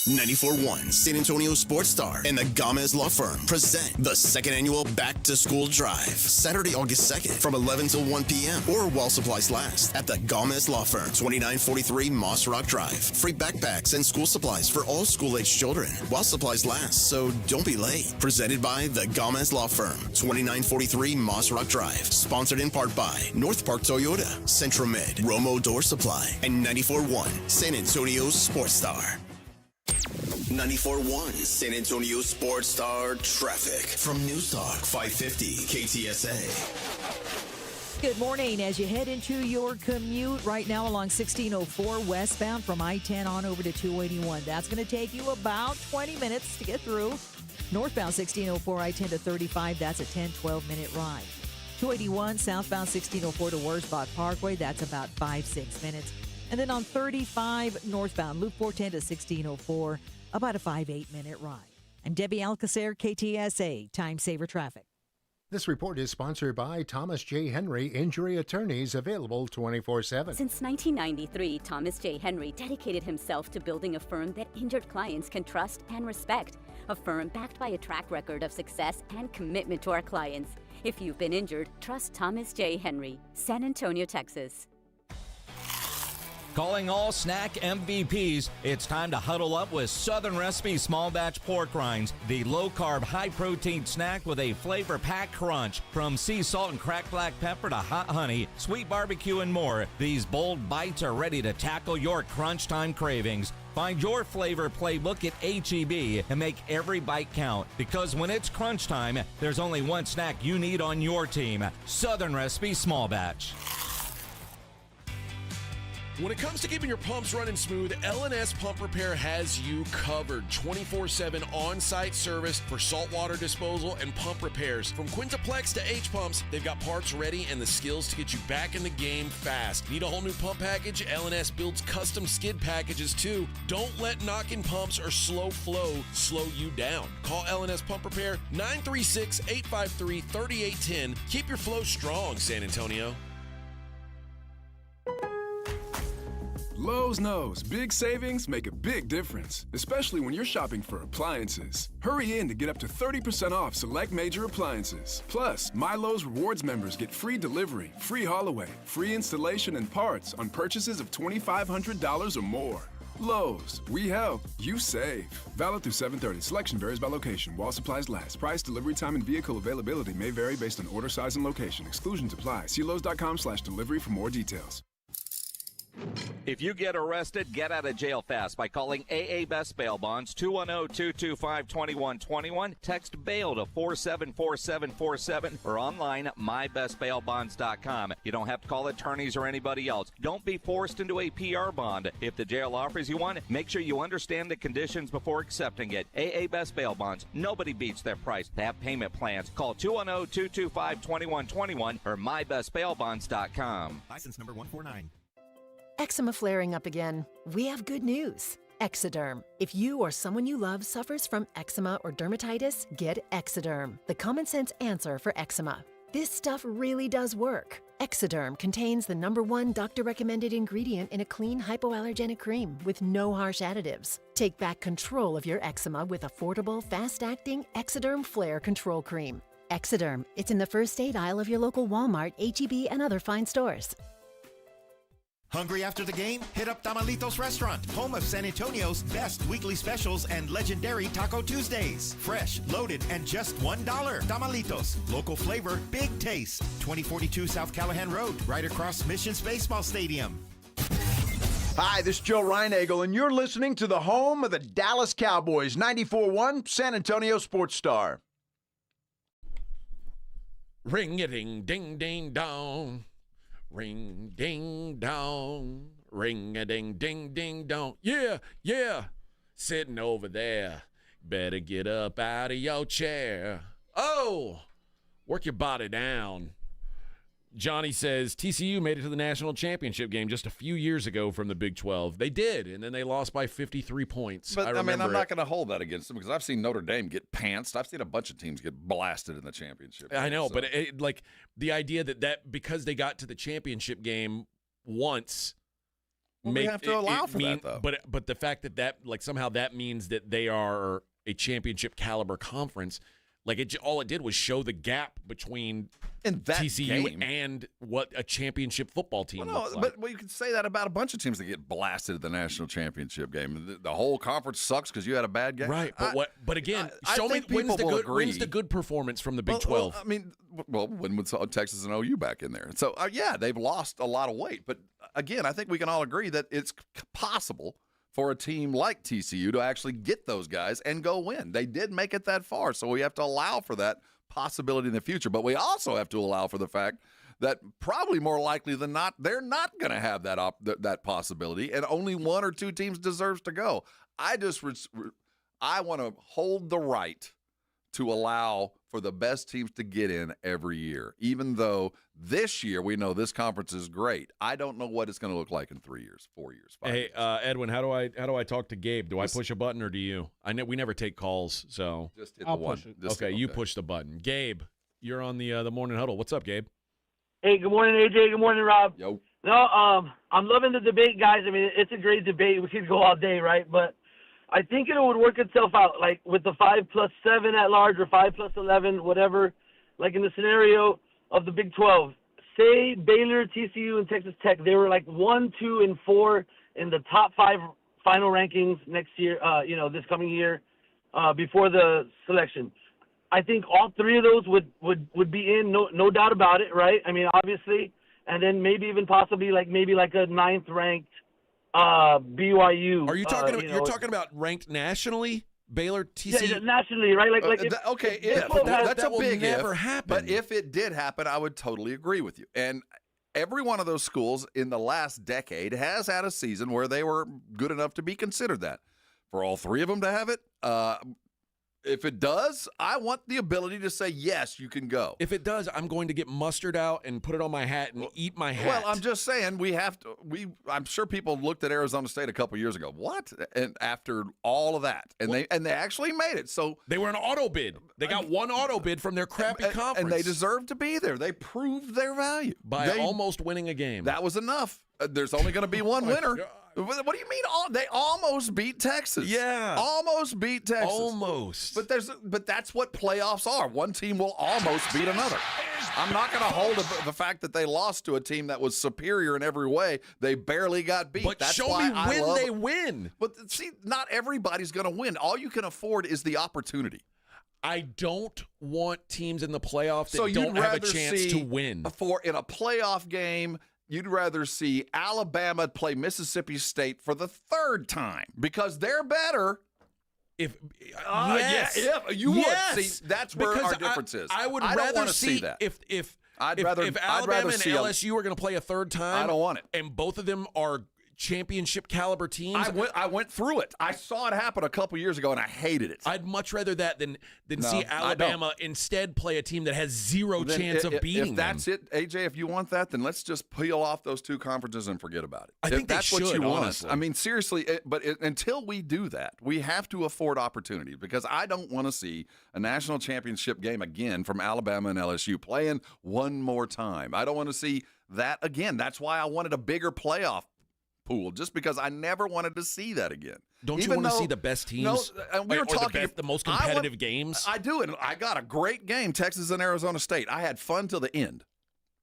94.1 San Antonio Sports Star and the Gomez Law Firm present the second annual Back to School Drive, Saturday, August 2nd from 11 till 1 p.m. or while supplies last at the Gomez Law Firm, 2943 Moss Rock Drive. Free backpacks and school supplies for all school-aged children while supplies last, so don't be late. Presented by the Gomez Law Firm, 2943 Moss Rock Drive. Sponsored in part by North Park Toyota, Centromed, Romo Door Supply, and 94.1 San Antonio Sports Star. 94.1 San Antonio Sports Star traffic from News Talk 550 KTSA. Good morning. As you head into your commute right now along 1604 westbound from I-10 on over to 281. That's going to take you about 20 minutes to get through. Northbound 1604 I-10 to 35. That's a 10-12-minute ride. 281 southbound 1604 to Wurzbach Parkway. That's about 5-6 minutes. And then on 35 northbound, Loop 410 to 1604, about a 5-8-minute ride. I'm Debbie Alcacer, KTSA, Time Saver Traffic. This report is sponsored by Thomas J. Henry Injury Attorneys, available 24/7. Since 1993, Thomas J. Henry dedicated himself to building a firm that injured clients can trust and respect. A firm backed by a track record of success and commitment to our clients. If you've been injured, trust Thomas J. Henry, San Antonio, Texas. Calling all snack MVPs, it's time to huddle up with Southern Recipe Small Batch Pork Rinds, the low-carb, high-protein snack with a flavor-packed crunch. From sea salt and cracked black pepper to hot honey, sweet barbecue, and more, these bold bites are ready to tackle your crunch time cravings. Find your flavor playbook at H-E-B and make every bite count, because when it's crunch time, there's only one snack you need on your team: Southern Recipe Small Batch. When it comes to keeping your pumps running smooth, L&S Pump Repair has you covered. 24/7 on-site service for saltwater disposal and pump repairs. From Quintaplex to H-Pumps, they've got parts ready and the skills to get you back in the game fast. Need a whole new pump package? L&S builds custom skid packages too. Don't let knocking pumps or slow flow slow you down. Call L&S Pump Repair, 936-853-3810. Keep your flow strong, San Antonio. Lowe's knows big savings make a big difference, especially when you're shopping for appliances. Hurry in to get up to 30% off select major appliances. Plus, My Lowe's Rewards members get free delivery, free haul away, free installation and parts on purchases of $2,500 or more. Lowe's, we help, you save. Valid through 7/30. Selection varies by location. While supplies last. Price, delivery time, and vehicle availability may vary based on order size and location. Exclusions apply. See Lowes.com/delivery for more details. If you get arrested, get out of jail fast by calling AA Best Bail Bonds, 210-225-2121. Text bail to 474747 or online at mybestbailbonds.com. You don't have to call attorneys or anybody else. Don't be forced into a PR bond. If the jail offers you one, make sure you understand the conditions before accepting it. AA Best Bail Bonds. Nobody beats their price. They have payment plans. Call 210-225-2121 or mybestbailbonds.com. License number 149. Eczema flaring up again? We have good news. Exoderm. If you or someone you love suffers from eczema or dermatitis, get Exoderm, the common sense answer for eczema. This stuff really does work. Exoderm contains the #1 doctor-recommended ingredient in a clean hypoallergenic cream with no harsh additives. Take back control of your eczema with affordable, fast-acting Exoderm Flare Control Cream. Exoderm. It's in the first aid aisle of your local Walmart, H-E-B, and other fine stores. Hungry after the game? Hit up Tamalitos Restaurant, home of San Antonio's best weekly specials and legendary Taco Tuesdays. Fresh, loaded, and just $1. Tamalitos, local flavor, big taste. 2042 South Callahan Road, right across Missions Baseball Stadium. Hi, this is Joe Reinagel, and you're listening to the home of the Dallas Cowboys, 94.1 San Antonio Sports Star. Ring-a-ding-ding-ding-dong. Ring-ding-dong. Ring-a-ding-ding-ding-dong. Yeah, yeah. Sitting over there. Better get up out of your chair. Oh, work your body down. Johnny says TCU made it to the national championship game just a few years ago from the Big 12. They did, and then they lost by 53 points. But, I'm not going to hold that against them because I've seen Notre Dame get pantsed. I've seen a bunch of teams get blasted in the championship game. I know, but like the idea that because they got to the championship game once, we have to allow for that, though. But the fact that like somehow that means that they are a championship caliber conference, like all it did was show the gap between TCU game and what a championship football team looks like. But you can say that about a bunch of teams that get blasted at the national championship game. The whole conference sucks because you had a bad game. Right, but again, show me when's the good performance from the Big 12. When was Texas and OU back in there? So, yeah, they've lost a lot of weight. But, again, I think we can all agree that it's possible for a team like TCU to actually get those guys and go win. They did make it that far, so we have to allow for that possibility in the future. But we also have to allow for the fact that probably more likely than not, they're not going to have that possibility, and only one or two teams deserves to go. I want to hold the right to allow for the best teams to get in every year, even though this year we know this conference is great. I don't know what it's going to look like in 3 years, 4 years, 5 years. Hey, Edwin, how do I talk to Gabe? Do I push a button or do you? We never take calls, so just hit the one. Okay, you push the button. Gabe, you're on the Morning Huddle. What's up, Gabe? Hey, good morning, AJ. Good morning, Rob. Yo. No, I'm loving the debate, guys. I mean, it's a great debate. We could go all day, right? But I think it would work itself out, like with the 5+7 at large or 5+11, whatever. Like in the scenario of the Big 12, say Baylor, TCU, and Texas Tech, they were like 1, 2, and 4 in the top 5 final rankings next year. This coming year, before the selection. I think all three of those would be in, no doubt about it, right? I mean, obviously, and then maybe even possibly like a 9th ranked BYU. Are you talking about? You're talking about ranked nationally, Baylor, TCU. Yeah, nationally, right? That's a big never if. happen. But if it did happen, I would totally agree with you. And every one of those schools in the last decade has had a season where they were good enough to be considered that. For all three of them to have it, if it does, I want the ability to say, yes, you can go. If it does, I'm going to get mustard out and put it on my hat and eat my hat. Well, I'm just saying we have to. I'm sure people looked at Arizona State a couple years ago. What? And after all of that, and they actually made it. So they were an auto bid. They got one auto bid from their crappy conference, and they deserved to be there. They proved their value by almost winning a game. That was enough. There's only going to be one winner. God. What do you mean? They almost beat Texas. Yeah, almost beat Texas. Almost. But that's what playoffs are. One team will almost beat another. I'm not going to hold the fact that they lost to a team that was superior in every way. They barely got beat. But that's show why me when they win. But see, not everybody's going to win. All you can afford is the opportunity. I don't want teams in the playoffs that don't have a chance to win. In a playoff game, you'd rather see Alabama play Mississippi State for the 3rd time because they're better. If you would see, that's where because our difference is. I would rather see that. If I'd rather Alabama and see LSU are going to play a 3rd time, I don't want it. And both of them are championship caliber teams. I went through it. I saw it happen a couple years ago, and I hated it. I'd much rather that than see Alabama instead play a team that has zero chance of beating them. If that's it, AJ, if you want that, then let's just peel off those 2 conferences and forget about it. I think that's they should, what you want. honestly. I mean, seriously, until we do that, we have to afford opportunities because I don't want to see a national championship game again from Alabama and LSU playing one more time. I don't want to see that again. That's why I wanted a bigger playoff pool, just because I never wanted to see that again. Don't you want to see the best teams? No, we were talking the most competitive games. I do, and I got a great game, Texas and Arizona State. I had fun till the end.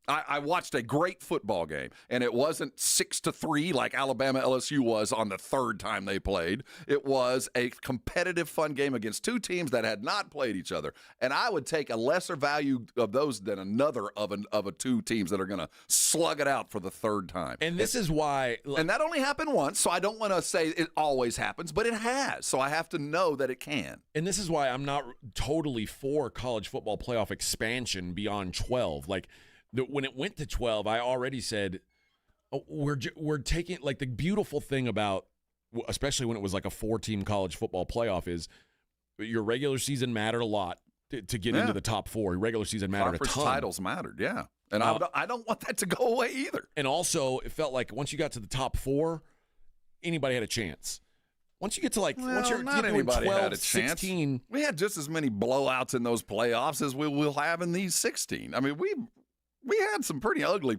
I watched a great football game, and it wasn't 6-3 like Alabama LSU was on the third time they played. It was a competitive, fun game against two teams that had not played each other. And I would take a lesser value of those than another of a two teams that are going to slug it out for the third time. And this is why. And that only happened once, so I don't want to say it always happens, but it has. So I have to know that it can. And this is why I'm not totally for college football playoff expansion beyond 12. Like, when it went to 12, I already said, we're taking, like, the beautiful thing about, especially when it was like a 4-team college football playoff, is your regular season mattered a lot to get into the top 4. Your regular season mattered a ton. Conference titles mattered, yeah. And I don't want that to go away either. And also, it felt like once you got to the top 4, anybody had a chance. Once you get to once you're not doing anybody 12, had a 16. Chance. We had just as many blowouts in those playoffs as we will have in these 16. I mean, we had some pretty ugly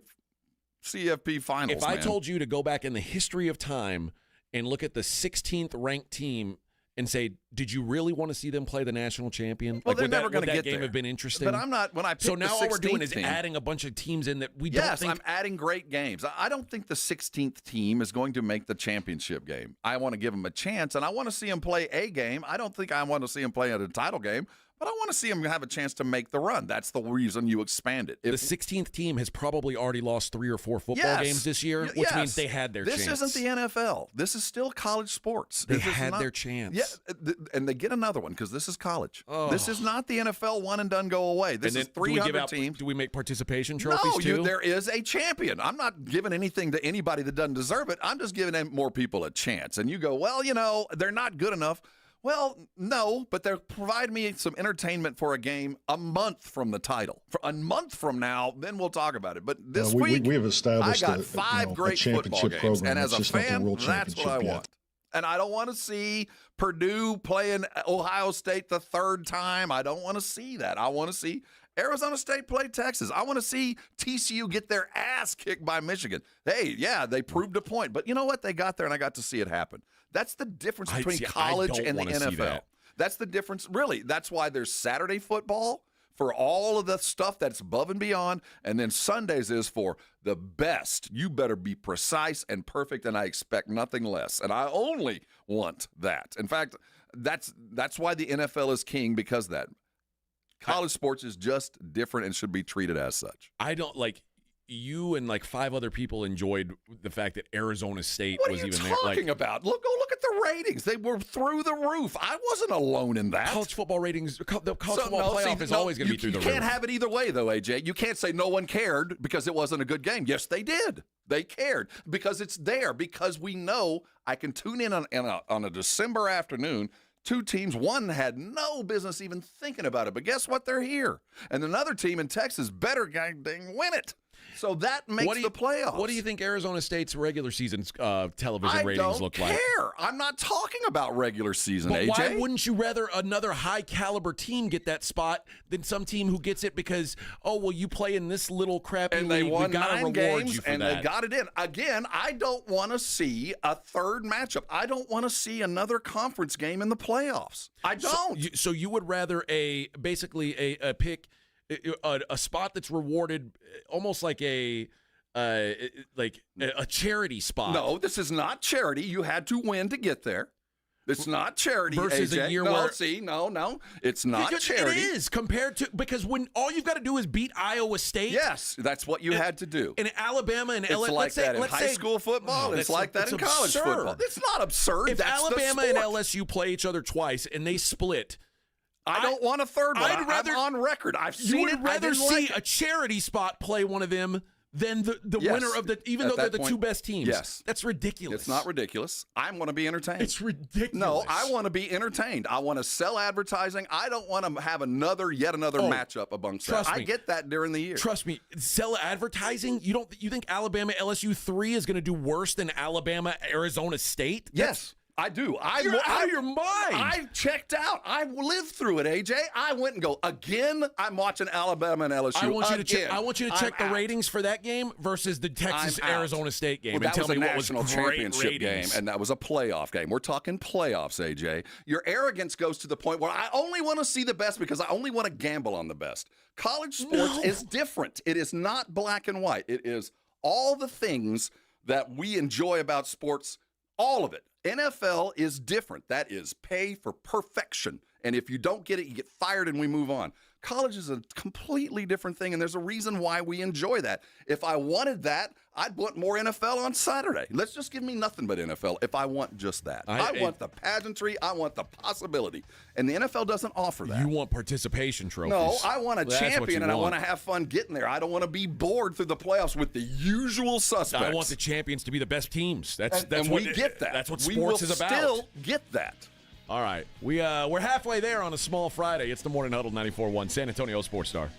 CFP finals. If I told you to go back in the history of time and look at the 16th ranked team and say, did you really want to see them play the national champion? Well, they're never going to get that game there. Have been interesting? But I'm not. When I picked so now all we're doing is team, adding a bunch of teams in that we don't think. Yes, I'm adding great games. I don't think the 16th team is going to make the championship game. I want to give them a chance, and I want to see them play a game. I don't think I want to see them play at a title game. But I want to see them have a chance to make the run. That's the reason you expand it. The 16th team has probably already lost 3 or 4 football games this year, which means they had their chance. This isn't the NFL. This is still college sports. They had their chance. Yeah, and they get another one because this is college. Oh. This is not the NFL one and done go away. This is 300 teams. Do we make participation trophies too? There is a champion. I'm not giving anything to anybody that doesn't deserve it. I'm just giving more people a chance. And you go, well, they're not good enough. Well, no, but they're providing me some entertainment for a game a month from the title. For a month from now, then we'll talk about it. But this week, we have established I got 5 great football games, and as a fan, that's what I want. And I don't want to see Purdue playing Ohio State the third time. I don't want to see that. I want to see Arizona State play Texas. I want to see TCU get their ass kicked by Michigan. Hey, yeah, they proved a point. But you know what? They got there, and I got to see it happen. That's the difference between college and the NFL. That's the difference. Really, that's why there's Saturday football for all of the stuff that's above and beyond, and then Sundays is for the best. You better be precise and perfect, and I expect nothing less. And I only want that. In fact, that's why the NFL is king, because that. College sports is just different and should be treated as such. I don't like you and 5 other people enjoyed the fact that Arizona State was even there. What are you talking about? Go look at the ratings. They were through the roof. I wasn't alone in that. College football ratings, the college football playoff is always going to be through the roof. You can't have it either way, though, AJ. You can't say no one cared because it wasn't a good game. Yes, they did. They cared because it's there, because we know I can tune in on a December afternoon. 2 teams, one had no business even thinking about it, but guess what? They're here. And another team in Texas better dang win it. So that makes the playoffs. What do you think Arizona State's regular season television ratings look like? I don't care. I'm not talking about regular season, but AJ. Why wouldn't you rather another high-caliber team get that spot than some team who gets it because, you play in this little crappy and they league, won we gotta 9 reward games you for and that. they got it in. Again, I don't want to see a third matchup. I don't want to see another conference game in the playoffs. I don't. So you would rather a pick a spot that's rewarded almost like a charity spot. No, this is not charity. You had to win to get there. It's not charity, versus AJ. A year no, where no, it's not charity. It is compared to, because when all you've got to do is beat Iowa State. Yes, that's what you had to do. In Alabama and LSU, it's like that in high school football. It's like that in college football. It's not absurd. If Alabama and LSU play each other twice and they split, I don't want a third one. I'm on record. I've seen it. You would rather see a charity spot play one of them than the winner of even though they're the 2 best teams. Yes. That's ridiculous. It's not ridiculous. I want to be entertained. It's ridiculous. No, I want to be entertained. I want to sell advertising. I don't want to have yet another matchup amongst that. I get that during the year. Trust me, sell advertising? You think Alabama LSU 3 is going to do worse than Alabama Arizona State? Yes. I do. You're out of your mind. I checked out. I lived through it, AJ. I went and go, again, I'm watching Alabama and LSU. I want you to check the I'm out. ratings for that game versus the Texas-Arizona State game. Well, and tell me what was a national championship game, and that was a playoff game. We're talking playoffs, AJ. Your arrogance goes to the point where I only want to see the best because I only want to gamble on the best. College sports is different. It is not black and white. It is all the things that we enjoy about sports, all of it. NFL is different. That is pay for perfection. And if you don't get it, you get fired and we move on. College is a completely different thing, and there's a reason why we enjoy that. If I wanted that, I'd want more NFL on Saturday. Let's just give me nothing but NFL if I want just that. I want the pageantry. I want the possibility. And the NFL doesn't offer that. You want participation trophies. No, I want a champion, and I want to have fun getting there. I don't want to be bored through the playoffs with the usual suspects. I want the champions to be the best teams. That's and what we get that. That's what sports is about. We will still get that. All right. We're halfway there on a small Friday. It's the Morning Huddle 94.1 San Antonio Sports Star.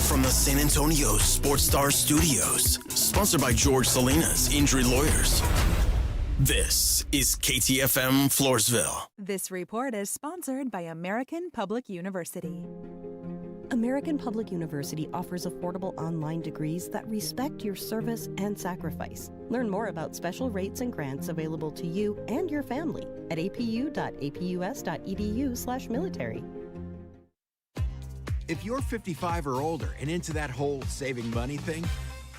From the San Antonio Sports Star Studios, sponsored by George Salinas Injury Lawyers. This is KTFM Floresville. This report is sponsored by American Public University. American Public University offers affordable online degrees that respect your service and sacrifice. Learn more about special rates and grants available to you and your family at apu.apus.edu/military. If you're 55 or older and into that whole saving money thing,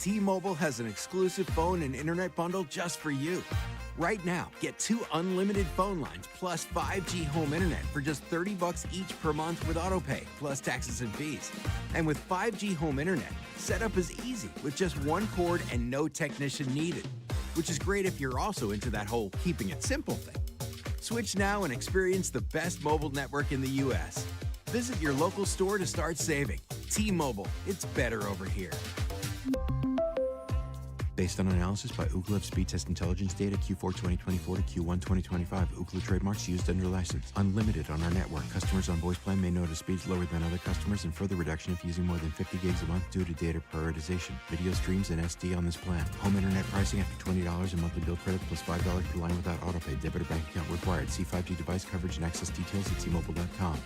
T-Mobile has an exclusive phone and internet bundle just for you. Right now, get 2 unlimited phone lines plus 5G home internet for just $30 each per month with autopay, plus taxes and fees. And with 5G home internet, setup is easy with just 1 cord and no technician needed, which is great if you're also into that whole keeping it simple thing. Switch now and experience the best mobile network in the U.S. Visit your local store to start saving. T-Mobile, it's better over here. Based on analysis by Ookla Speed Test Intelligence data Q4 2024 to Q1 2025. Ookla trademarks used under license. Unlimited on our network. Customers on voice plan may notice speeds lower than other customers and further reduction if using more than 50 gigs a month due to data prioritization. Video streams and SD on this plan. Home internet pricing after $20 a monthly bill credit plus $5 per line without autopay. Debit or bank account required. See 5G device coverage and access details at tmobile.com.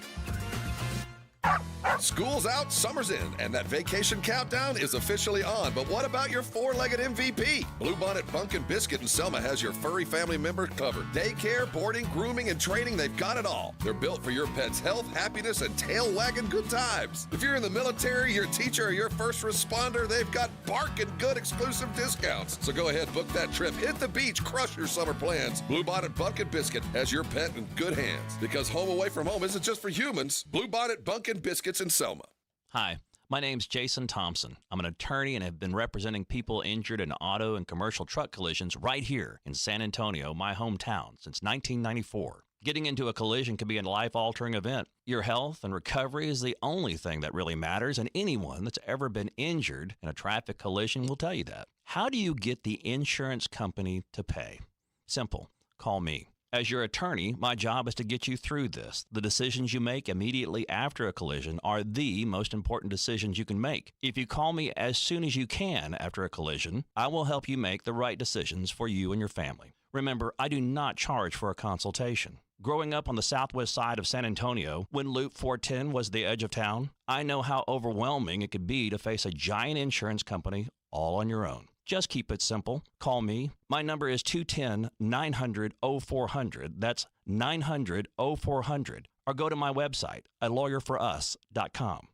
School's out, summer's in, and that vacation countdown is officially on. But what about your four-legged MVP? Bluebonnet Bunk and Biscuit in Selma has your furry family member covered. Daycare, boarding, grooming, and training, they've got it all. They're built for your pet's health, happiness, and tail-wagging good times. If you're in the military, your teacher, or your first responder, they've got barking good exclusive discounts. So go ahead, book that trip, hit the beach, crush your summer plans. Bluebonnet Bunk and Biscuit has your pet in good hands. Because home away from home isn't just for humans. Bluebonnet Bunk and Biscuits in Selma. Hi, my name's Jason Thompson. I'm an attorney and have been representing people injured in auto and commercial truck collisions right here in San Antonio, my hometown, since 1994. Getting into a collision can be a life-altering event. Your health and recovery is the only thing that really matters, and anyone that's ever been injured in a traffic collision will tell you that. How do you get the insurance company to pay? Simple. Call me. As your attorney, my job is to get you through this. The decisions you make immediately after a collision are the most important decisions you can make. If you call me as soon as you can after a collision, I will help you make the right decisions for you and your family. Remember, I do not charge for a consultation. Growing up on the southwest side of San Antonio, when Loop 410 was the edge of town, I know how overwhelming it could be to face a giant insurance company all on your own. Just keep it simple. Call me. My number is 210-900-0400. That's 900-0400. Or go to my website at lawyerforus.com.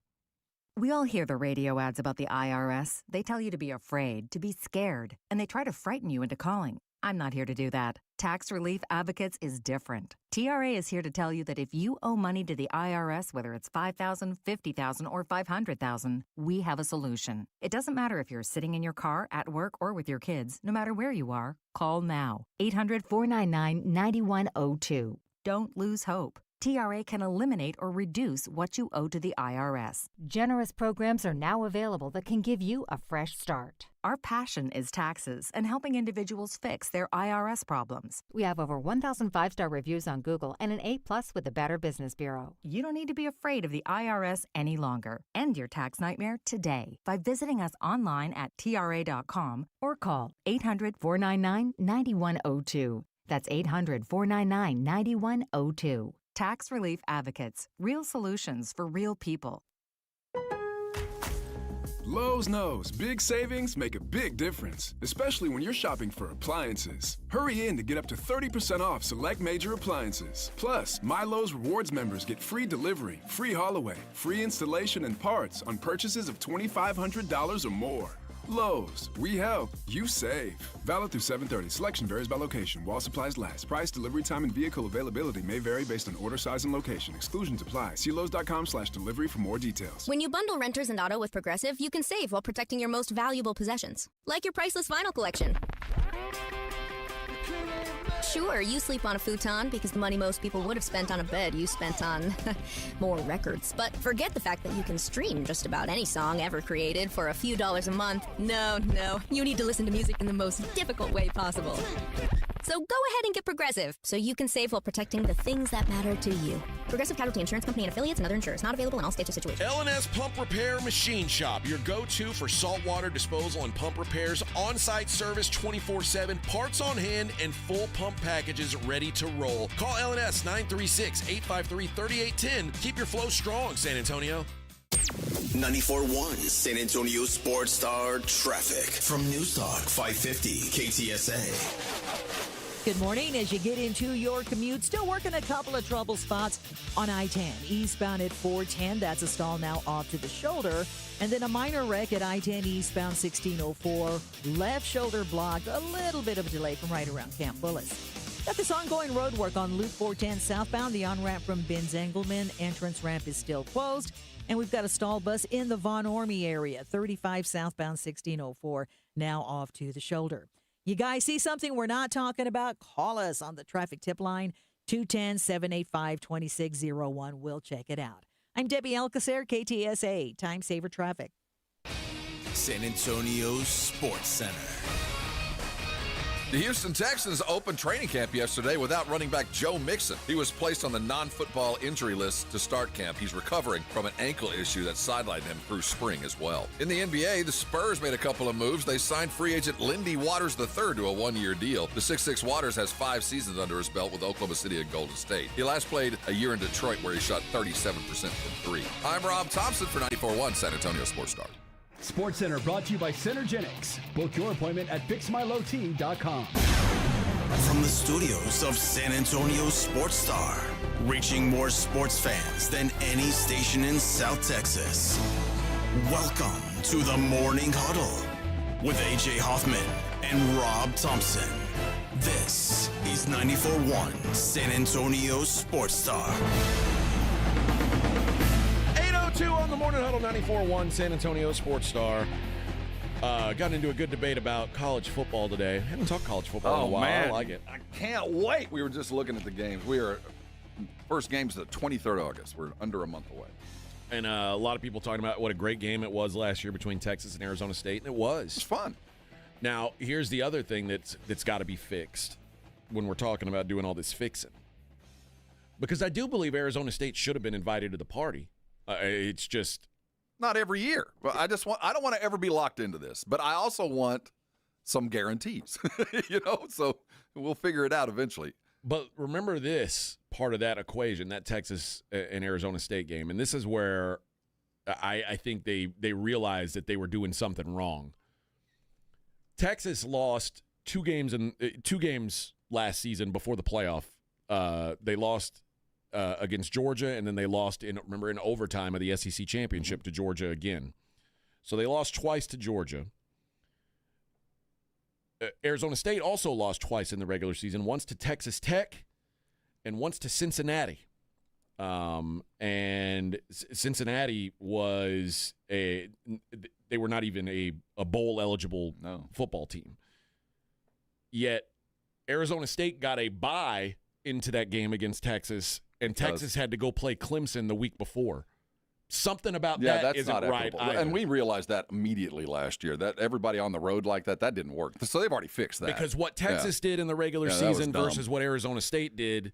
We all hear the radio ads about the IRS. They tell you to be afraid, to be scared, and they try to frighten you into calling. I'm not here to do that. Tax Relief Advocates is different. TRA is here to tell you that if you owe money to the IRS, whether it's $5,000, $50,000, or $500,000, we have a solution. It doesn't matter if you're sitting in your car, at work, or with your kids. No matter where you are, call now. 800-499-9102. Don't lose hope. TRA can eliminate or reduce what you owe to the IRS. Generous programs are now available that can give you a fresh start. Our passion is taxes and helping individuals fix their IRS problems. We have over 1,000 5-star reviews on Google and an A+ with the Better Business Bureau. You don't need to be afraid of the IRS any longer. End your tax nightmare today by visiting us online at TRA.com or call 800-499-9102. That's 800-499-9102. Tax Relief Advocates. Real solutions for real people. Lowe's knows big savings make a big difference, especially when you're shopping for appliances. Hurry in to get up to 30% off select major appliances. Plus, My Lowe's Rewards members get free delivery, free haul away, free installation and parts on purchases of $2,500 or more. Lowe's, we help, you save. Valid through 7/30. Selection varies by location. While supplies last. Price, delivery time, and vehicle availability may vary based on order size and location. Exclusions apply. See Lowes.com/delivery for more details. When you bundle renters and auto with Progressive, you can save while protecting your most valuable possessions, like your priceless vinyl collection. Sure, you sleep on a futon because the money most people would have spent on a bed you spent on more records. But forget the fact that you can stream just about any song ever created for a few dollars a month. No, you need to listen to music in the most difficult way possible. So go ahead and get Progressive so you can save while protecting the things that matter to you. Progressive Casualty Insurance Company and affiliates and other insurers. Not available in all states or situations. L&S Pump Repair Machine Shop, your go-to for saltwater disposal and pump repairs, on-site service 24/7, parts on hand, and full pump packages ready to roll. Call L&S 936-853-3810. Keep your flow strong, San Antonio. 94.1 San Antonio Sports Star Traffic from News Talk 550 KTSA. Good morning. As you get into your commute, still working a couple of trouble spots on I-10. Eastbound at 410, that's a stall now off to the shoulder. And then a minor wreck at I-10 eastbound 1604. Left shoulder blocked. A little bit of a delay from right around Camp Bullis. Got this ongoing road work on Loop 410 southbound. The on-ramp from Benz Engelman entrance ramp is still closed. And we've got a stall bus in the Von Ormy area. 35 southbound 1604, now off to the shoulder. You guys see something we're not talking about? Call us on the traffic tip line, 210-785-2601. We'll check it out. I'm Debbie Alcacer, KTSA, Time Saver Traffic. San Antonio Sports Center. The Houston Texans opened training camp yesterday without running back Joe Mixon. He was placed on the non-football injury list to start camp. He's recovering from an ankle issue that sidelined him through spring as well. In the NBA, the Spurs made a couple of moves. They signed free agent Lindy Waters III to a one-year deal. The 6'6" Waters has 5 seasons under his belt with Oklahoma City and Golden State. He last played a year in Detroit where he shot 37% from 3. I'm Rob Thompson for 94.1 San Antonio Sports Star. Sports Center brought to you by Synergenics. Book your appointment at fixmylow.com. From the studios of San Antonio Sports Star, reaching more sports fans than any station in South Texas. Welcome to the Morning Huddle with AJ Hoffman and Rob Thompson. This is 94.1 San Antonio Sports Star. 8:02 on the Morning Huddle, 94.1 San Antonio Sports Star. Got into a good debate about college football today. Haven't talked college football in a while. Man. I like it. I can't wait. We were just looking at the games. First game's the 23rd of August. We're under a month away. And a lot of people talking about what a great game it was last year between Texas and Arizona State, and it was. It's fun. Now, here's the other thing that's got to be fixed when we're talking about doing all this fixing. Because I do believe Arizona State should have been invited to the party. It's just not every year. Well, I don't want to ever be locked into this, but I also want some guarantees, so we'll figure it out eventually. But remember this part of that equation, that Texas and Arizona State game, and this is where I think they realized that they were doing something wrong. Texas lost two games last season before the playoff. They lost against Georgia, and then they lost in overtime of the SEC championship to Georgia again. So they lost twice to Georgia. Arizona State also lost twice in the regular season, once to Texas Tech and once to Cincinnati. And Cincinnati they were not even a bowl-eligible football team. Yet Arizona State got a bye into that game against Texas, and Texas had to go play Clemson the week before. Something about that's that isn't not right either. And we realized that immediately last year, that everybody on the road like that didn't work. So they've already fixed that. Because what Texas did in the regular season versus what Arizona State did,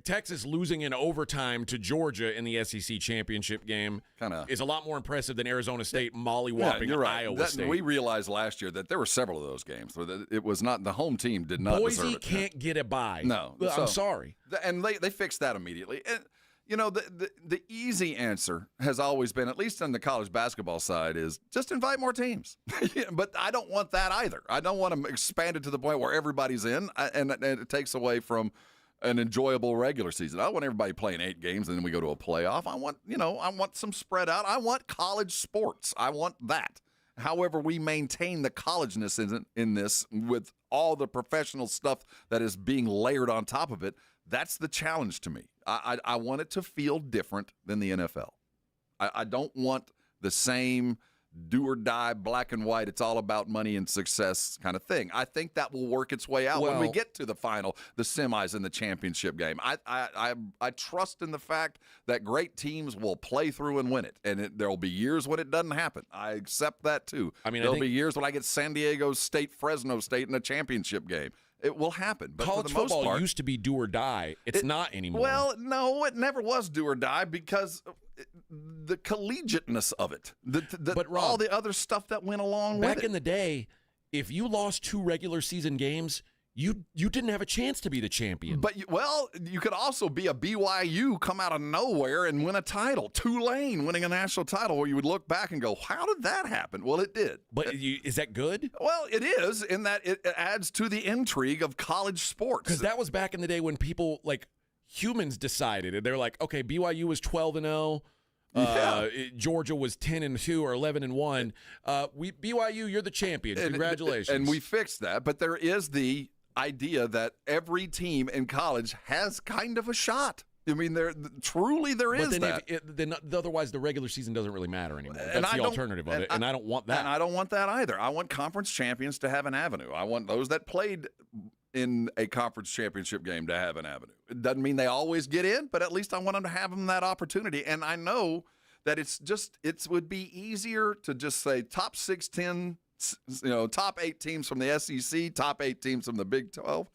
Texas losing in overtime to Georgia in the SEC championship game is a lot more impressive than Arizona State mollywopping Iowa State. We realized last year that there were several of those games where it was not, the home team did not deserve it. Boise can't get a bye. No. I'm sorry. And they fixed that immediately. And, the easy answer has always been, at least on the college basketball side, is just invite more teams. But I don't want that either. I don't want to expand it to the point where everybody's in, and it takes away from an enjoyable regular season. I want everybody playing 8 games and then we go to a playoff. I want some spread out. I want college sports. I want that. However, we maintain the collegeness in this with all the professional stuff that is being layered on top of it. That's the challenge to me. I want it to feel different than the NFL. I don't want the same do or die, black and white, it's all about money and success kind of thing. I think that will work its way out when we get to the final, the semis, and the championship game. I trust in the fact that great teams will play through and win it, and there will be years when it doesn't happen. I accept that too. There'll be years when I get San Diego State, Fresno State in a championship game. It will happen. But college for the most football part, used to be do or die. It's not anymore. Well, no, it never was do or die because the collegiateness of it, but Rob, all the other stuff that went along with it. Back in the day, if you lost 2 regular season games, you didn't have a chance to be the champion. But you could also be a BYU, come out of nowhere and win a title. Tulane winning a national title, where you would look back and go, "How did that happen?" Well, it did. But is that good? Well, it is, in that it adds to the intrigue of college sports. Because that was back in the day when people, like humans, decided, and they're like, "Okay, BYU was 12-0." Georgia was 10-2 or 11-1. BYU, you're the champion. Congratulations. And we fixed that. But there is the idea that every team in college has kind of a shot. I mean, there is that. Then otherwise, the regular season doesn't really matter anymore. That's the alternative of it, and I don't want that. And I don't want that either. I want conference champions to have an avenue. I want those that played in a conference championship game to have an avenue. It doesn't mean they always get in, but at least I want them to have that opportunity. And I know that it would be easier to just say top 6, 10, top 8 teams from the SEC, top 8 teams from the Big 12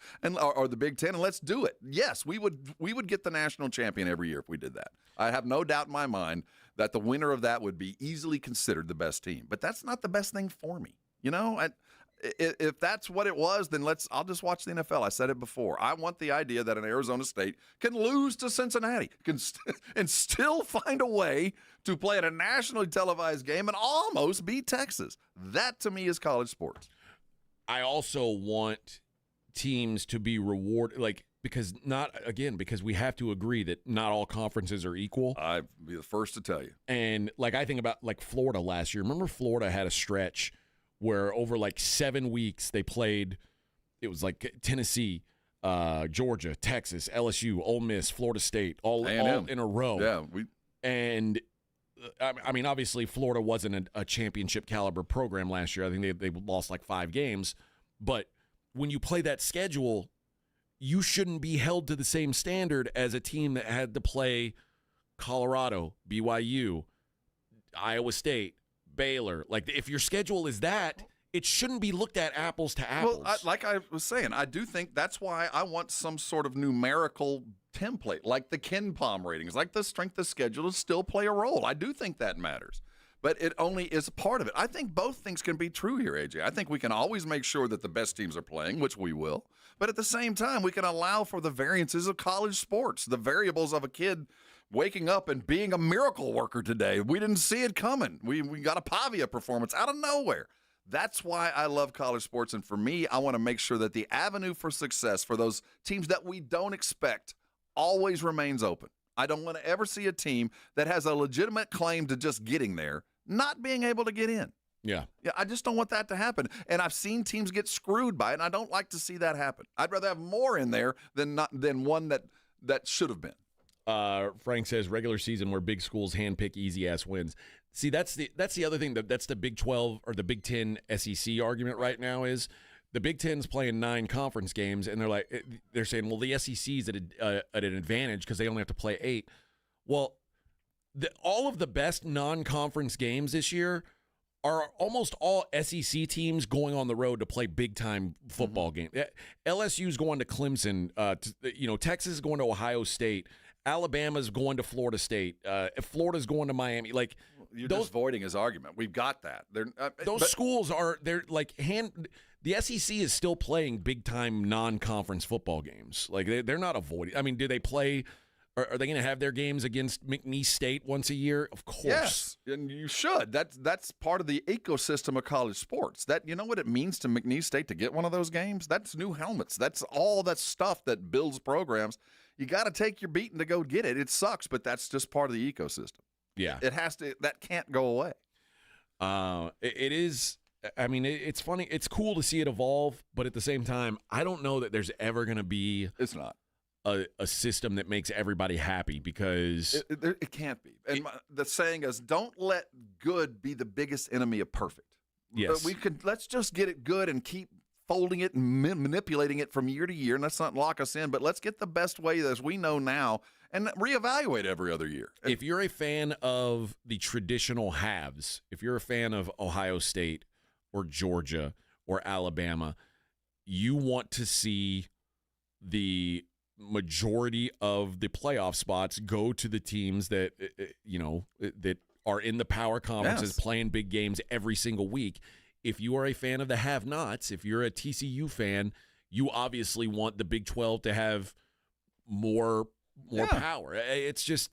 or the Big 10, and let's do it. Yes, we would get the national champion every year if we did that. I have no doubt in my mind that the winner of that would be easily considered the best team. But that's not the best thing for me. If that's what it was, then I'll just watch the NFL. I said it before. I want the idea that an Arizona State can lose to Cincinnati and still find a way to play at a nationally televised game and almost beat Texas. That, to me, is college sports. I also want teams to be rewarded, because we have to agree that not all conferences are equal. I'd be the first to tell you. And I think about Florida last year. Remember, Florida had a stretch where over 7 weeks they played, it was Tennessee, Georgia, Texas, LSU, Ole Miss, Florida State, all in a row. Yeah. And, obviously Florida wasn't a championship caliber program last year. I think they lost 5 games. But when you play that schedule, you shouldn't be held to the same standard as a team that had to play Colorado, BYU, Iowa State, Baylor. If your schedule is that, it shouldn't be looked at apples to apples. Well, like I was saying, I do think that's why I want some sort of numerical template, like the Ken Palm ratings, like the strength of schedule, to still play a role. I do think that matters, but it only is a part of it. I think both things can be true here, AJ. I think we can always make sure that the best teams are playing, which we will, but at the same time, we can allow for the variances of college sports, the variables of a kid waking up and being a miracle worker today. We didn't see it coming. We got a Pavia performance out of nowhere. That's why I love college sports. And for me, I want to make sure that the avenue for success for those teams that we don't expect always remains open. I don't want to ever see a team that has a legitimate claim to just getting there not being able to get in. Yeah, I just don't want that to happen. And I've seen teams get screwed by it, and I don't like to see that happen. I'd rather have more in there than one that should have been. Frank says regular season where big schools handpick easy-ass wins. See, that's the other thing. That's the Big 12 or the Big 10 SEC argument right now is the Big Ten's playing 9 conference games, and they're saying, well, the SEC's at an advantage because they only have to play 8. Well, all of the best non-conference games this year are almost all SEC teams going on the road to play big-time football games. LSU's going to Clemson. Texas is going to Ohio State. Alabama's going to Florida State. Florida's going to Miami. Like, you're just voiding his argument. We've got that. Schools are the SEC is still playing big-time non-conference football games. Like, they're not avoiding. I mean, do they play? Are they going to have their games against McNeese State once a year? Of course. Yes, and you should. That's part of the ecosystem of college sports. You know what it means to McNeese State to get one of those games? That's new helmets. That's all that stuff that builds programs. You got to take your beating to go get it. It sucks, but that's just part of the ecosystem. Yeah. It has to. That can't go away. It is. I mean, it's funny. It's cool to see it evolve, but at the same time, I don't know that there's ever going to be. It's not. A system that makes everybody happy because it can't be. And the saying is, don't let good be the biggest enemy of perfect. Yes. Let's just get it good and keep folding it and manipulating it from year to year, and let's not lock us in, but let's get the best way as we know now and reevaluate every other year. If you're a fan of the traditional halves, if you're a fan of Ohio State or Georgia or Alabama, you want to see the majority of the playoff spots go to the teams that that are in the power conferences, playing big games every single week. If you are a fan of the have-nots, if you're a TCU fan, you obviously want the Big 12 to have more power. It's just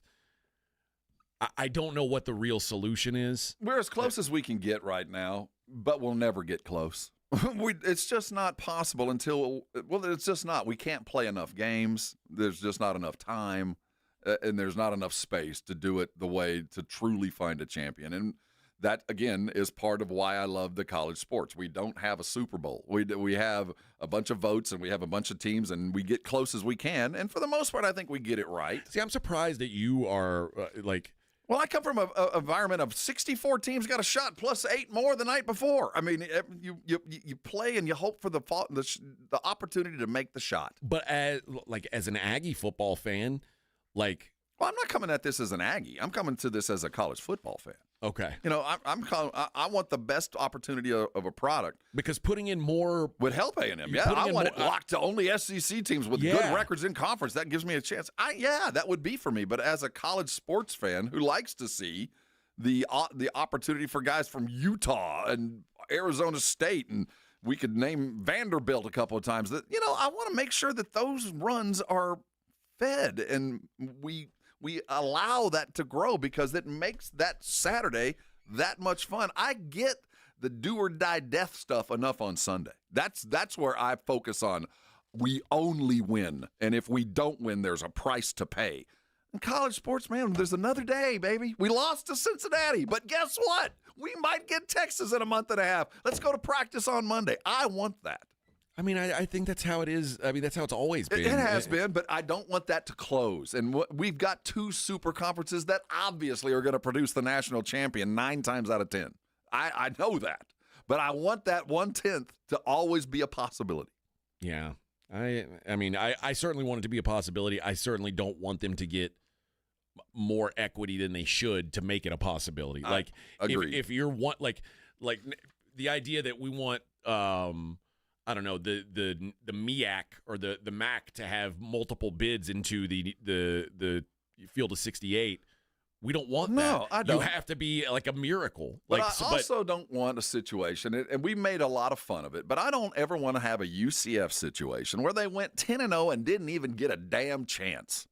I don't know what the real solution is. We're as close as we can get right now, but we'll never get close. It's just not possible it's just not. We can't play enough games. There's just not enough time, and there's not enough space to do it the way to truly find a champion. And that, again, is part of why I love the college sports. We don't have a Super Bowl. We have a bunch of votes, and we have a bunch of teams, and we get close as we can. And for the most part, I think we get it right. See, I'm surprised that you are Well, I come from an environment of 64 teams got a shot plus 8 more the night before. I mean, you play and you hope for the opportunity to make the shot. But as an Aggie football fan, well, I'm not coming at this as an Aggie. I'm coming to this as a college football fan. Okay. I want the best opportunity of a product because putting in more would help A&M. Yeah, I want it locked to only SEC teams with good records in conference. That gives me a chance. That would be for me. But as a college sports fan who likes to see the opportunity for guys from Utah and Arizona State, and we could name Vanderbilt a couple of times. That I want to make sure that those runs are fed and we allow that to grow because it makes that Saturday that much fun. I get the do or die death stuff enough on Sunday. That's where I focus on. We only win, and if we don't win, there's a price to pay. In college sports, man, there's another day, baby. We lost to Cincinnati, but guess what? We might get Texas in a month and a half. Let's go to practice on Monday. I want that. I mean, I think that's how it is. I mean, that's how it's always been. It has been, but I don't want that to close. And we've got 2 super conferences that obviously are going to produce the national champion 9 times out of 10. I know that. But I want that 1/10 to always be a possibility. Yeah. I mean, I certainly want it to be a possibility. I certainly don't want them to get more equity than they should to make it a possibility. If you're the idea that we want I don't know, the MEAC or the MAC to have multiple bids into the field of 68. We don't want that. No, I don't. You have to be like a miracle. But I also don't want a situation, and we made a lot of fun of it, but I don't ever want to have a UCF situation where they went 10-0 and didn't even get a damn chance.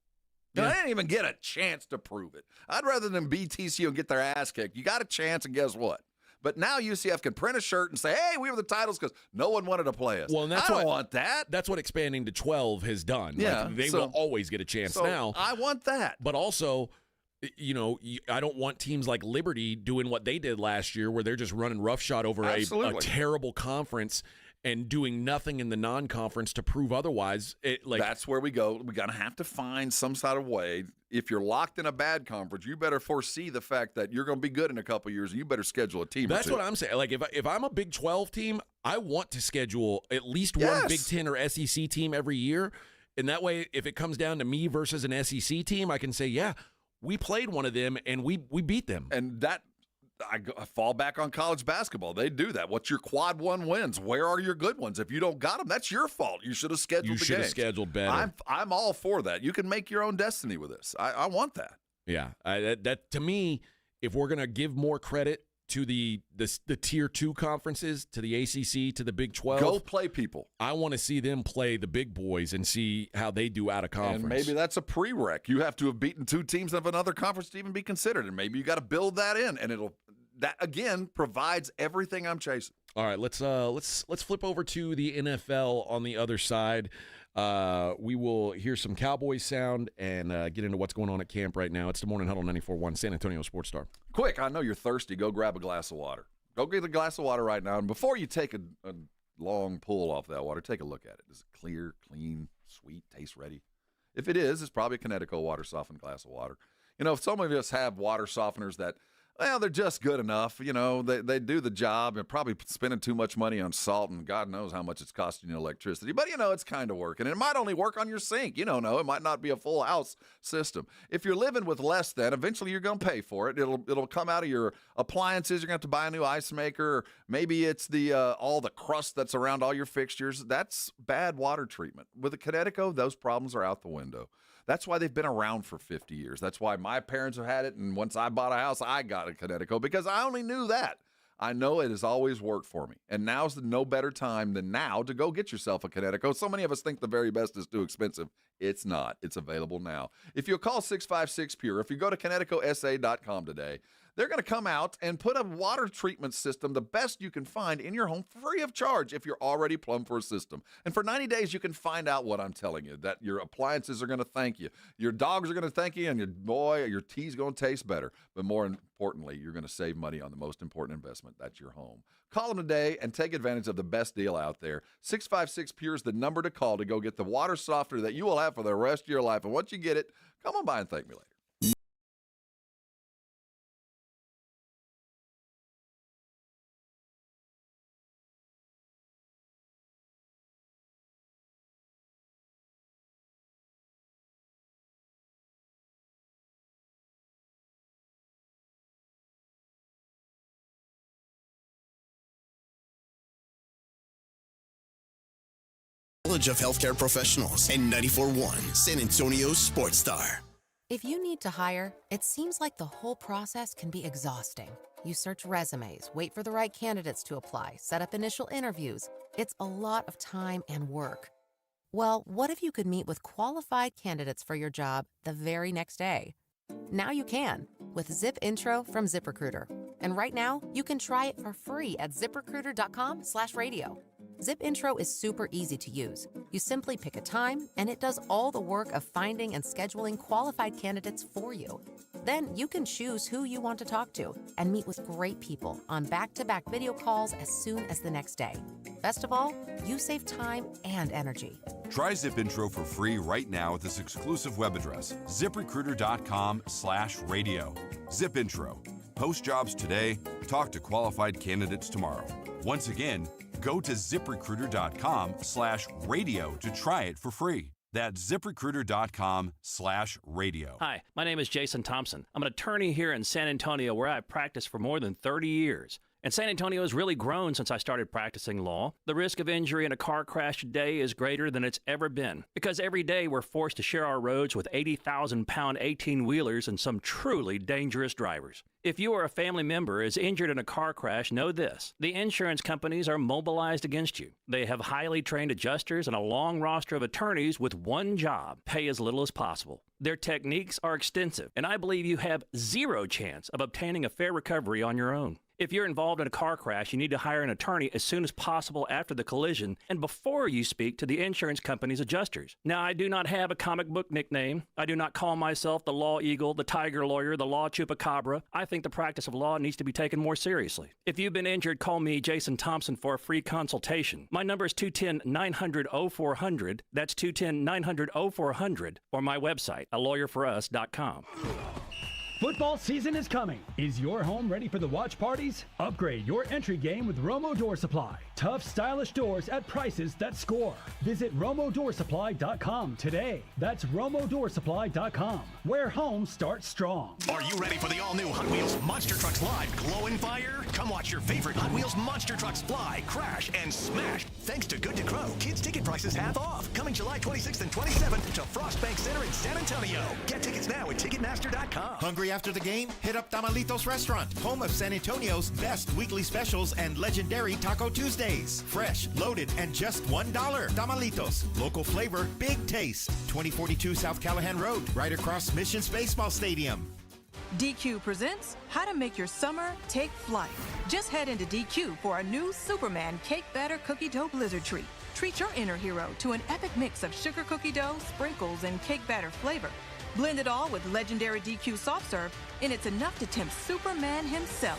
They didn't even get a chance to prove it. I'd rather than beat TCU and get their ass kicked. You got a chance, and guess what? But now UCF can print a shirt and say, hey, we have the titles because no one wanted to play us. Well, and I don't want that. That's what expanding to 12 has done. Yeah, they will always get a chance now. I want that. But also, I don't want teams like Liberty doing what they did last year where they're just running roughshod over a terrible conference and doing nothing in the non-conference to prove otherwise. That's where we go. We're going to have to find some sort of way. If you're locked in a bad conference, you better foresee the fact that you're going to be good in a couple of years, and you better schedule a team. That's what I'm saying. Like, if I'm a Big 12 team, I want to schedule at least one Big 10 or SEC team every year. And that way, if it comes down to me versus an SEC team, I can say, yeah, we played one of them, and we beat them. And that – I fall back on college basketball. They do that. What's your quad one wins? Where are your good ones? If you don't got them, that's your fault. You should have scheduled the games. You should have scheduled better. I'm all for that. You can make your own destiny with this. I want that. Yeah. That to me, if we're going to give more credit to the Tier 2 conferences, to the ACC, to the Big 12. Go play people. I want to see them play the big boys and see how they do out of conference. And maybe that's a prereq. You have to have beaten 2 teams of another conference to even be considered, and maybe you got to build that in, and that again provides everything I'm chasing. All right, let's flip over to the NFL on the other side. We will hear some Cowboys sound and get into what's going on at camp right now. It's the Morning Huddle 94.1 San Antonio Sports Star. Quick, I know you're thirsty. Go grab a glass of water. Go get a glass of water right now. And before you take a long pull off that water, take a look at it. Is it clear, clean, sweet, taste ready? If it is, it's probably a Connecticut water softened glass of water. You know, if some of us have water softeners that, well, they're just good enough. You know, they do the job. They're probably spending too much money on salt, and God knows how much it's costing you electricity. But, you know, it's kind of working. It might only work on your sink. You don't know. It might not be a full house system. If you're living with less than, eventually you're going to pay for it. It'll come out of your appliances. You're going to have to buy a new ice maker. Or maybe it's all the crust that's around all your fixtures. That's bad water treatment. With the Connecticut, those problems are out the window. That's why they've been around for 50 years. That's why my parents have had it, and once I bought a house, I got a Connecticut because I only knew that. I know it has always worked for me, and now's no better time than now to go get yourself a Connecticut. So many of us think the very best is too expensive. It's not. It's available now. If you'll call 656-PURE, if you go to ConnecticutSA.com today, they're going to come out and put a water treatment system, the best you can find, in your home free of charge if you're already plumbed for a system. And for 90 days, you can find out what I'm telling you, that your appliances are going to thank you. Your dogs are going to thank you, and your tea's going to taste better. But more importantly, you're going to save money on the most important investment. That's your home. Call them today and take advantage of the best deal out there. 656-PURE is the number to call to go get the water softener that you will have for the rest of your life. And once you get it, come on by and thank me later. College of Healthcare Professionals and 94.1 San Antonio Sports Star. If you need to hire, it seems like the whole process can be exhausting. You search resumes, wait for the right candidates to apply, set up initial interviews. It's a lot of time and work. Well, what if you could meet with qualified candidates for your job the very next day? Now you can with Zip Intro from ZipRecruiter. And right now, you can try it for free at ZipRecruiter.com/radio. Zip Intro is super easy to use. You simply pick a time, and it does all the work of finding and scheduling qualified candidates for you. Then you can choose who you want to talk to and meet with great people on back-to-back video calls as soon as the next day. Best of all, you save time and energy. Try Zip Intro for free right now at this exclusive web address, ZipRecruiter.com/radio. Zip Intro. Post jobs today, talk to qualified candidates tomorrow. Once again, go to ZipRecruiter.com/radio to try it for free. That's ZipRecruiter.com/radio. Hi, my name is Jason Thompson. I'm an attorney here in San Antonio where I've practiced for more than 30 years. And San Antonio has really grown since I started practicing law. The risk of injury in a car crash today is greater than it's ever been because every day we're forced to share our roads with 80,000-pound 18-wheelers and some truly dangerous drivers. If you or a family member is injured in a car crash, know this. The insurance companies are mobilized against you. They have highly trained adjusters and a long roster of attorneys with one job: pay as little as possible. Their techniques are extensive, and I believe you have zero chance of obtaining a fair recovery on your own. If you're involved in a car crash, you need to hire an attorney as soon as possible after the collision and before you speak to the insurance company's adjusters. Now, I do not have a comic book nickname. I do not call myself the Law Eagle, the Tiger Lawyer, the Law Chupacabra. I think the practice of law needs to be taken more seriously. If you've been injured, call me, Jason Thompson, for a free consultation. My number is 210-900-0400. That's 210-900-0400. Or my website, alawyerforus.com. Football season is coming. Is your home ready for the watch parties? Upgrade your entry game with Romo Door Supply. Tough, stylish doors at prices that score. Visit RomoDoorSupply.com today. That's RomoDoorSupply.com, where home starts strong. Are you ready for the all-new Hot Wheels Monster Trucks Live Glow and Fire? Come watch your favorite Hot Wheels Monster Trucks fly, crash, and smash. Thanks to Good to Grow, kids' ticket prices half off. Coming July 26th and 27th to Frost Bank Center in San Antonio. Get tickets now at Ticketmaster.com. Hungry after the game? Hit up Tamalitos Restaurant, home of San Antonio's best weekly specials and legendary Taco Tuesdays. Fresh, loaded, and just $1. Tamalitos, local flavor, big taste. 2042 South Callahan Road, right across Missions Baseball Stadium. DQ presents How to Make Your Summer Take Flight. Just head into DQ for a new Superman Cake Batter Cookie Dough Blizzard Treat. Treat your inner hero to an epic mix of sugar cookie dough, sprinkles, and cake batter flavor. Blend it all with legendary DQ soft serve, and it's enough to tempt Superman himself.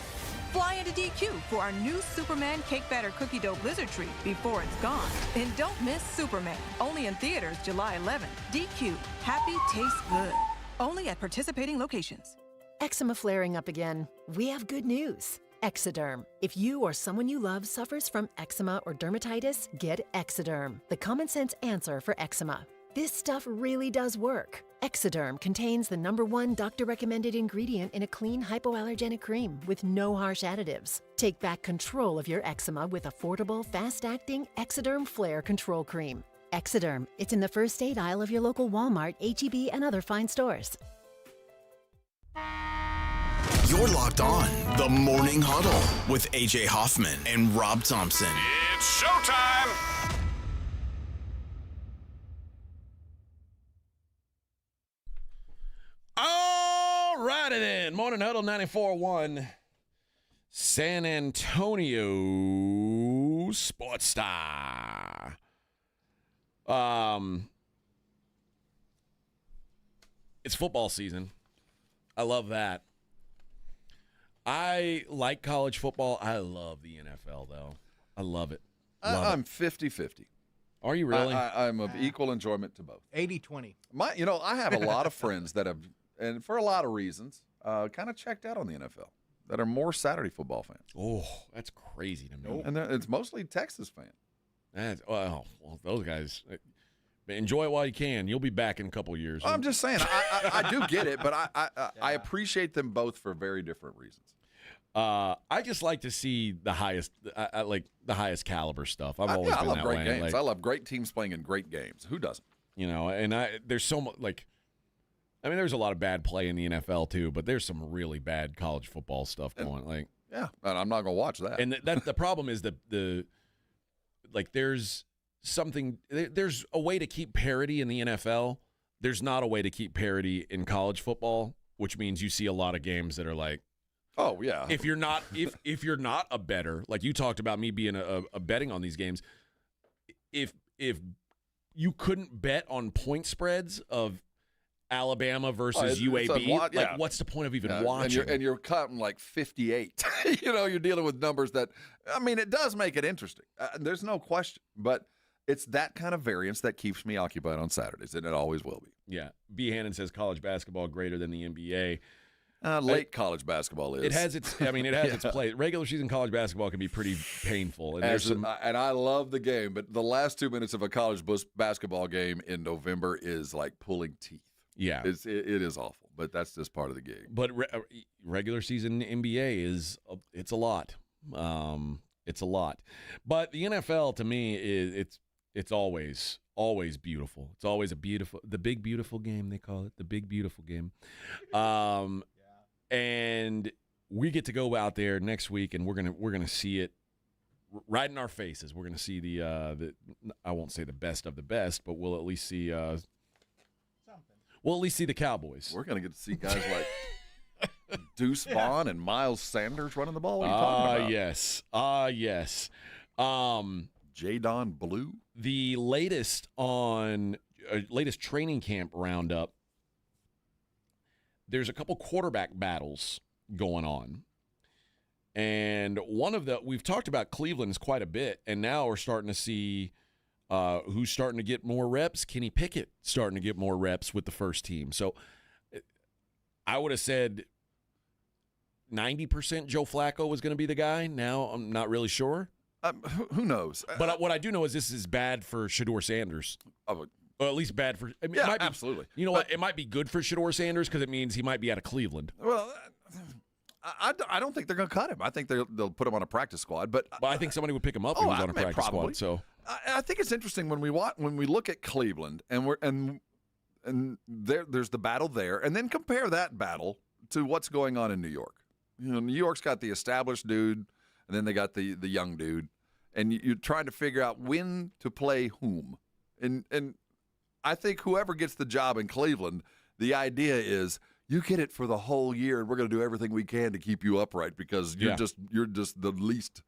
Fly into DQ for our new Superman Cake Batter Cookie Dough Blizzard Treat before it's gone. And don't miss Superman, only in theaters July 11th. DQ, happy tastes good. Only at participating locations. Eczema flaring up again? We have good news. Exoderm. If you or someone you love suffers from eczema or dermatitis, get Exoderm, the common sense answer for eczema. This stuff really does work. Exoderm contains the #1 doctor-recommended ingredient in a clean hypoallergenic cream with no harsh additives. Take back control of your eczema with affordable, fast-acting Exoderm Flare Control Cream. Exoderm. It's in the first aid aisle of your local Walmart, H-E-B, and other fine stores. You're locked on the Morning Huddle with AJ Hoffman and Rob Thompson. It's showtime! All righty then. Morning Huddle 94.1. San Antonio Sports Star. It's football season. I love that. I like college football. I love the NFL, though. I love it. I'm 50-50. Are you really? I'm of equal enjoyment to both. 80-20. I have a lot of friends that have, and for a lot of reasons, kind of checked out on the NFL that are more Saturday football fans. Oh, that's crazy to me. And it's mostly Texas fans. Well, those guys, enjoy it while you can. You'll be back in a couple of years. I'm just saying, I do get it, but I appreciate them both for very different reasons. I just like to see the highest, I like the highest caliber stuff. I've always been love that great way. games. Like, I love great teams playing in great games. Who doesn't? And there's so much there's a lot of bad play in the NFL too, but there's some really bad college football stuff going. And I'm not gonna watch that. And the problem is there's a way to keep parity in the NFL. There's not a way to keep parity in college football, which means you see a lot of games that are like, oh yeah. If you're not if you're not a bettor, like you talked about me being a betting on these games, if you couldn't bet on point spreads of Alabama versus UAB, what's the point of even watching? And you're counting like 58. You're dealing with numbers that, it does make it interesting. There's no question, but it's that kind of variance that keeps me occupied on Saturdays, and it always will be. Yeah. B. Hannon says college basketball greater than the NBA. Late college basketball is. It has its its play. Regular season college basketball can be pretty painful. And and I love the game, but the last 2 minutes of a college basketball game in November is like pulling teeth. Yeah. It is awful, but that's just part of the game. But regular season NBA it's a lot. It's a lot. But the NFL to me it's always beautiful. It's always the big beautiful game, they call it, the big beautiful game. And we get to go out there next week, and we're gonna see it right in our faces. We're gonna see the I won't say the best of the best, but we'll at least see something. We'll at least see the Cowboys. We're gonna get to see guys like Deuce Vaughn and Miles Sanders running the ball. What are you talking about? Yes. J-Don Blue. The latest training camp roundup, there's a couple quarterback battles going on. And we've talked about Cleveland's quite a bit, and now we're starting to see who's starting to get more reps. Kenny Pickett starting to get more reps with the first team. So I would have said 90% Joe Flacco was going to be the guy. Now I'm not really sure. Who knows? But what I do know is this is bad for Shedeur Sanders. Or at least bad for. I mean, yeah, it might be, absolutely. You know what? It might be good for Shedeur Sanders because it means he might be out of Cleveland. Well, I don't think they're going to cut him. I think they'll put him on a practice squad. But I think somebody would pick him up if he was on a practice squad. So I think it's interesting when we look at Cleveland and there's the battle there, and then compare that battle to what's going on in New York. You know, New York's got the established dude, and then they got the young dude, and you're trying to figure out when to play whom. And I think whoever gets the job in Cleveland, the idea is you get it for the whole year, and we're going to do everything we can to keep you upright because you're just the least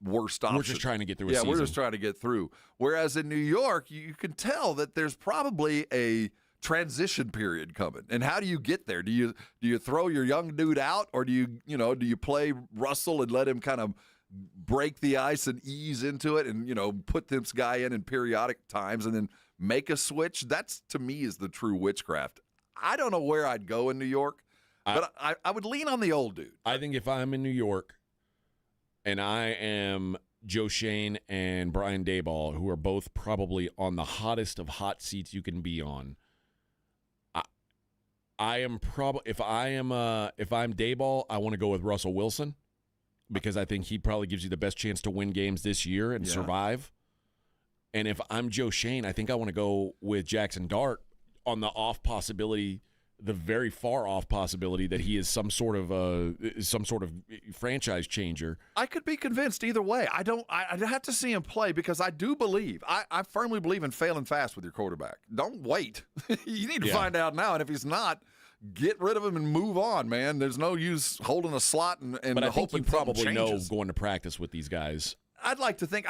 worst option. We're just trying to get through a season. Yeah, we're just trying to get through. Whereas in New York, you can tell that there's probably a transition period coming. And how do you get there? Do you throw your young dude out, or do you play Russell and let him kind of break the ice and ease into it and put this guy in periodic times and then make a switch? That's, to me, is the true witchcraft. I don't know where I'd go in New York, but I would lean on the old dude. I think if I'm in New York and I am Joe Schoen and Brian Daboll, who are both probably on the hottest of hot seats you can be on, I am probably if I'm Daboll, I want to go with Russell Wilson because I think he probably gives you the best chance to win games this year and survive. And if I'm Joe Schoen, I think I want to go with Jackson Dart on the off possibility, the very far off possibility that he is some sort of franchise changer. I could be convinced either way. I'd have to see him play because I do believe, I firmly believe in failing fast with your quarterback. Don't wait. You need to find out now, and if he's not, get rid of him and move on, man. There's no use holding a slot and but I think you probably know changes. Going to practice with these guys. I'd like to think,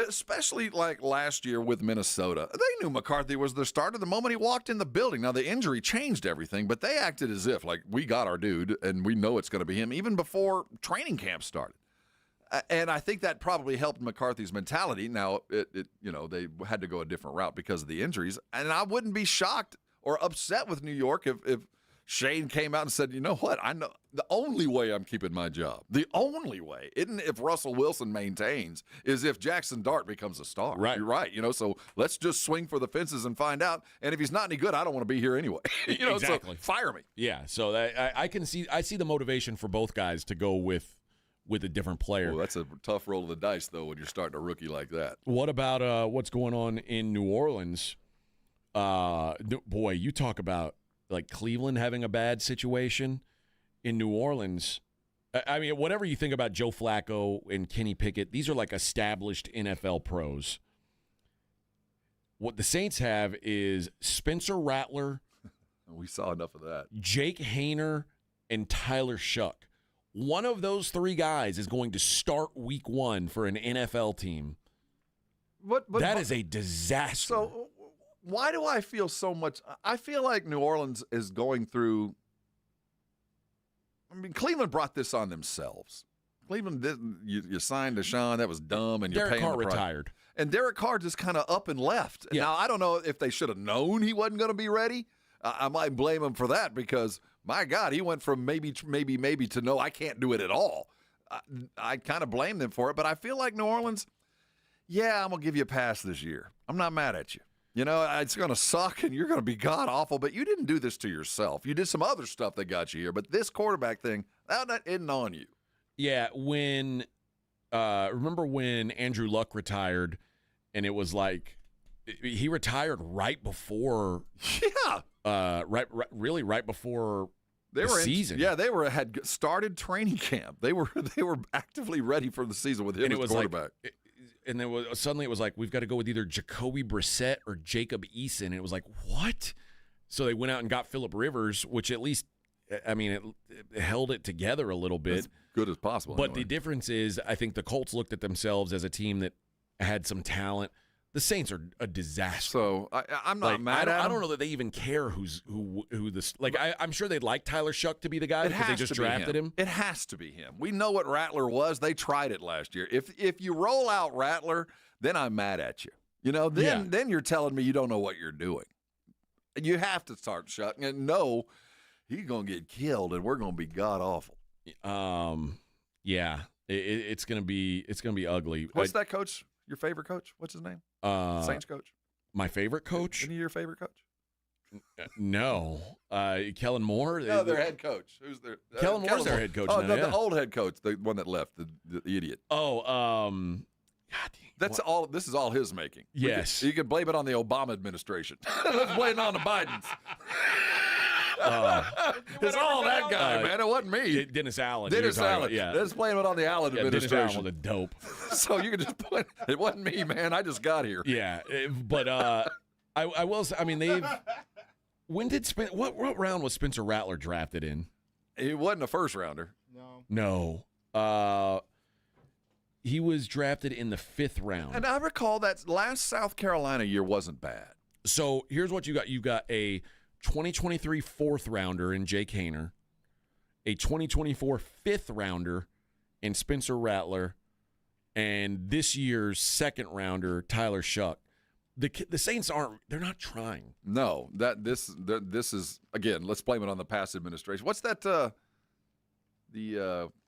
especially like last year with Minnesota, they knew McCarthy was their starter the moment he walked in the building. Now, the injury changed everything, but they acted as if, like, we got our dude, and we know it's going to be him, even before training camp started. And I think that probably helped McCarthy's mentality. Now, they had to go a different route because of the injuries, and I wouldn't be shocked or upset with New York if Shane came out and said, you know what, I know the only way I'm keeping my job, the only way, isn't if Russell Wilson maintains, is if Jackson Dart becomes a star. Right. You're right. So let's just swing for the fences and find out. And if he's not any good, I don't want to be here anyway. Exactly. So fire me. Yeah. So I see the motivation for both guys to go with a different player. Well, that's a tough roll of the dice, though, when you're starting a rookie like that. What about what's going on in New Orleans? Boy, you talk about like Cleveland having a bad situation. In New Orleans, I mean, whatever you think about Joe Flacco and Kenny Pickett, these are like established NFL pros. What the Saints have is Spencer Rattler. We saw enough of that. Jake Haener and Tyler Shuck. One of those three guys is going to start week 1 for an NFL team. That is a disaster. So why do I feel so much? I feel like New Orleans is going through. I mean, Cleveland brought this on themselves. Cleveland didn't. You signed Deshaun. That was dumb, and you're Derek paying Carr the price. retired, and Derek Carr just kind of up and left. Yeah. Now I don't know if they should have known he wasn't going to be ready. I might blame him for that because my God, he went from maybe to no, I can't do it at all. I kind of blame them for it, but I feel like New Orleans. Yeah, I'm gonna give you a pass this year. I'm not mad at you. It's going to suck and you're going to be god-awful, but you didn't do this to yourself. You did some other stuff that got you here, but this quarterback thing, that isn't on you. Yeah, remember when Andrew Luck retired, and it was like he retired right before right before the season. They had started training camp. They were actively ready for the season with him as quarterback. And then suddenly it was like, we've got to go with either Jacoby Brissett or Jacob Eason. And it was like, what? So they went out and got Phillip Rivers, which at least I mean, it held it together a little bit. As good as possible. But anyway. the difference is, I think the Colts looked at themselves as a team that had some talent. The Saints are a disaster. So I'm not mad at them. I don't know that they even care who this. Like I'm sure they'd like Tyler Shuck to be the guy because they just drafted him. It has to be him. We know what Rattler was. They tried it last year. If you roll out Rattler, then I'm mad at you. Then you're telling me you don't know what you're doing. You have to start Shuck and know he's gonna get killed, and we're gonna be god awful. Yeah, it's gonna be ugly. What's that coach? Your favorite coach? What's his name? Saints coach. My favorite coach? Isn't he your favorite coach? No. Kellen Moore? No, their head coach. Who's their Kellen Moore's their head coach. Oh, now, no, yeah. the old head coach, the one that left, the idiot. Oh, That's all. This is all his making. Yes. You can blame it on the Obama administration. Let's blame it on the Bidens. It's all that guy, man. It wasn't me. Dennis Allen. Dennis Allen. Yeah. Let's blame it on the Allen administration. Dennis Allen was a dope. So you can just point. It wasn't me, man. I just got here. Yeah, but I will say, I mean, they've. When did what round was Spencer Rattler drafted in? He wasn't a first rounder. No. He was drafted in the 5th round. And I recall that last South Carolina year wasn't bad. So here's what you got. You got a 2023 4th rounder in Jake Haener, a 2024 5th rounder in Spencer Rattler, and this year's 2nd rounder Tyler Shuck. The Saints they're not trying. No, this is, again, let's blame it on the past administration. What's that the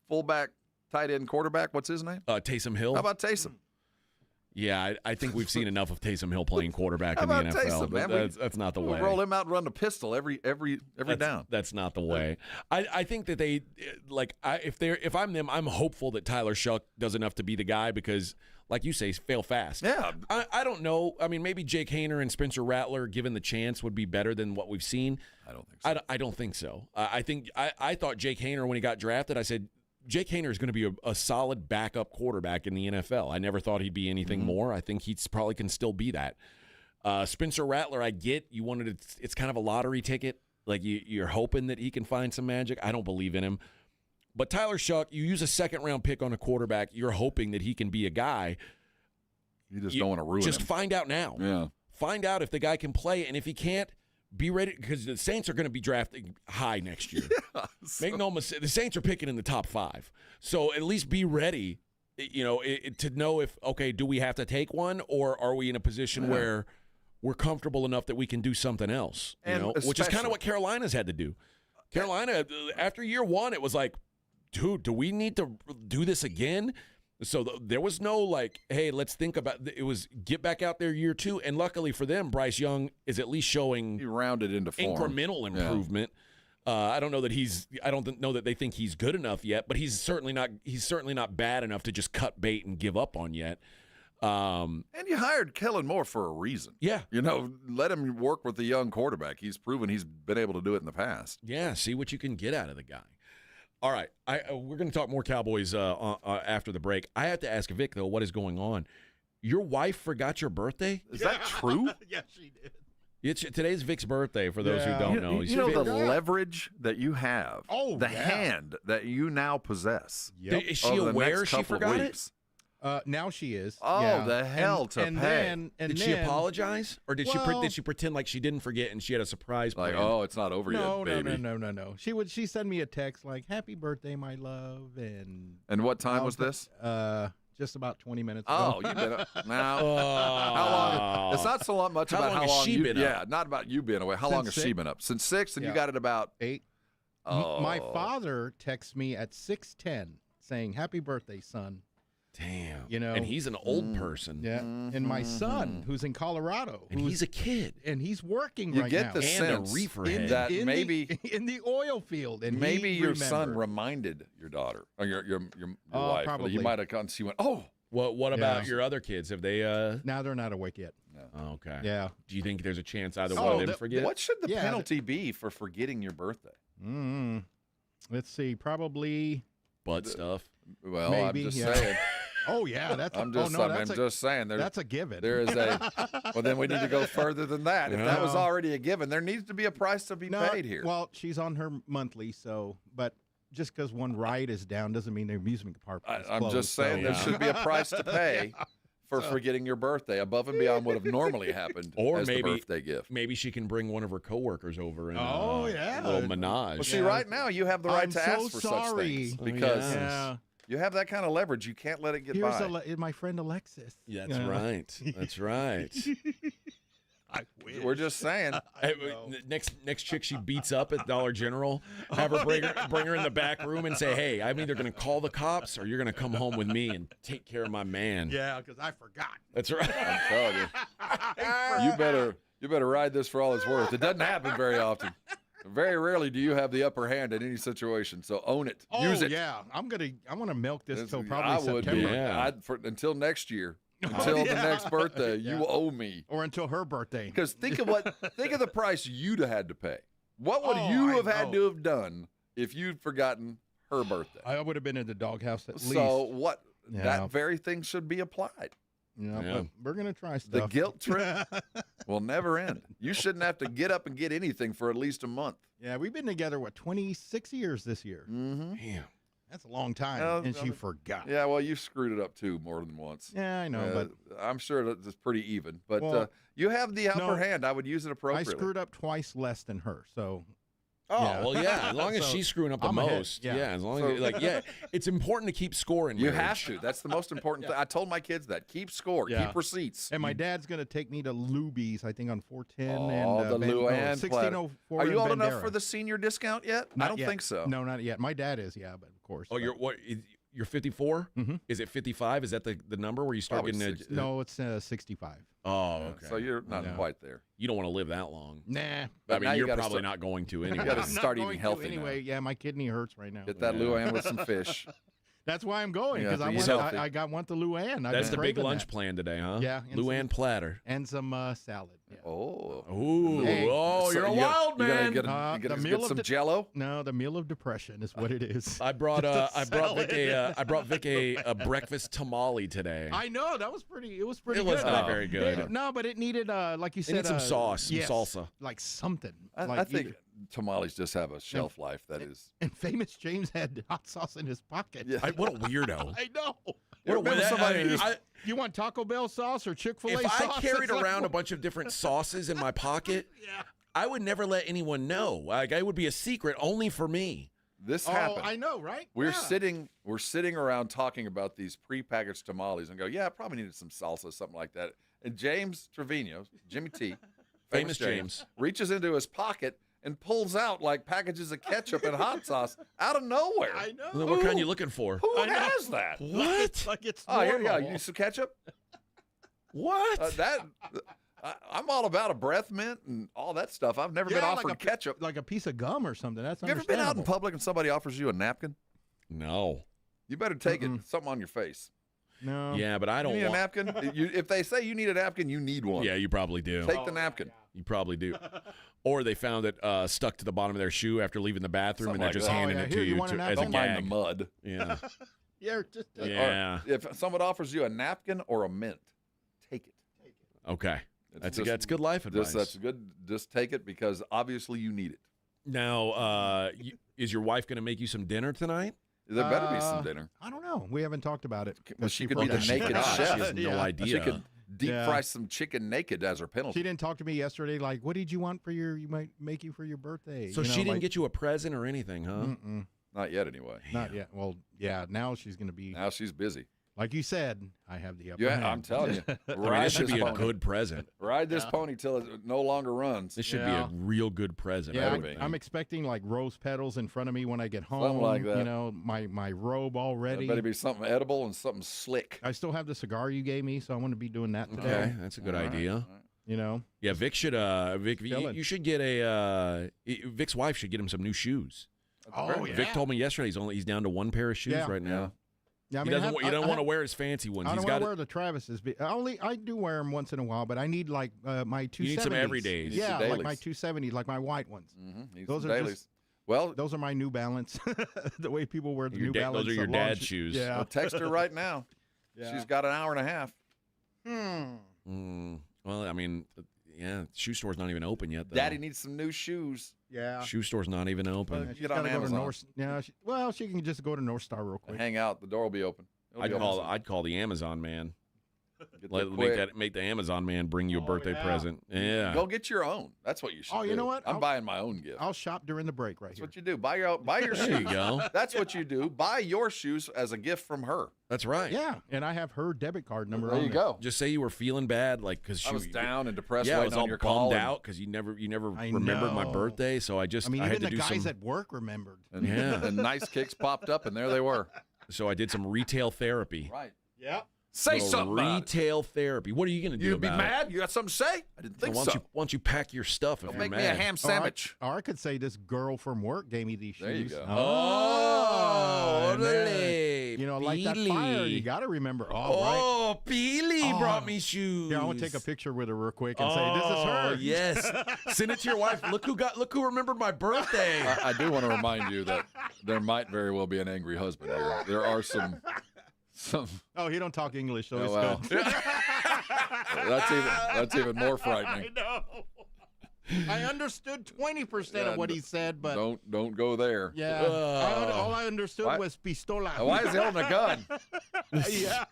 fullback, tight end, quarterback, what's his name? Taysom Hill. How about Taysom? Yeah, I think we've seen enough of Taysom Hill playing quarterback in the NFL. Taysom, man? That's not the way. Roll him out and run the pistol every down. That's not the way. I think that they if I'm them, I'm hopeful that Tyler Shuck does enough to be the guy because, like you say, fail fast. Yeah. I don't know. I mean, maybe Jake Haener and Spencer Rattler, given the chance, would be better than what we've seen. I don't think so. I don't think so. I thought Jake Haener, when he got drafted, I said, Jake Haener is going to be a solid backup quarterback in the NFL. I never thought he'd be anything more. I think he probably can still be that. Spencer Rattler, I get you wanted it. It's kind of a lottery ticket. Like you're hoping that he can find some magic. I don't believe in him. But Tyler Shuck, you use a 2nd round pick on a quarterback. You're hoping that he can be a guy. You just don't want to ruin him. Just find out now. Yeah. Find out if the guy can play, and if he can't, be ready because the Saints are going to be drafting high next year. Make no mistake, the Saints are picking in the top 5. So at least be ready, to know if, okay, do we have to take one, or are we in a position where we're comfortable enough that we can do something else? Which is kind of what Carolina's had to do. Carolina, after year 1, it was like, dude, do we need to do this again? So there was no hey, let's think about it. It was get back out there year 2, and luckily for them, Bryce Young is at least showing he rounded into form. Incremental improvement. Yeah. I don't know that they think he's good enough yet, but he's certainly not bad enough to just cut bait and give up on yet. And you hired Kellen Moore for a reason. Yeah. Let him work with the young quarterback. He's proven he's been able to do it in the past. Yeah, see what you can get out of the guy. All right, we're going to talk more Cowboys after the break. I have to ask Vic, though, what is going on? Your wife forgot your birthday? Is that true? Yeah, she did. Today's Vic's birthday, for those who don't know. You know the leverage that you have, the yeah. hand that you now possess. Yep. Is she aware she forgot it? Now she is. Oh, yeah. the hell to pay. Did she apologize? Or did she pretend like she didn't forget and she had a surprise plan? Oh, it's not over yet, baby. No. She sent me a text like, "Happy birthday, my love." And what time was this? Just about 20 minutes ago. Oh, you've been up. Now, how long? It's not so much about how long she been up. Yeah, not about you being away. How long has she been up? Since 6, and you got it about 8. Oh. My father texts me at 6:10 saying, "Happy birthday, son." Damn. And he's an old person. Yeah. And my son, who's in Colorado. And he's a kid. And he's working you right get now. the sense a reefer head. that maybe in the oil field. And maybe he your remembered. son reminded your daughter or your wife. Probably. You might have gone. She went, oh. What about your other kids? Have they? Now they're not awake yet. No. Oh, okay. Yeah. Do you think there's a chance either one of them forget? What should the penalty be for forgetting your birthday? Let's see. Probably butt stuff. Well, maybe, I'm just saying. Oh yeah, that's. I'm just saying. That's a given. There is a. Well, then we need to go further than that. If that was already a given, there needs to be a price to be paid here. Well, she's on her monthly, but just because one ride is down doesn't mean the amusement park is closed. I'm just saying there should be a price to pay. For forgetting your birthday, above and beyond what have normally happened, or as maybe the birthday gift. Maybe she can bring one of her coworkers over and a little menage. Well, see, right now you have the right to ask for such things because you have that kind of leverage. You can't let it get by. Here's my friend Alexis. Yeah, that's right. That's right. We're just saying. Next chick she beats up at Dollar General, have her bring her in the back room and say, "Hey, I'm either going to call the cops or you're going to come home with me and take care of my man." Yeah, because I forgot. That's right. I'm telling you. You better ride this for all it's worth. It doesn't happen very often. Very rarely do you have the upper hand in any situation. So own it. Use it. Yeah, I want to milk this till probably September. Would be. Yeah. Until next year. Until the next birthday, you owe me. Or until her birthday. Because think of the price you'd have had to pay. What would you have had to have done if you'd forgotten her birthday? I would have been in the doghouse at least. So what? Yeah. That very thing should be applied. Yeah, but we're gonna try stuff. The guilt trip will never end. You shouldn't have to get up and get anything for at least a month. Yeah, we've been together 26 years this year. Mm-hmm. Damn. That's a long time, and she forgot. Yeah, well, you screwed it up, too, more than once. Yeah, I know, but I'm sure it's pretty even. But you have the upper hand. I would use it appropriately. I screwed up twice less than her, so... Oh, well, yeah, as long as she's screwing up the most. Yeah, as long as, it's important to keep score in marriage. You have to. That's the most important thing. I told my kids that. Keep score. Keep receipts. And my dad's going to take me to Luby's, I think, on 410 and the Luann 1604. Are you old enough for the senior discount yet? I don't think so. No, not yet. My dad is, but of course. Oh, you're 54? Mm-hmm. Is it 55? Is that the number where you start getting No, it's 65. Oh, okay. So you're not quite there. You don't want to live that long. Nah. I mean, you're probably not going to anyway. You got to start eating healthy anyway. now. Yeah, my kidney hurts right now. Get that Luann with some fish. That's why I'm going, because I want the Luann. That's the big lunch plan today, huh? Yeah. Luann platter. And some salad. Yeah. Oh. Ooh. Hey, you're a wild man. You gotta get some Jell-O? No, the meal of depression is what it is. I brought Vic a breakfast tamale today. I know, that was pretty. It was pretty. It was not very good. No, but it needed like you said, some sauce, some salsa, like something. I think tamales just have a shelf life that is. And Famous James had hot sauce in his pocket. Yeah. What a weirdo. I know. You want Taco Bell sauce or Chick-fil-A sauce? If I carried around a bunch of different sauces in my pocket, I would never let anyone know. Like, it would be a secret only for me. This happened. I know, right? We're sitting around talking about these prepackaged tamales and go, I probably needed some salsa, something like that. And James Trevino, Jimmy T, famous James, reaches into his pocket and pulls out like packages of ketchup and hot sauce out of nowhere. I know. Well, what kind are you looking for? Who has that? What? Like it's here you go. You need some ketchup? What? I'm all about a breath mint and all that stuff. I've never been offered ketchup. Like a piece of gum or something. That's Have you ever been out in public and somebody offers you a napkin? No. You better take it. Something on your face. No. Yeah, but I don't need a napkin. If they say you need a napkin, you need one. Yeah, you probably do. Take the napkin. You probably do. Or they found it stuck to the bottom of their shoe after leaving the bathroom, and they're just handing it to you as a gag. Don't mind the mud. Yeah. Yeah. If someone offers you a napkin or a mint, take it. Okay. That's good life advice. That's good. Just take it because obviously you need it. Now, is your wife going to make you some dinner tonight? There better be some dinner. I don't know. We haven't talked about it. Well, she could be the naked chef. She has no idea. She could deep fry some chicken naked as her penalty. She didn't talk to me yesterday. Like, what did you want for you might make you for your birthday? So she didn't get you a present or anything, huh? Mm-mm. Not yet, anyway. Not yet. Well, yeah. Now she's going to be. Now she's busy. Like you said, I have the upper hand. I'm telling you. This should be a good present. Ride this pony till it no longer runs. This should be a real good present. Yeah, I'm expecting like rose petals in front of me when I get home. Something like that. You know, my robe already. It better be something edible and something slick. I still have the cigar you gave me, so I want to be doing that today. Okay, that's a good idea. Right. You know? Yeah, Vic should. Vic, you should get Vic's wife should get him some new shoes. Vic told me yesterday he's down to one pair of shoes right now. Yeah, I mean, he doesn't want to wear his fancy ones. I don't want to wear the Travis's. I do wear them once in a while, but I need like my 270s. You need some everydays. Yeah, like my 270s, like my white ones. Mm-hmm. Those are dailies. Those are my New Balance. The way people wear the New Balance. Those are your dad's shoes. Yeah. Well, text her right now. She's got an hour and a half. Well, I mean, shoe store's not even open yet, though. Daddy needs some new shoes. Yeah. Shoe store's not even open. Get on Amazon. She can just go to North Star real quick. Hang out. The door will be open. I'd call the Amazon man. Make the Amazon man bring you a birthday present. Yeah. Go get your own. That's what you should do. Oh, you know what? I'm buying my own gift. I'll shop during the break That's what you do. Buy your shoes. There you go. That's what you do. Buy your shoes as a gift from her. That's right. Yeah, and I have her debit card number. There you go. Just say you were feeling bad, like because I was down and depressed. Yeah, I was waiting all on your bummed call out because you never remembered my birthday. So I mean, I had even to the do guys some. at work remembered. And, Yeah. and nice kicks popped up, and there they were. So I did some retail therapy. Right. Yeah. Say something. Retail therapy. What are you going to do? You'd be about mad? You got something to say? I didn't think so. Why don't you pack your stuff if Don't you're make mad? me a ham sandwich. Or I could say this girl from work gave me these shoes. There you go. Oh, really? You know, like that fire. You got to remember. Oh, Peely brought me shoes. Yeah, I want to take a picture with her real quick and say, "This is her." Yes. Send it to your wife. Look who remembered my birthday. I do want to remind you that there might very well be an angry husband here. There are some. Oh, he don't talk English, so well. it's good. That's even more frightening. I know. I understood 20% of what he said, but don't go there. Yeah, all I understood was pistola. Why is he holding a gun? Yeah.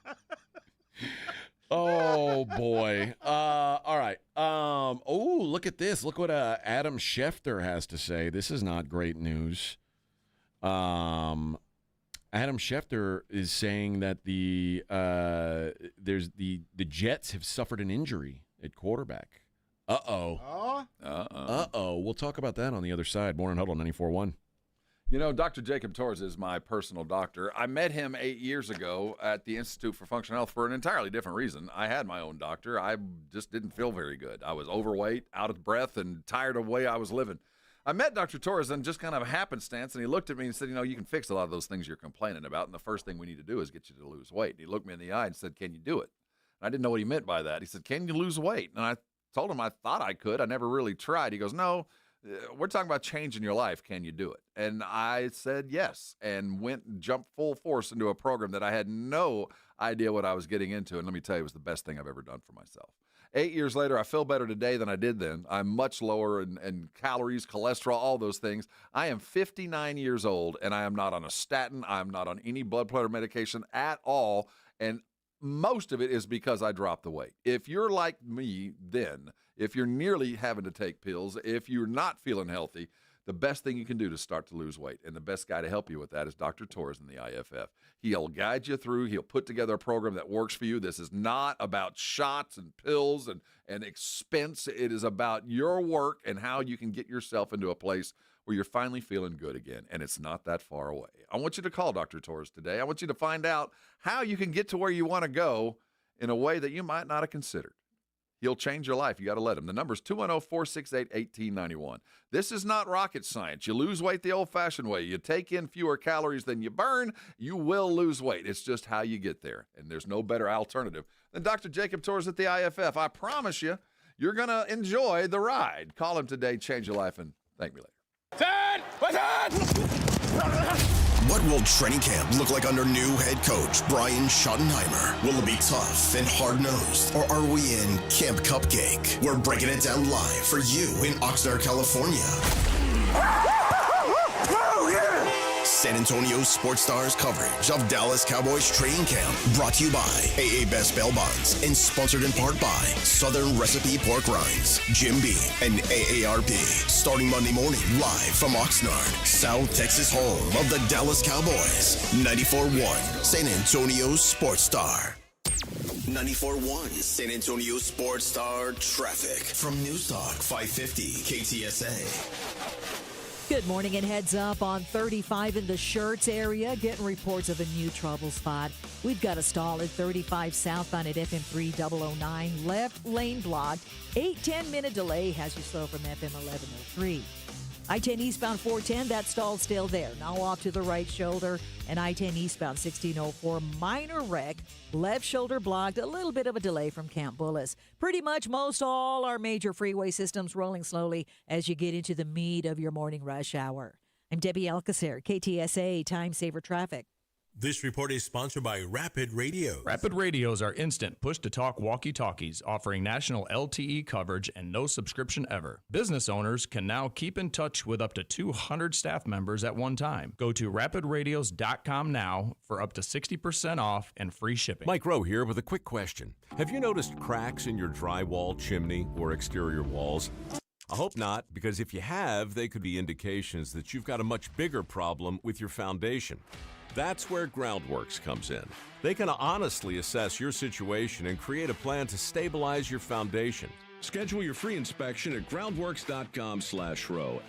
Oh boy. All right. Oh, look at this. Look what Adam Schefter has to say. This is not great news. Adam Schefter is saying that the Jets have suffered an injury at quarterback. Uh-oh. We'll talk about that on the other side. Morning Huddle 94.1. You know, Dr. Jacob Torres is my personal doctor. I met him 8 years ago at the Institute for Functional Health for an entirely different reason. I had my own doctor. I just didn't feel very good. I was overweight, out of breath, and tired of the way I was living. I met Dr. Torres on just kind of a happenstance, and he looked at me and said, you can fix a lot of those things you're complaining about, and the first thing we need to do is get you to lose weight. And he looked me in the eye and said, can you do it? And I didn't know what he meant by that. He said, can you lose weight? And I told him I thought I could. I never really tried. He goes, no, we're talking about changing your life. Can you do it? And I said yes, and jumped full force into a program that I had no idea what I was getting into. And let me tell you, it was the best thing I've ever done for myself. 8 years later, I feel better today than I did then. I'm much lower in calories, cholesterol, all those things. I am 59 years old, and I am not on a statin. I'm not on any blood pressure medication at all, and most of it is because I dropped the weight. If you're like me then, if you're nearly having to take pills, if you're not feeling healthy, the best thing you can do to start to lose weight, and the best guy to help you with that is Dr. Torres in the IFF. He'll guide you through. He'll put together a program that works for you. This is not about shots and pills and expense. It is about your work and how you can get yourself into a place where you're finally feeling good again, and it's not that far away. I want you to call Dr. Torres today. I want you to find out how you can get to where you want to go in a way that you might not have considered. He'll change your life. You got to let him. The number's 210-468-1891. This is not rocket science. You lose weight the old-fashioned way. You take in fewer calories than you burn, you will lose weight. It's just how you get there, and there's no better alternative than Dr. Jacob Torres at the IFF. I promise you, you're going to enjoy the ride. Call him today, change your life, and thank me later. What will training camp look like under new head coach Brian Schottenheimer? Will it be tough and hard-nosed, or are we in Camp Cupcake? We're breaking it down live for you in Oxnard, California. San Antonio Sports Stars coverage of Dallas Cowboys training camp, brought to you by AA Best Bail Bonds and sponsored in part by Southern Recipe Pork Rinds, Jim Beam, and AARP. Starting Monday morning live from Oxnard, South Texas home of the Dallas Cowboys. 94.1 San Antonio Sports Star. 94.1 San Antonio Sports Star traffic from News Talk 550 KTSA. Good morning and heads up on 35 in the Shirts area. Getting reports of a new trouble spot. We've got a stall at 35 southbound at FM 3009. Left lane blocked. 8-10 minute delay has you slow from FM 1103. I-10 eastbound 410, that stall's still there. Now off to the right shoulder. And I-10 eastbound 1604, minor wreck. Left shoulder blocked. A little bit of a delay from Camp Bullis. Pretty much most all our major freeway systems rolling slowly as you get into the meat of your morning rush hour. I'm Debbie Alcacer, KTSA Time Saver Traffic. This report is sponsored by Rapid Radio. Rapid Radios are instant push-to-talk walkie-talkies offering national LTE coverage and no subscription ever. Business owners can now keep in touch with up to 200 staff members at one time. Go to rapidradios.com now for up to 60% off and free shipping. Mike Rowe here with a quick question. Have you noticed cracks in your drywall, chimney, or exterior walls? I hope not, because if you have, they could be indications that you've got a much bigger problem with your foundation. That's where Groundworks comes in. They can honestly assess your situation and create a plan to stabilize your foundation. Schedule your free inspection at groundworks.com/row.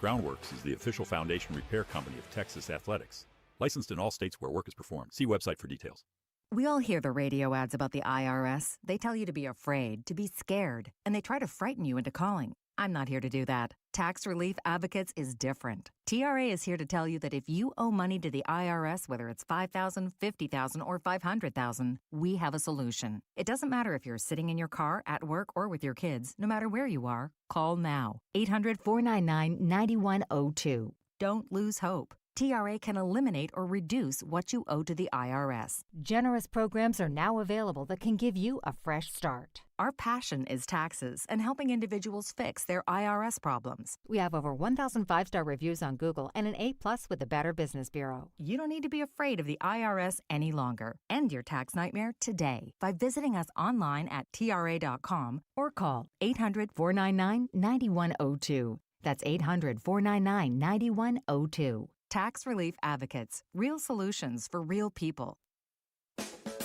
Groundworks is the official foundation repair company of Texas Athletics. Licensed in all states where work is performed. See website for details. We all hear the radio ads about the IRS. They tell you to be afraid, to be scared, and they try to frighten you into calling. I'm not here to do that. Tax Relief Advocates is different. TRA is here to tell you that if you owe money to the IRS, whether it's $5,000, $50,000, or $500,000, we have a solution. It doesn't matter if you're sitting in your car, at work, or with your kids. No matter where you are, call now. 800-499-9102. Don't lose hope. TRA can eliminate or reduce what you owe to the IRS. Generous programs are now available that can give you a fresh start. Our passion is taxes and helping individuals fix their IRS problems. We have over 1,000 5-star reviews on Google and an A+ with the Better Business Bureau. You don't need to be afraid of the IRS any longer. End your tax nightmare today by visiting us online at TRA.com or call 800-499-9102. That's 800-499-9102. Tax Relief Advocates. Real solutions for real people.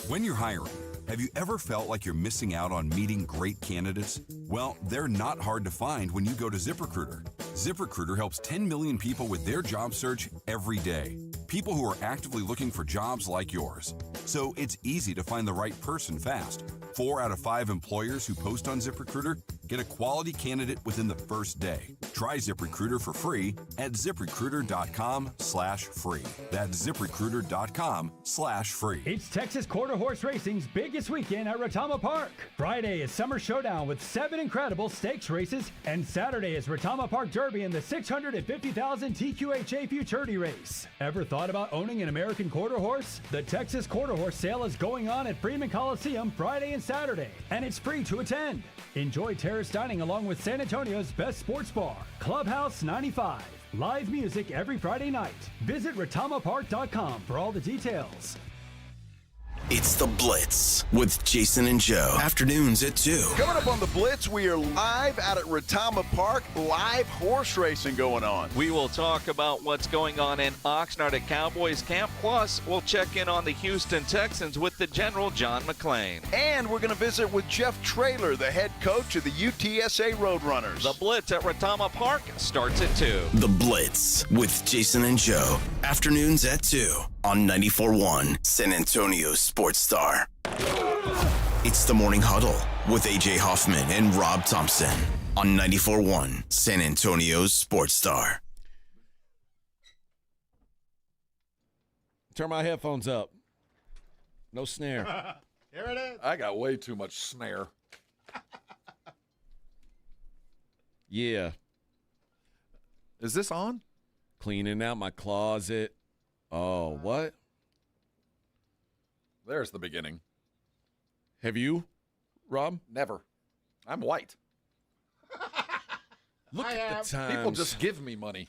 When you're hiring, have you ever felt like you're missing out on meeting great candidates? Well, they're not hard to find when you go to ZipRecruiter. ZipRecruiter helps 10 million people with their job search every day. People who are actively looking for jobs like yours. So it's easy to find the right person fast. 4 out of 5 employers who post on ZipRecruiter get a quality candidate within the first day. Try ZipRecruiter for free at ZipRecruiter.com/free. That's ZipRecruiter.com/free. It's Texas Quarter Horse Racing's biggest weekend at Retama Park. Friday is Summer Showdown with 7 incredible stakes races, and Saturday is Retama Park Derby and the $650,000 TQHA Futurity Race. Ever thought about owning an American quarter horse? The Texas Quarter Horse Sale is going on at Freeman Coliseum Friday and Saturday, and it's free to attend. Enjoy terrace dining along with San Antonio's best sports bar, Clubhouse 95. Live music every Friday night. Visit retamapark.com for all the details. It's The Blitz with Jason and Joe. Afternoons at 2. Coming up on The Blitz, we are live out at Retama Park. Live horse racing going on. We will talk about what's going on in Oxnard at Cowboys Camp. Plus, we'll check in on the Houston Texans with the General John McClain. And we're going to visit with Jeff Traylor, the head coach of the UTSA Roadrunners. The Blitz at Retama Park starts at 2. The Blitz with Jason and Joe. Afternoons at 2 on 94.1 San Antonio Sports Star. It's the Morning Huddle with AJ Hoffman and Rob Thompson on 94.1 San Antonio Sports Star. Turn my headphones up. No snare. Here it is. I got way too much snare. Yeah. Is this on? Cleaning out my closet. Oh, what? There's the beginning. Have you, Rob? Never. I'm white. Look at the times. People just give me money.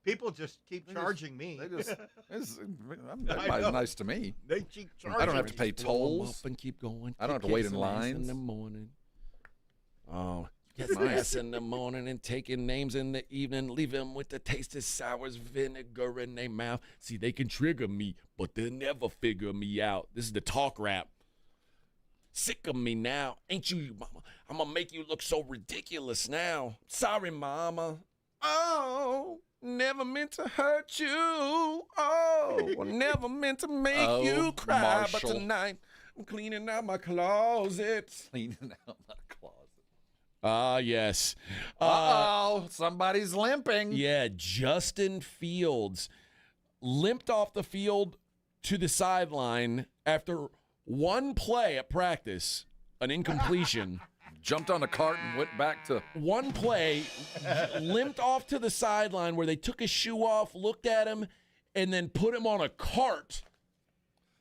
People just keep charging me. Everybody's nice to me. They keep charging I don't have to me. pay tolls. Up and keep going. I don't have to wait in Kissing ass lines. in the morning. Oh, get ass in the morning and taking names in the evening. Leave them with the taste of sours, vinegar in their mouth. See, they can trigger me, but they'll never figure me out. This is the talk rap. Sick of me now. Ain't you, mama? I'm going to make you look so ridiculous now. Sorry, mama. Oh, never meant to hurt you. Oh, never meant to make you cry. Marshall. But tonight, I'm cleaning out my closet. Cleaning out my closet. Ah, yes. Uh-oh, somebody's limping. Yeah, Justin Fields limped off the field to the sideline after one play at practice, an incompletion. Jumped on a cart and went back to... One play, limped off to the sideline where they took his shoe off, looked at him, and then put him on a cart.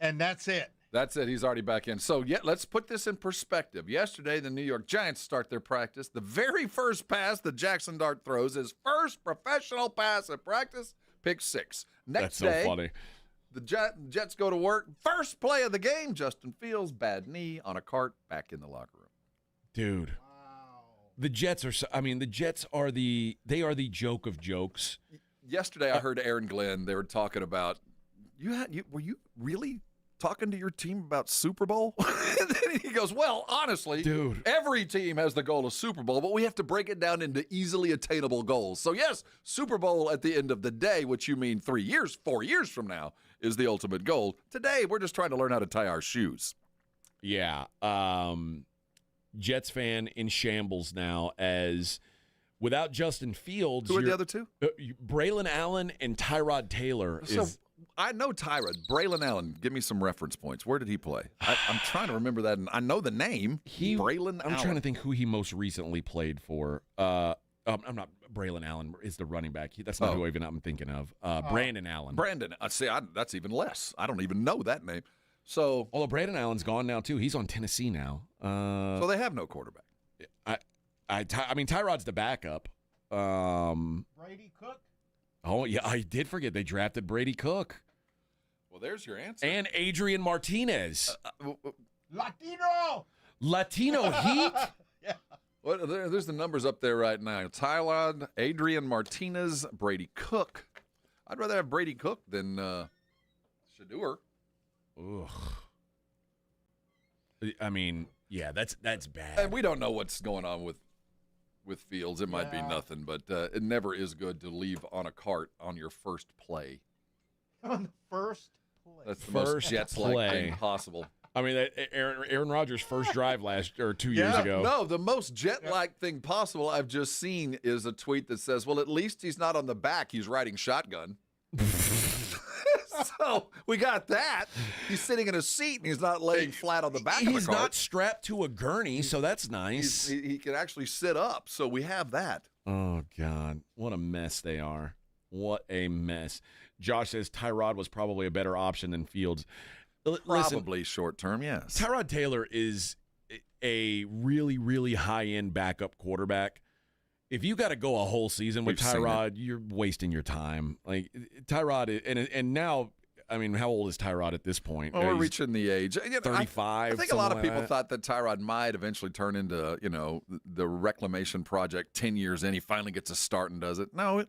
And that's it. That's it. He's already back in. So, let's put this in perspective. Yesterday, the New York Giants start their practice. The very first pass that Jackson Dart throws, his first professional pass at practice, pick 6. Next day, that's so funny. The Jets go to work. First play of the game, Justin Fields, bad knee, on a cart, back in the locker room. Dude. Wow. The Jets are the joke of jokes. Yesterday, I heard Aaron Glenn. They were talking about, were you really talking to your team about Super Bowl? And then he goes, well, honestly, dude, every team has the goal of Super Bowl, but we have to break it down into easily attainable goals. So, yes, Super Bowl at the end of the day, which you mean 4 years from now, is the ultimate goal. Today, we're just trying to learn how to tie our shoes. Yeah. Jets fan in shambles now as without Justin Fields. Who are the other two? Braylon Allen and Tyrod Taylor. I know Tyrod. Braylon Allen, give me some reference points. Where did he play? I'm trying to remember that. And I know the name. Braylon Allen. I'm trying to think who he most recently played for. I'm not. Braylon Allen is the running back. That's not who I'm thinking of. Brandon Allen. Brandon. That's even less. I don't even know that name. So, although Brandon Allen's gone now too. He's on Tennessee now. So they have no quarterback. I mean, Tyrod's the backup. Brady Cook. Oh, yeah, I did forget they drafted Brady Cook. Well, there's your answer. And Adrian Martinez. Latino Heat? Yeah. Well, there's the numbers up there right now. Tyrod, Adrian Martinez, Brady Cook. I'd rather have Brady Cook than Shedeur. Ugh. I mean, yeah, that's bad. And we don't know what's going on with Fields. It might be nothing, but it never is good to leave on a cart on your first play. On the first play. That's the most Jets-like thing possible. I mean, Aaron Rodgers' first drive 2 years ago. No, the most Jet-like thing possible I've just seen is a tweet that says, well, at least he's not on the back. He's riding shotgun. So we got that. He's sitting in a seat, and he's not laying flat on the back of the cart. He's not strapped to a gurney, so that's nice. He can actually sit up, so we have that. Oh, God. What a mess they are. What a mess. Josh says Tyrod was probably a better option than Fields. Probably short term, yes. Tyrod Taylor is a really, really high-end backup quarterback. If you got to go a whole season with Tyrod, you're wasting your time. Like Tyrod, and now, I mean, how old is Tyrod at this point? Well, we're reaching the age. 35. I think a lot of people thought that Tyrod might eventually turn into, the reclamation project 10 years in. He finally gets a start and does it. No,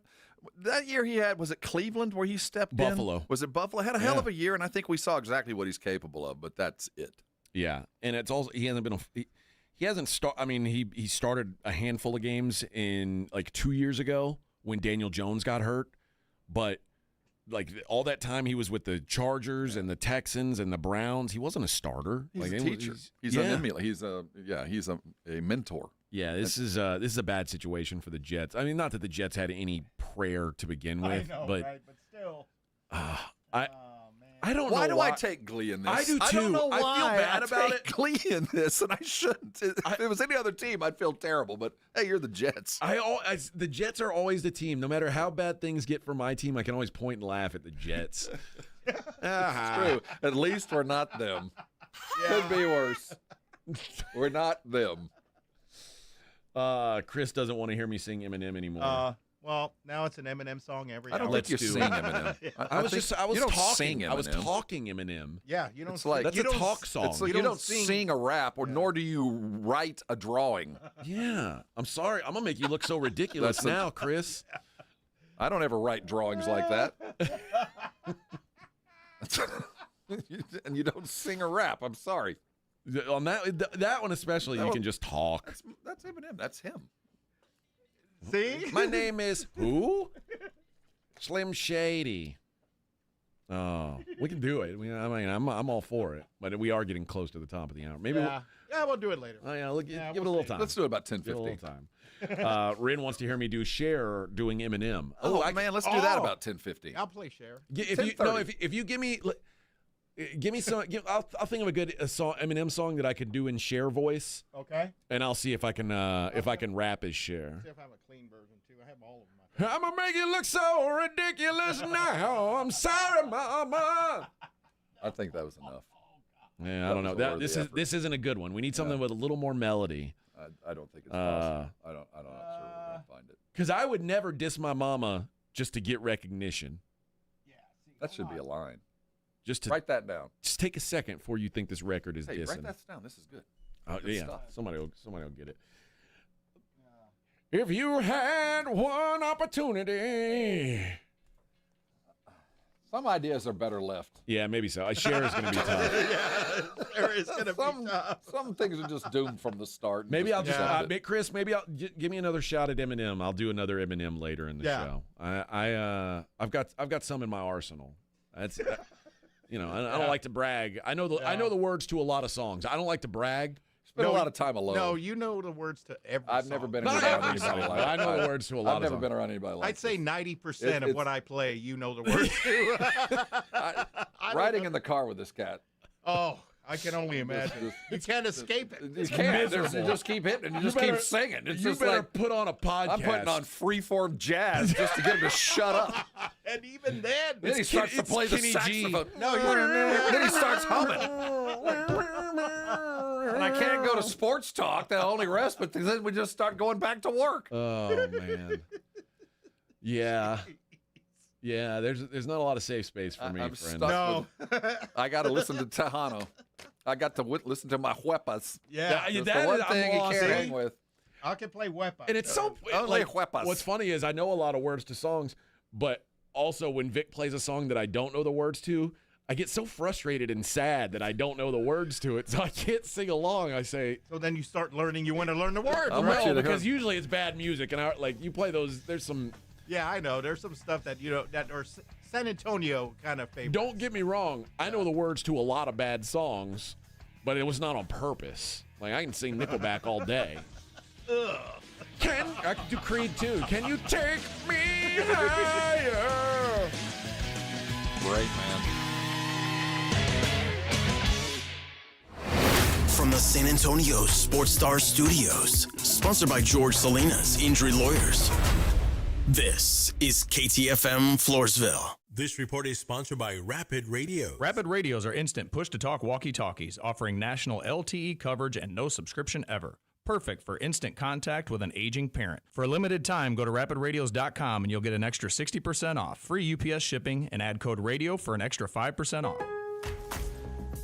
that year he had, was it Cleveland where he stepped in? Buffalo. Was it Buffalo? Had a hell of a year, and I think we saw exactly what he's capable of, but that's it. Yeah, and it's also, he hasn't been he hasn't started. I mean, he started a handful of games in 2 years ago when Daniel Jones got hurt, but all that time he was with the Chargers and the Texans and the Browns. He wasn't a starter. He's a teacher. He's an emulator. He's a mentor. Yeah, this is a bad situation for the Jets. I mean, not that the Jets had any prayer to begin with, I know, but right? But still. I don't know why do I take glee in this? I do too. I don't know why I feel bad about it. Glee in this, and I shouldn't. If it was any other team, I'd feel terrible. But hey, you're the Jets. The Jets are always the team. No matter how bad things get for my team, I can always point and laugh at the Jets. It's true. At least we're not them. Could be worse. We're not them. Chris doesn't want to hear me sing Eminem anymore. Well, now it's an Eminem song every hour. I don't think you sing Eminem. I was talking. I was talking Eminem. Yeah, you don't. That's a talk song. It's like you don't sing a rap, nor do you write a drawing. Yeah, I'm sorry. I'm gonna make you look so ridiculous now, Chris. I don't ever write drawings like that. And you don't sing a rap. I'm sorry. On that one especially, you can just talk. That's Eminem. That's him. See? My name is who? Slim Shady. Oh, we can do it. I mean, I'm all for it, but we are getting close to the top of the hour. Maybe we'll do it later. Oh yeah, give it a little time. Let's do it about 10:50. Give it a little time. Rin wants to hear me do Cher doing Eminem. Man, let's do that about 10:50. I'll play Cher. If you give me some, I'll think of a good Eminem song that I could do in Cher voice. Okay. And I'll see if I can rap as Cher. See if I have a clean version too. I have all of them. I'm going to make you look so ridiculous now. I'm sorry, Mama. I think that was enough. Yeah, I don't know. This isn't a good one. We need something with a little more melody. I don't think it's possible. I don't know. Sure, we're going to find it. Because I would never diss my mama just to get recognition. That should be a line. Just to write that down. Just take a second before you think this record is dissing. Write that down. This is good. Good stuff. Somebody will get it. If you had one opportunity. Some ideas are better left. Yeah, maybe so. Cher is going to be tough. Yeah, Cher is going to be tough. Some things are just doomed from the start. Maybe I'll just, Chris, maybe give me another shot at Eminem. I'll do another Eminem later in the show. I've got some in my arsenal. That's, I don't like to brag. I know the words to a lot of songs. I don't like to brag. Spend a lot of time alone. No, you know the words to every song. I've never been around anybody like that. I know the words to a lot of songs. I've never been around anybody like that. I'd say 90% of what I play, you know the words to. Riding in the car with this cat. Oh, I can only imagine. You can't escape it. You can't. You just keep hitting and you just keep singing. It's you just better like, put on a podcast. I'm putting on freeform jazz just to get him to shut up. And even then he starts to play the saxophone. No, then he starts humming. And I can't go to sports talk. That only respite because then we just start going back to work. Oh man. Yeah. Yeah, there's not a lot of safe space for me, I'm friend. No. I got to listen to Tejano. I got to listen to my huepas. Yeah. That's the one thing you can't hang with. I can play huepas. And it's so only huepas. What's funny is I know a lot of words to songs, but also when Vic plays a song that I don't know the words to, I get so frustrated and sad that I don't know the words to it, so I can't sing along. I say. So then you start learning. You want to learn the words, right? right? Because usually it's bad music, and you play those. There's some. Yeah, I know. There's some stuff that that are San Antonio kind of favorite. Don't get me wrong. I know the words to a lot of bad songs, but it was not on purpose. Like I can sing Nickelback all day. I can do Creed too. Can you take me higher? Great, man. From the San Antonio Sports Star Studios, sponsored by George Salinas Injury Lawyers. This is KTFM Floresville. This report is sponsored by Rapid Radio. Rapid Radios are instant push-to-talk walkie-talkies offering national LTE coverage and no subscription ever. Perfect for instant contact with an aging parent. For a limited time, go to rapidradios.com and you'll get an extra 60% off, free UPS shipping, and add code RADIO for an extra 5% off.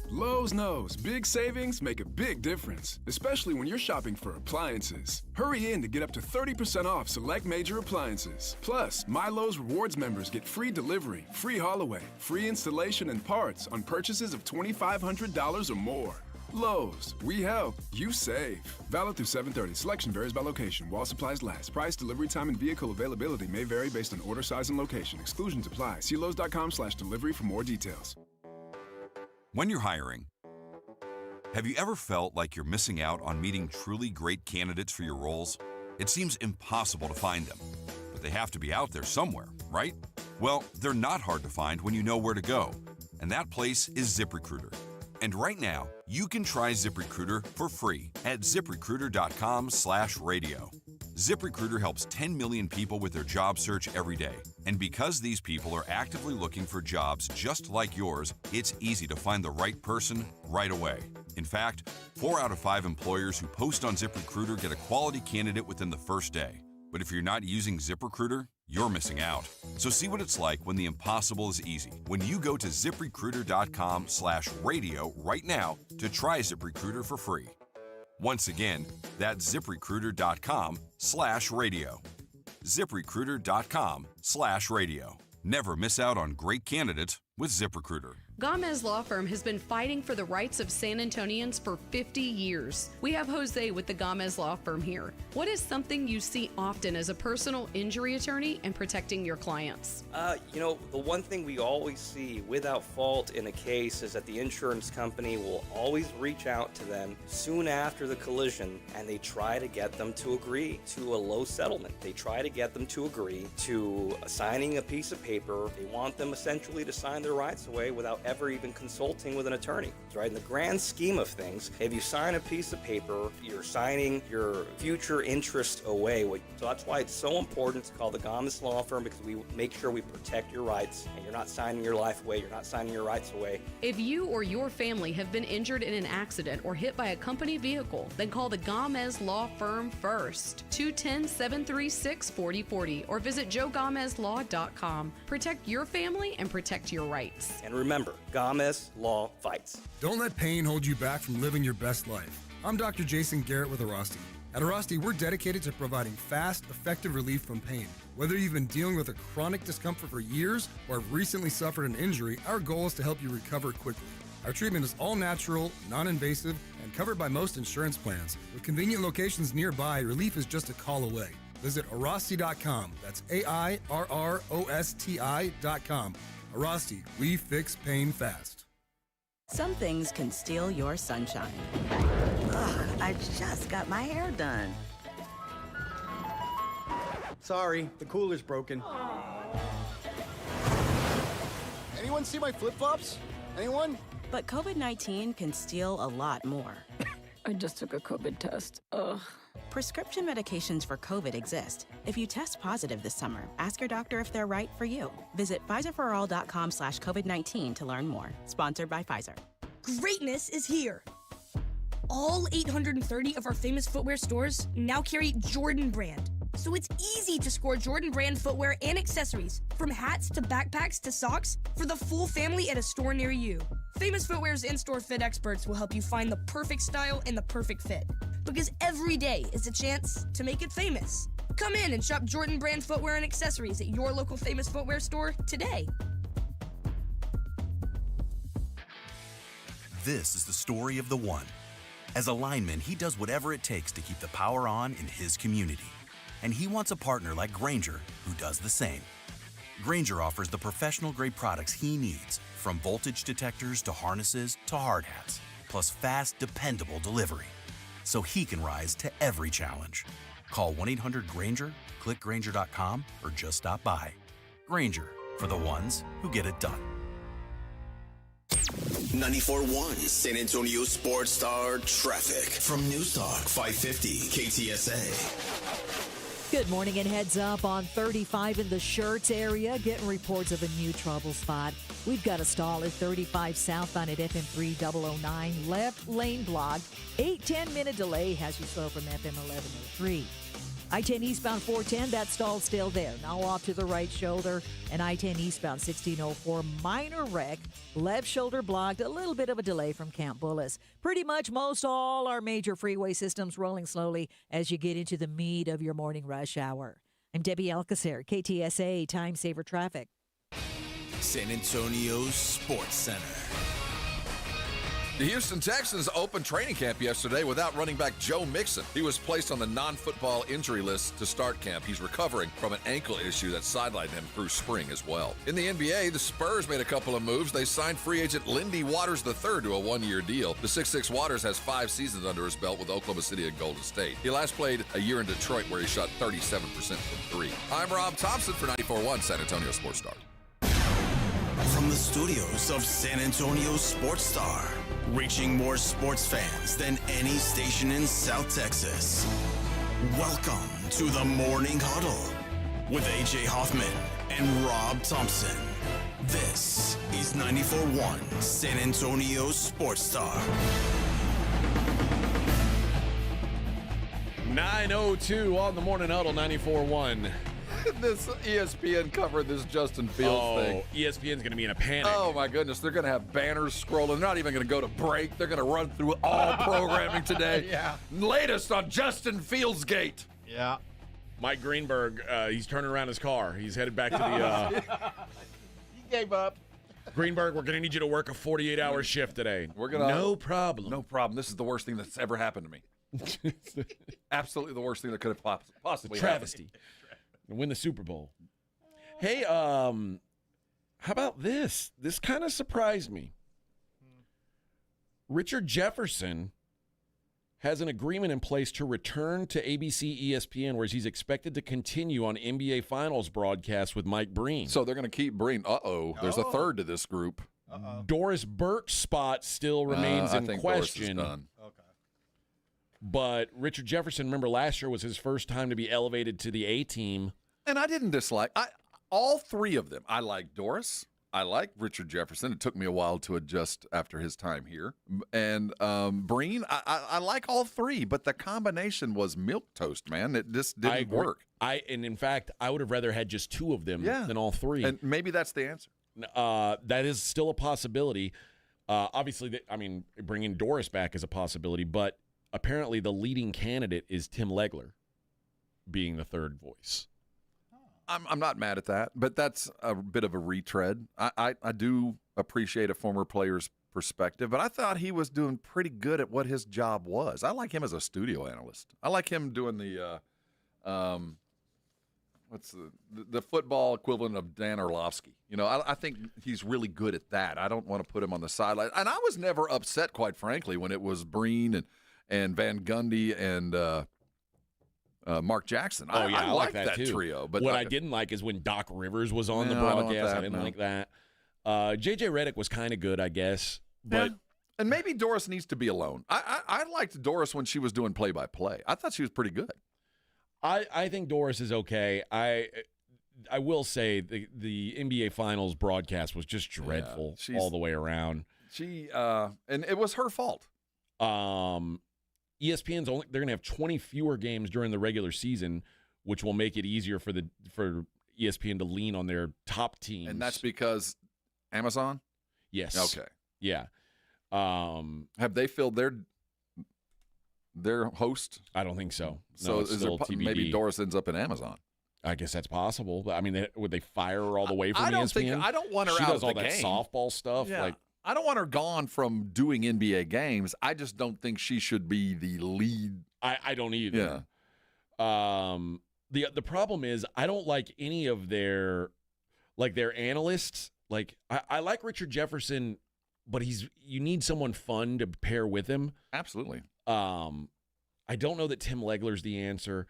Lowe's knows big savings make a big difference, especially when you're shopping for appliances. Hurry in to get up to 30% off select major appliances. Plus, My Lowe's Rewards members get free delivery, free haul away, free installation and parts on purchases of $2,500 or more. Lowe's, we help, you save. Valid through 7/30. Selection varies by location. While supplies last. Price, delivery time, and vehicle availability may vary based on order size and location. Exclusions apply. See Lowes.com/delivery for more details. When you're hiring, have you ever felt like you're missing out on meeting truly great candidates for your roles? It seems impossible to find them, but they have to be out there somewhere, right? Well, they're not hard to find when you know where to go, and that place is ZipRecruiter. And right now, you can try ZipRecruiter for free at ZipRecruiter.com/radio. ZipRecruiter helps 10 million people with their job search every day. And because these people are actively looking for jobs just like yours, it's easy to find the right person right away. In fact, 4 out of 5 employers who post on ZipRecruiter get a quality candidate within the first day. But if you're not using ZipRecruiter, you're missing out. So see what it's like when the impossible is easy. When you go to ZipRecruiter.com/radio right now to try ZipRecruiter for free. Once again, that's ZipRecruiter.com/radio. ZipRecruiter.com/radio. Never miss out on great candidates with ZipRecruiter. Gomez Law Firm has been fighting for the rights of San Antonians for 50 years. We have Jose with the Gomez Law Firm here. What is something you see often as a personal injury attorney and protecting your clients? The one thing we always see without fault in a case is that the insurance company will always reach out to them soon after the collision and they try to get them to agree to a low settlement. They try to get them to agree to signing a piece of paper. They want them essentially to sign their rights away without ever even consulting with an attorney, right? In the grand scheme of things, if you sign a piece of paper, you're signing your future interest away. So that's why it's so important to call the Gamas Law Firm, because we make sure we protect your rights, and you're not signing your life away, you're not signing your rights away. If you or your family have been injured in an accident or hit by a company vehicle, then call the Games Law Firm first. 210-736-4040 or visit joegameslaw.com. Protect your family and protect your rights. And remember, Games Law fights. Don't let pain hold you back from living your best life. I'm Dr. Jason Garrett with Arasti. At Arasti, we're dedicated to providing fast, effective relief from pain. Whether you've been dealing with a chronic discomfort for years or have recently suffered an injury, our goal is to help you recover quickly. Our treatment is all natural, non-invasive, and covered by most insurance plans. With convenient locations nearby, relief is just a call away. Visit Arasti.com. That's AIRROSTI.com. Arasti, we fix pain fast. Some things can steal your sunshine. Ugh, I just got my hair done. Sorry, the cooler's broken. Anyone see my flip-flops? Anyone? But COVID-19 can steal a lot more. I just took a COVID test. Ugh. Prescription medications for COVID exist. If you test positive this summer, ask your doctor if they're right for you. Visit PfizerForAll.com/COVID-19 to learn more. Sponsored by Pfizer. Greatness is here. All 830 of our famous footwear stores now carry Jordan brand. So it's easy to score Jordan brand footwear and accessories, from hats to backpacks to socks, for the full family at a store near you. Famous Footwear's in-store fit experts will help you find the perfect style and the perfect fit. Because every day is a chance to make it famous. Come in and shop Jordan brand footwear and accessories at your local Famous Footwear store today. This is the story of the one. As a lineman, he does whatever it takes to keep the power on in his community. And he wants a partner like Grainger who does the same. Grainger offers the professional-grade products he needs, from voltage detectors to harnesses to hard hats, plus fast, dependable delivery, so he can rise to every challenge. Call 1-800-GRAINGER, click Grainger.com, or just stop by. Grainger, for the ones who get it done. 94.1 San Antonio Sports Star Traffic from News Talk 550 KTSA. Good morning and heads up on 35 in the Shirts area. Getting reports of a new trouble spot. We've got a stall at 35 southbound at FM 3009. Left lane blocked. 8-10-minute delay has you slow from FM 1103. I-10 eastbound 410, that stall's still there. Now off to the right shoulder. And I-10 eastbound 1604, minor wreck. Left shoulder blocked. A little bit of a delay from Camp Bullis. Pretty much most all our major freeway systems rolling slowly as you get into the meat of your morning rush hour. I'm Debbie Alcacer, KTSA Time Saver Traffic. San Antonio Sports Center. The Houston Texans opened training camp yesterday without running back Joe Mixon. He was placed on the non-football injury list to start camp. He's recovering from an ankle issue that sidelined him through spring as well. In the NBA, the Spurs made a couple of moves. They signed free agent Lindy Waters III to a one-year deal. The 6'6" Waters has 5 seasons under his belt with Oklahoma City and Golden State. He last played a year in Detroit where he shot 37% from 3. I'm Rob Thompson for 94.1 San Antonio Sports Star. From the studios of San Antonio Sports Star, reaching more sports fans than any station in South Texas. Welcome to the Morning Huddle with AJ Hoffman and Rob Thompson. This is 94.1 San Antonio Sports Star. 9:02 on the Morning Huddle, 94.1. This ESPN covered this Justin Fields thing. ESPN's going to be in a panic. Oh, my goodness. They're going to have banners scrolling. They're not even going to go to break. They're going to run through all programming today. Yeah. Latest on Justin Fields Gate. Yeah. Mike Greenberg, he's turning around his car. He's headed back to the... He gave up. Greenberg, we're going to need you to work a 48-hour shift today. We're gonna No problem. No problem. This is the worst thing that's ever happened to me. Absolutely the worst thing that could have possibly Travesty. Win the Super Bowl. Hey, how about this? This kind of surprised me. Richard Jefferson has an agreement in place to return to ABC ESPN, where he's expected to continue on NBA Finals broadcast with Mike Breen. So they're going to keep Breen. There's a third to this group. Doris Burke's spot still remains in think question. Doris is done. But Richard Jefferson, remember last year was his first time to be elevated to the A-team. And I didn't dislike all three of them. I like Doris. I like Richard Jefferson. It took me a while to adjust after his time here. And Breen, I like all three, but the combination was milquetoast, man. It just didn't work. And in fact, I would have rather had just two of them than all three. And maybe that's the answer. That is still a possibility. Obviously, bringing Doris back is a possibility, but apparently the leading candidate is Tim Legler being the third voice. I'm not mad at that, but that's a bit of a retread. I do appreciate a former player's perspective, but I thought he was doing pretty good at what his job was. I like him as a studio analyst. I like him doing the what's the football equivalent of Dan Orlovsky. I think he's really good at that. I don't want to put him on the sideline. And I was never upset, quite frankly, when it was Breen and Van Gundy and Mark Jackson. I like that too. Trio. But what I didn't like is when Doc Rivers was on the broadcast. I didn't like that. J.J. Redick was kind of good, I guess. But and maybe Doris needs to be alone. I liked Doris when she was doing play-by-play. I thought she was pretty good. I think Doris is okay. I will say the NBA Finals broadcast was just dreadful all the way around. And it was her fault. ESPN's they're going to have 20 fewer games during the regular season, which will make it easier for ESPN to lean on their top teams. And that's because Amazon? Yes. Okay. Yeah. Have they filled their host? I don't think so. So is there maybe Doris ends up in Amazon? I guess that's possible. I mean, would they fire her all the way from ESPN? I don't want her she out does of the all that game. Softball stuff. Yeah. Like, I don't want her gone from doing NBA games. I just don't think she should be the lead. I don't either. Yeah. The problem is I don't like any of their analysts. Like I like Richard Jefferson, but you need someone fun to pair with him. Absolutely. I don't know that Tim Legler's the answer.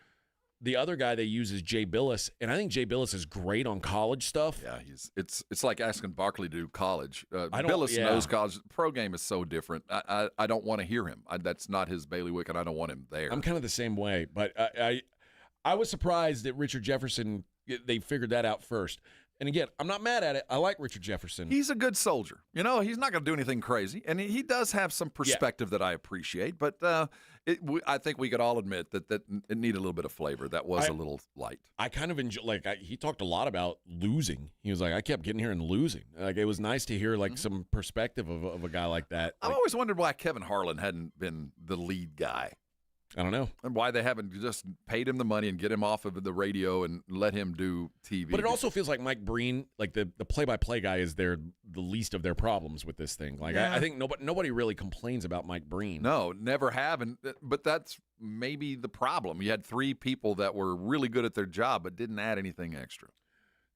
The other guy they use is Jay Billis, and I think Jay Billis is great on college stuff. Yeah, it's like asking Barkley to do college. Billis knows college. The pro game is so different. I don't want to hear him. That's not his bailiwick, and I don't want him there. I'm kind of the same way, but I was surprised that Richard Jefferson, they figured that out first. And again, I'm not mad at it. I like Richard Jefferson. He's a good soldier. He's not going to do anything crazy. And he does have some perspective that I appreciate. But I think we could all admit that it needed a little bit of flavor. That was a little light. I kind of enjoy, he talked a lot about losing. He was like, I kept getting here and losing. It was nice to hear some perspective of a guy like that. I've always wondered why Kevin Harlan hadn't been the lead guy. I don't know. And why they haven't just paid him the money and get him off of the radio and let him do TV. But it also feels like Mike Breen, like the play-by-play guy, is the least of their problems with this thing. Like I think nobody really complains about Mike Breen. No, never have. But that's maybe the problem. You had three people that were really good at their job but didn't add anything extra.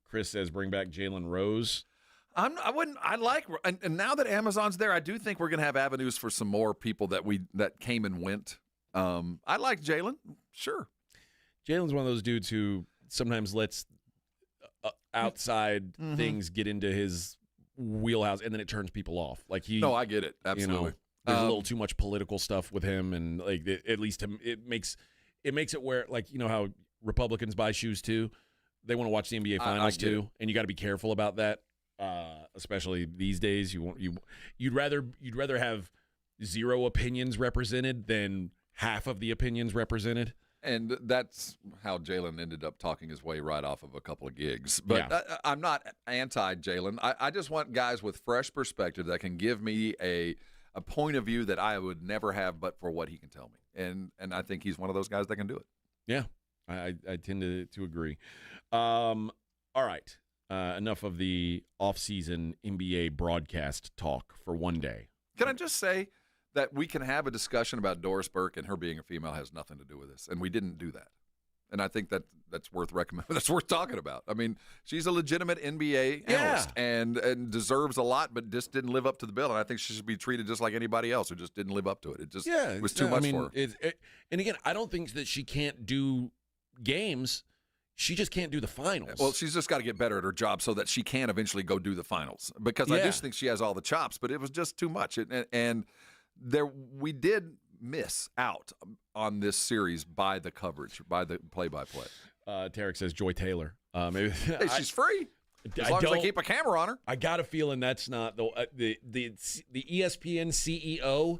Chris says bring back Jalen Rose. And now that Amazon's there, I do think we're going to have avenues for some more people that came and went. I like Jalen. Sure. Jalen's one of those dudes who sometimes lets outside things get into his wheelhouse, and then it turns people off. No, I get it. Absolutely. There's a little too much political stuff with him, and at least it makes it where how Republicans buy shoes too. They want to watch the NBA Finals too, and you got to be careful about that. Especially these days, you'd rather have zero opinions represented than half of the opinions represented. And that's how Jalen ended up talking his way right off of a couple of gigs. But I'm not anti-Jalen. I just want guys with fresh perspective that can give me a point of view that I would never have but for what he can tell me. And I think he's one of those guys that can do it. Yeah, I tend to agree. All right. Enough of the off-season NBA broadcast talk for one day. Can I just say that we can have a discussion about Doris Burke and her being a female has nothing to do with this, and we didn't do that. And I think that's worth recommending. That's worth talking about. I mean, she's a legitimate NBA analyst and deserves a lot, but just didn't live up to the bill. And I think she should be treated just like anybody else who just didn't live up to it. It was too much for her. And again, I don't think that she can't do games. She just can't do the finals. Well, she's just got to get better at her job so that she can eventually go do the finals. Because I just think she has all the chops, but it was just too much. And we did miss out on this series by the coverage, by the play-by-play. Tarek says Joy Taylor. Maybe hey, she's free. As long as they keep a camera on her. I got a feeling that's not the ESPN CEO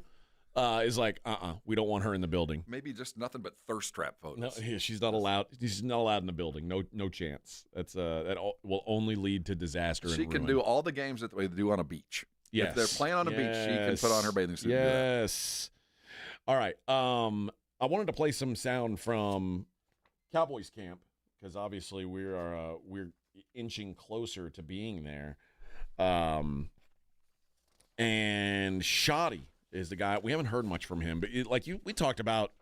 is like, we don't want her in the building. Maybe just nothing but thirst trap photos. No, she's not allowed. She's not allowed in the building. No chance. That will only lead to disaster. She can do all the games that they do on a beach. Yes. If they're playing on a beach, she can put on her bathing suit. Yes. All right. I wanted to play some sound from Cowboys camp because obviously we're inching closer to being there. And Shoddy is the guy. We haven't heard much from him, but we talked about,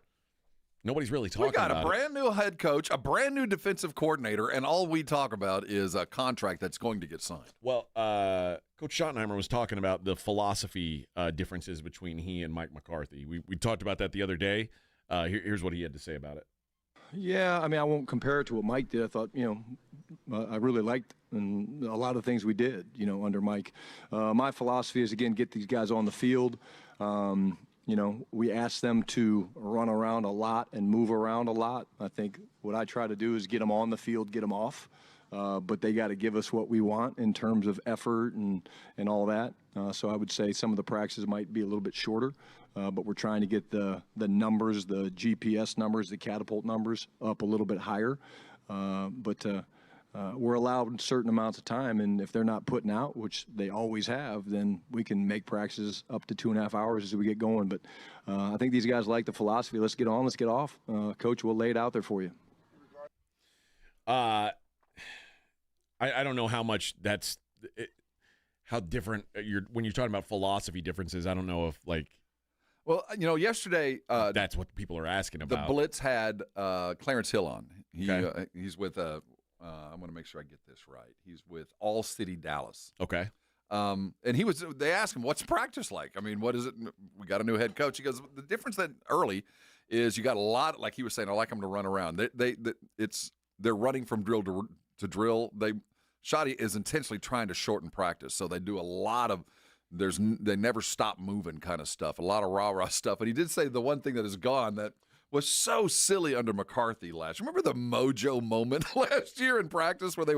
nobody's really talking about it. We got a brand new head coach, a brand new defensive coordinator, and all we talk about is a contract that's going to get signed. Well, Coach Schottenheimer was talking about the philosophy differences between he and Mike McCarthy. We talked about that the other day. Here's what he had to say about it. Yeah, I mean, I won't compare it to what Mike did. I thought, I really liked and a lot of things we did, under Mike. My philosophy is, again, get these guys on the field. We ask them to run around a lot and move around a lot. I think what I try to do is get them on the field, get them off. But they got to give us what we want in terms of effort and all that. So I would say some of the practices might be a little bit shorter, but we're trying to get the numbers, the GPS numbers, the catapult numbers up a little bit higher. But we're allowed certain amounts of time, and if they're not putting out, which they always have, then we can make practices up to 2.5 hours as we get going. But I think these guys like the philosophy. Let's get on, let's get off. Coach, we'll lay it out there for you. I don't know how much how different when you're talking about philosophy differences. I don't know if Well, yesterday that's what people are asking about. The Blitz had Clarence Hill on. He's with I'm going to make sure I get this right. He's with All City Dallas. Okay. And they asked him, what's practice like? I mean, what is it? We got a new head coach. He goes, the difference that early is you got a lot, like he was saying, I like them to run around. They're running from drill to drill. Shoddy is intentionally trying to shorten practice, so they do a lot of they never stop moving kind of stuff, a lot of rah-rah stuff. And he did say the one thing that is gone that was so silly under McCarthy last year. Remember the mojo moment last year in practice where they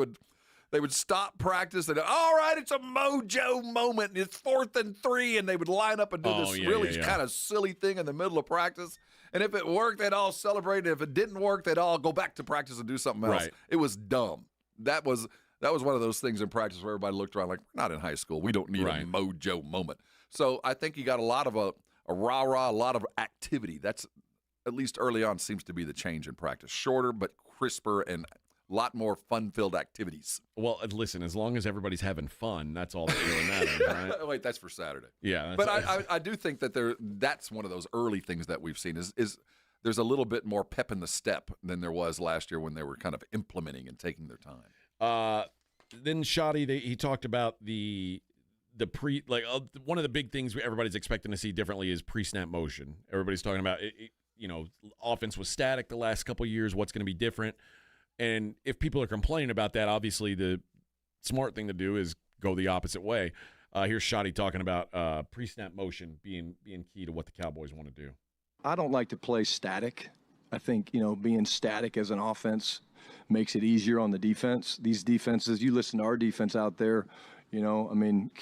would stop practice and, all right, it's a mojo moment, and it's 4th and 3, and they would line up and do this kind of silly thing in the middle of practice. And if it worked, they'd all celebrate. If it didn't work, they'd all go back to practice and do something else. Right. It was dumb. That was one of those things in practice where everybody looked around like, we're not in high school. We don't need a mojo moment. So I think you got a lot of a rah-rah, a lot of activity. That's, at least early on, seems to be the change in practice. Shorter but crisper and a lot more fun-filled activities. Well, listen, as long as everybody's having fun, that's all that really matters, right? Wait, that's for Saturday. Yeah. But I do think that that's one of those early things that we've seen is there's a little bit more pep in the step than there was last year when they were kind of implementing and taking their time. Then Shoddy, he talked about the one of the big things everybody's expecting to see differently is pre-snap motion. Everybody's talking about offense was static the last couple of years. What's going to be different? And if people are complaining about that, obviously the smart thing to do is go the opposite way. Here's Shoddy talking about pre-snap motion being key to what the Cowboys want to do. I don't like to play static. I think, being static as an offense makes it easier on the defense. These defenses, you listen to our defense out there,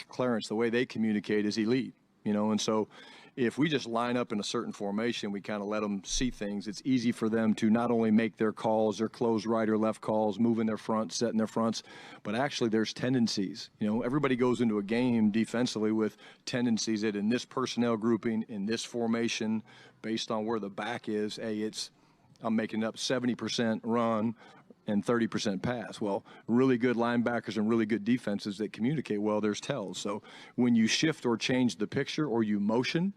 Clarence, the way they communicate is elite, and so if we just line up in a certain formation, we kind of let them see things. It's easy for them to not only make their calls, their closed right or left calls, moving their front, setting their fronts, but actually there's tendencies. Everybody goes into a game defensively with tendencies that in this personnel grouping, in this formation, based on where the back is, I'm making up 70% run and 30% pass. Well, really good linebackers and really good defenses that communicate well, there's tells. So when you shift or change the picture or you motion,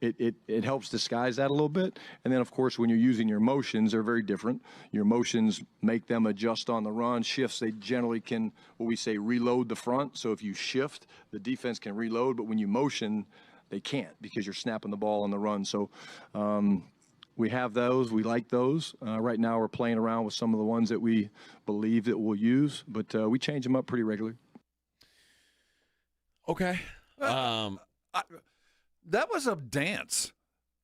it it helps disguise that a little bit. And then, of course, when you're using your motions, they're very different. Your motions make them adjust on the run. Shifts, they generally can, what we say, reload the front. So if you shift, the defense can reload. But when you motion, they can't because you're snapping the ball on the run. So we have those. We like those. Right now we're playing around with some of the ones that we believe that we'll use, but we change them up pretty regularly. Okay. That was a dance.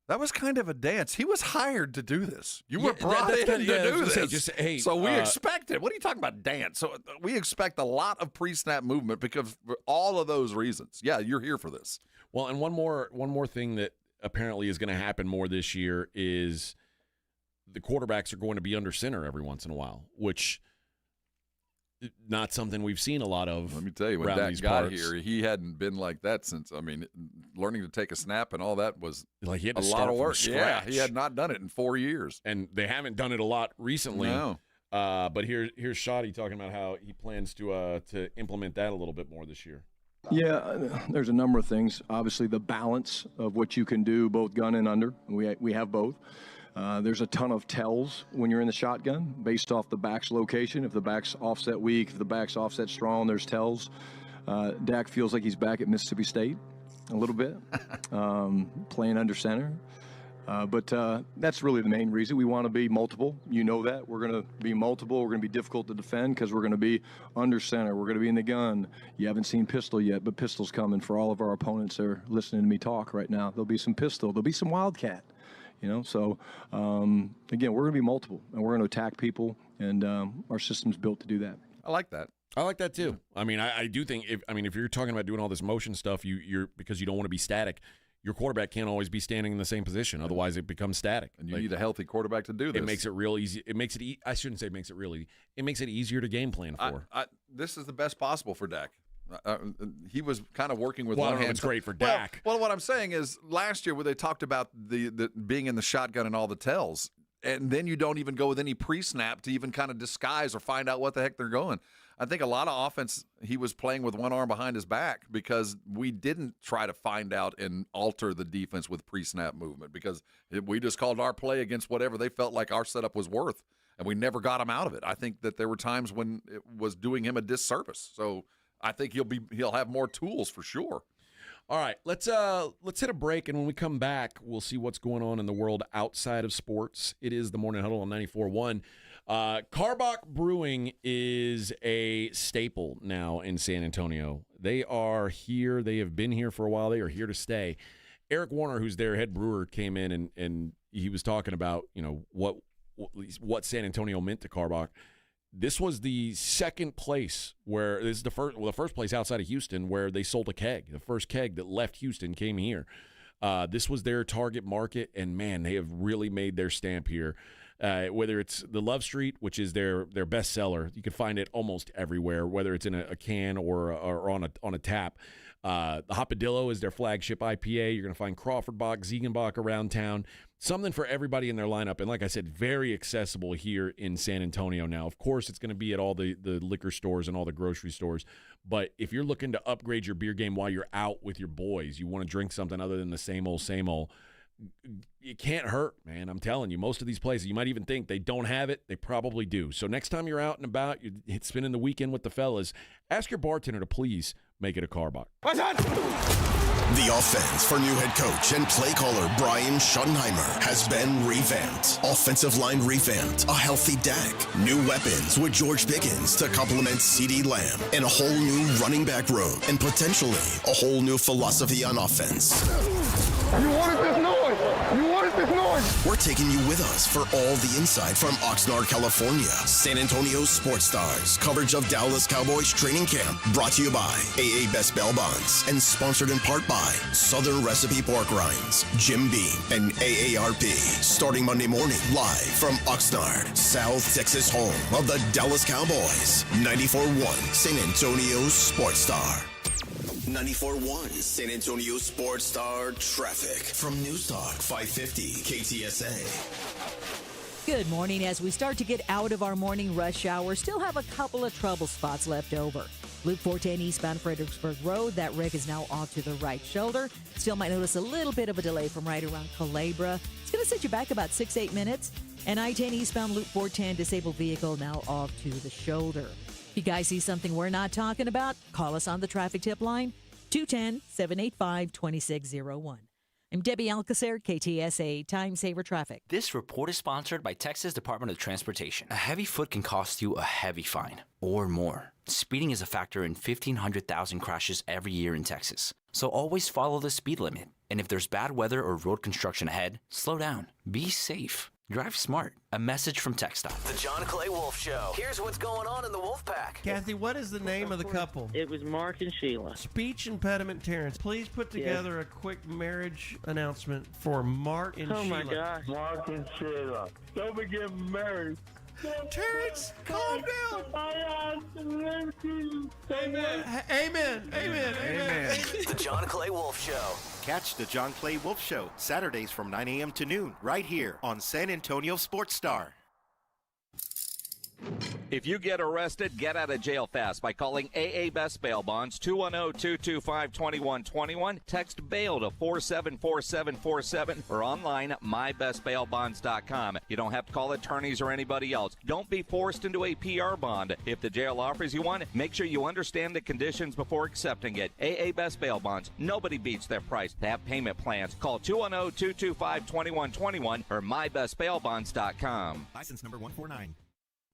That was kind of a dance. He was hired to do this. You were brought in to do this. So we expect it. What are you talking about, dance? So we expect a lot of pre-snap movement because for all of those reasons. Yeah, you're here for this. Well, and one more thing that apparently is going to happen more this year is the quarterbacks are going to be under center every once in a while, which not something we've seen a lot of. Let me tell you, when Dak got here, he hadn't been like that since. I mean, learning to take a snap and all that was like he had to a start lot of work. from Yeah, scratch. he had not done it in 4 years, and they haven't done it a lot recently. No. But here's Shotty talking about how he plans to implement that a little bit more this year. Yeah, there's a number of things. Obviously, the balance of what you can do, both gun and under. We have both. There's a ton of tells when you're in the shotgun based off the back's location. If the back's offset weak, if the back's offset strong, there's tells. Dak feels like he's back at Mississippi State a little bit, playing under center. But that's really the main reason. We want to be multiple. You know that. We're going to be multiple. We're going to be difficult to defend because we're going to be under center. We're going to be in the gun. You haven't seen pistol yet, but pistol's coming for all of our opponents that are listening to me talk right now. There'll be some pistol. There'll be some wildcat. So again, we're going to be multiple, and we're going to attack people, and our system's built to do that. I like that. I like that too. I mean, I do think if you're talking about doing all this motion stuff, you're because you don't want to be static. Your quarterback can't always be standing in the same position, otherwise it becomes static. And you need a healthy quarterback to do this. It makes it real easy. It makes it. I shouldn't say it makes it real easy. It makes it easier to game plan for. This is the best possible for Dak. He was kind of working with one hand. It's great for Dak. Well, what I'm saying is last year where they talked about the being in the shotgun and all the tells, and then you don't even go with any pre-snap to even kind of disguise or find out what the heck they're going. I think a lot of offense he was playing with one arm behind his back because we didn't try to find out and alter the defense with pre-snap movement because we just called our play against whatever they felt like our setup was worth, and we never got him out of it. I think that there were times when it was doing him a disservice. So I think he'll have more tools for sure. All right, let's hit a break, and when we come back, we'll see what's going on in the world outside of sports. It is the Morning Huddle on 94.1. Karbach Brewing is a staple now in San Antonio. They are here. They have been here for a while. They are here to stay. Eric Warner, who's their head brewer, came in and he was talking about what San Antonio meant to Karbach. This was the second place where this is the first place outside of Houston where they sold a keg. The first keg that left Houston came here. This was their target market, and man, they have really made their stamp here. Whether it's the Love Street, which is their best seller, you can find it almost everywhere. Whether it's in a can or on a tap. The Hopadillo is their flagship IPA. You're going to find Crawford Bock, Ziegenbach around town. Something for everybody in their lineup. And like I said, very accessible here in San Antonio now. Of course, it's going to be at all the liquor stores and all the grocery stores. But if you're looking to upgrade your beer game while you're out with your boys, you want to drink something other than the same old, it can't hurt, man. I'm telling you, most of these places, you might even think they don't have it. They probably do. So next time you're out and about, you're spending the weekend with the fellas, ask your bartender to please make it a Karbach. The offense for new head coach and play caller Brian Schottenheimer has been revamped. Offensive line revamped, a healthy Dak, new weapons with George Pickens to complement CeeDee Lamb, and a whole new running back room, and potentially a whole new philosophy on offense. You wanted this noise! You wanted this noise! We're taking you with us for all the insight from Oxnard, California. San Antonio Sports Stars, coverage of Dallas Cowboys training camp, brought to you by AA Best Bail Bonds, and sponsored in part by Southern Recipe Pork Rinds, Jim Beam, and AARP. Starting Monday morning, live from Oxnard, South Texas home of the Dallas Cowboys. 94.1 San Antonio Sports Star. 94.1 San Antonio Sports Star traffic from News Talk 550 KTSA. Good morning. As we start to get out of our morning rush hour, still have a couple of trouble spots left over. Loop 410 eastbound Fredericksburg Road. That wreck is now off to the right shoulder. Still might notice a little bit of a delay from right around Culebra. It's going to set you back about 6-8 minutes. And I-10 eastbound Loop 410 disabled vehicle now off to the shoulder. If you guys see something we're not talking about, call us on the traffic tip line, 210-785-2601. I'm Debbie Alcacer, KTSA Time Saver Traffic. This report is sponsored by Texas Department of Transportation. A heavy foot can cost you a heavy fine or more. Speeding is a factor in 1,500,000 crashes every year in Texas. So always follow the speed limit. And if there's bad weather or road construction ahead, slow down. Be safe. Drive smart. A message from TxDOT. The John Clay Wolf Show. Here's what's going on in the Wolf Pack. Kathy, what is the name of the couple? It was Mark and Sheila. Speech impediment Terrence. Please put together a quick marriage announcement for Mark and Sheila. Oh my gosh. Mark and Sheila. Don't be getting married. Terrence, calm down. Amen. Amen. The John Clay Wolf Show. Catch the John Clay Wolf Show Saturdays from 9 a.m. to noon right here on San Antonio Sports Star. If you get arrested, get out of jail fast by calling AA Best Bail Bonds, 210-225-2121. Text bail to 474747 or online mybestbailbonds.com. You don't have to call attorneys or anybody else. Don't be forced into a PR bond. If the jail offers you one, make sure you understand the conditions before accepting it. AA Best Bail Bonds. Nobody beats their price. They have payment plans. Call 210-225-2121 or mybestbailbonds.com. License number 149.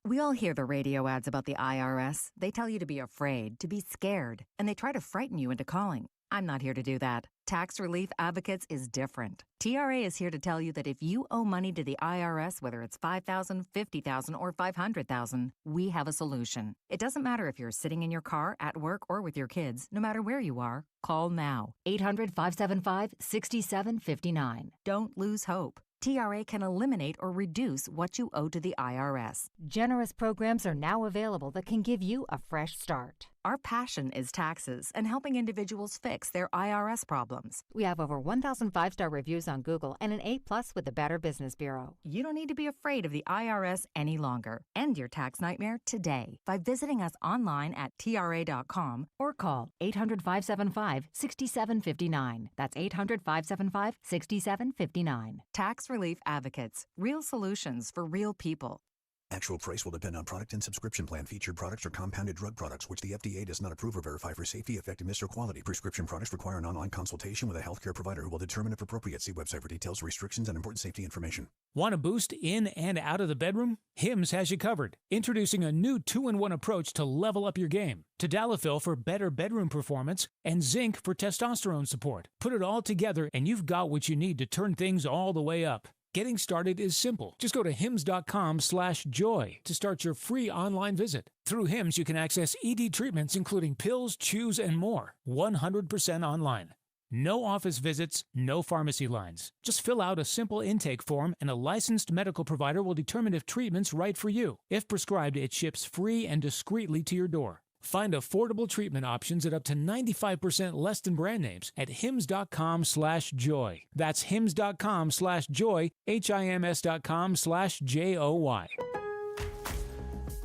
We all hear the radio ads about the IRS. They tell you to be afraid, to be scared, and they try to frighten you into calling. I'm not here to do that. Tax Relief Advocates is different. TRA is here to tell you that if you owe money to the IRS, whether it's $5,000, $50,000, or $500,000, we have a solution. It doesn't matter if you're sitting in your car, at work, or with your kids. No matter where you are, call now. 800-575-6759. Don't lose hope. TRA can eliminate or reduce what you owe to the IRS. Generous programs are now available that can give you a fresh start. Our passion is taxes and helping individuals fix their IRS problems. We have over 1,000 5-star reviews on Google and an A+ with the Better Business Bureau. You don't need to be afraid of the IRS any longer. End your tax nightmare today by visiting us online at TRA.com or call 800-575-6759. That's 800-575-6759. Tax Relief Advocates. Real solutions for real people. Actual price will depend on product and subscription plan. Featured products are compounded drug products, which the FDA does not approve or verify for safety, effectiveness, or quality. Prescription products require an online consultation with a healthcare provider who will determine if appropriate. See website for details, restrictions, and important safety information. Want a boost in and out of the bedroom? Hims has you covered. Introducing a new 2-in-1 approach to level up your game. Tadalafil for better bedroom performance and zinc for testosterone support. Put it all together and you've got what you need to turn things all the way up. Getting started is simple. Just go to hims.com/joy to start your free online visit. Through Hims, you can access ED treatments including pills, chews, and more. 100% online. No office visits, no pharmacy lines. Just fill out a simple intake form and a licensed medical provider will determine if treatment's right for you. If prescribed, it ships free and discreetly to your door. Find affordable treatment options at up to 95% less than brand names at hims.com/joy. That's hims.com/joy, HIMS.com/JOY.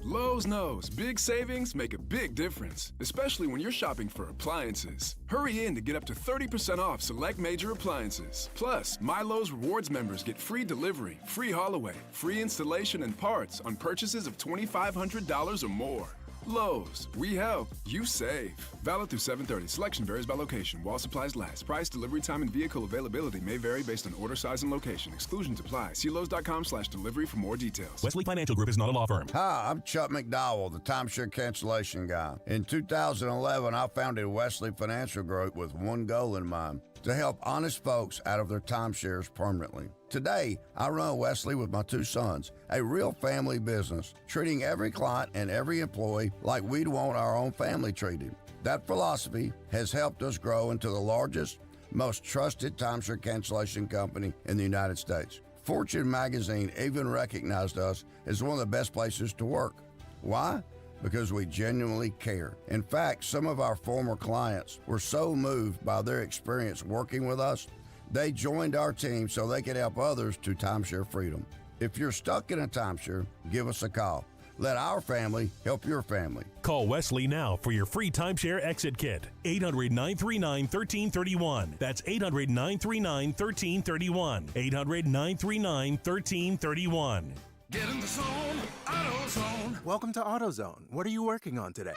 Lowe's knows big savings make a big difference, especially when you're shopping for appliances. Hurry in to get up to 30% off select major appliances. Plus, My Lowe's Rewards members get free delivery, free haul away, free installation and parts on purchases of $2,500 or more. Lowe's, we help, you save. Valid through 7/30. Selection varies by location. While supplies last. Price, delivery time, and vehicle availability may vary based on order size and location. Exclusions apply. See Lowe's.com/delivery for more details. Wesley Financial Group is not a law firm. Hi, I'm Chuck McDowell, the timeshare cancellation guy. In 2011, I founded Wesley Financial Group with one goal in mind: to help honest folks out of their timeshares permanently. Today, I run Wesley with my two sons, a real family business, treating every client and every employee like we'd want our own family treated. That philosophy has helped us grow into the largest, most trusted timeshare cancellation company in the United States. Fortune magazine even recognized us as one of the best places to work. Why? Because we genuinely care. In fact, some of our former clients were so moved by their experience working with us, they joined our team so they could help others to timeshare freedom. If you're stuck in a timeshare, give us a call. Let our family help your family. Call Wesley now for your free timeshare exit kit. 800-939-1331. That's 800-939-1331. 800-939-1331. Get in the zone, AutoZone. Welcome to AutoZone. What are you working on today?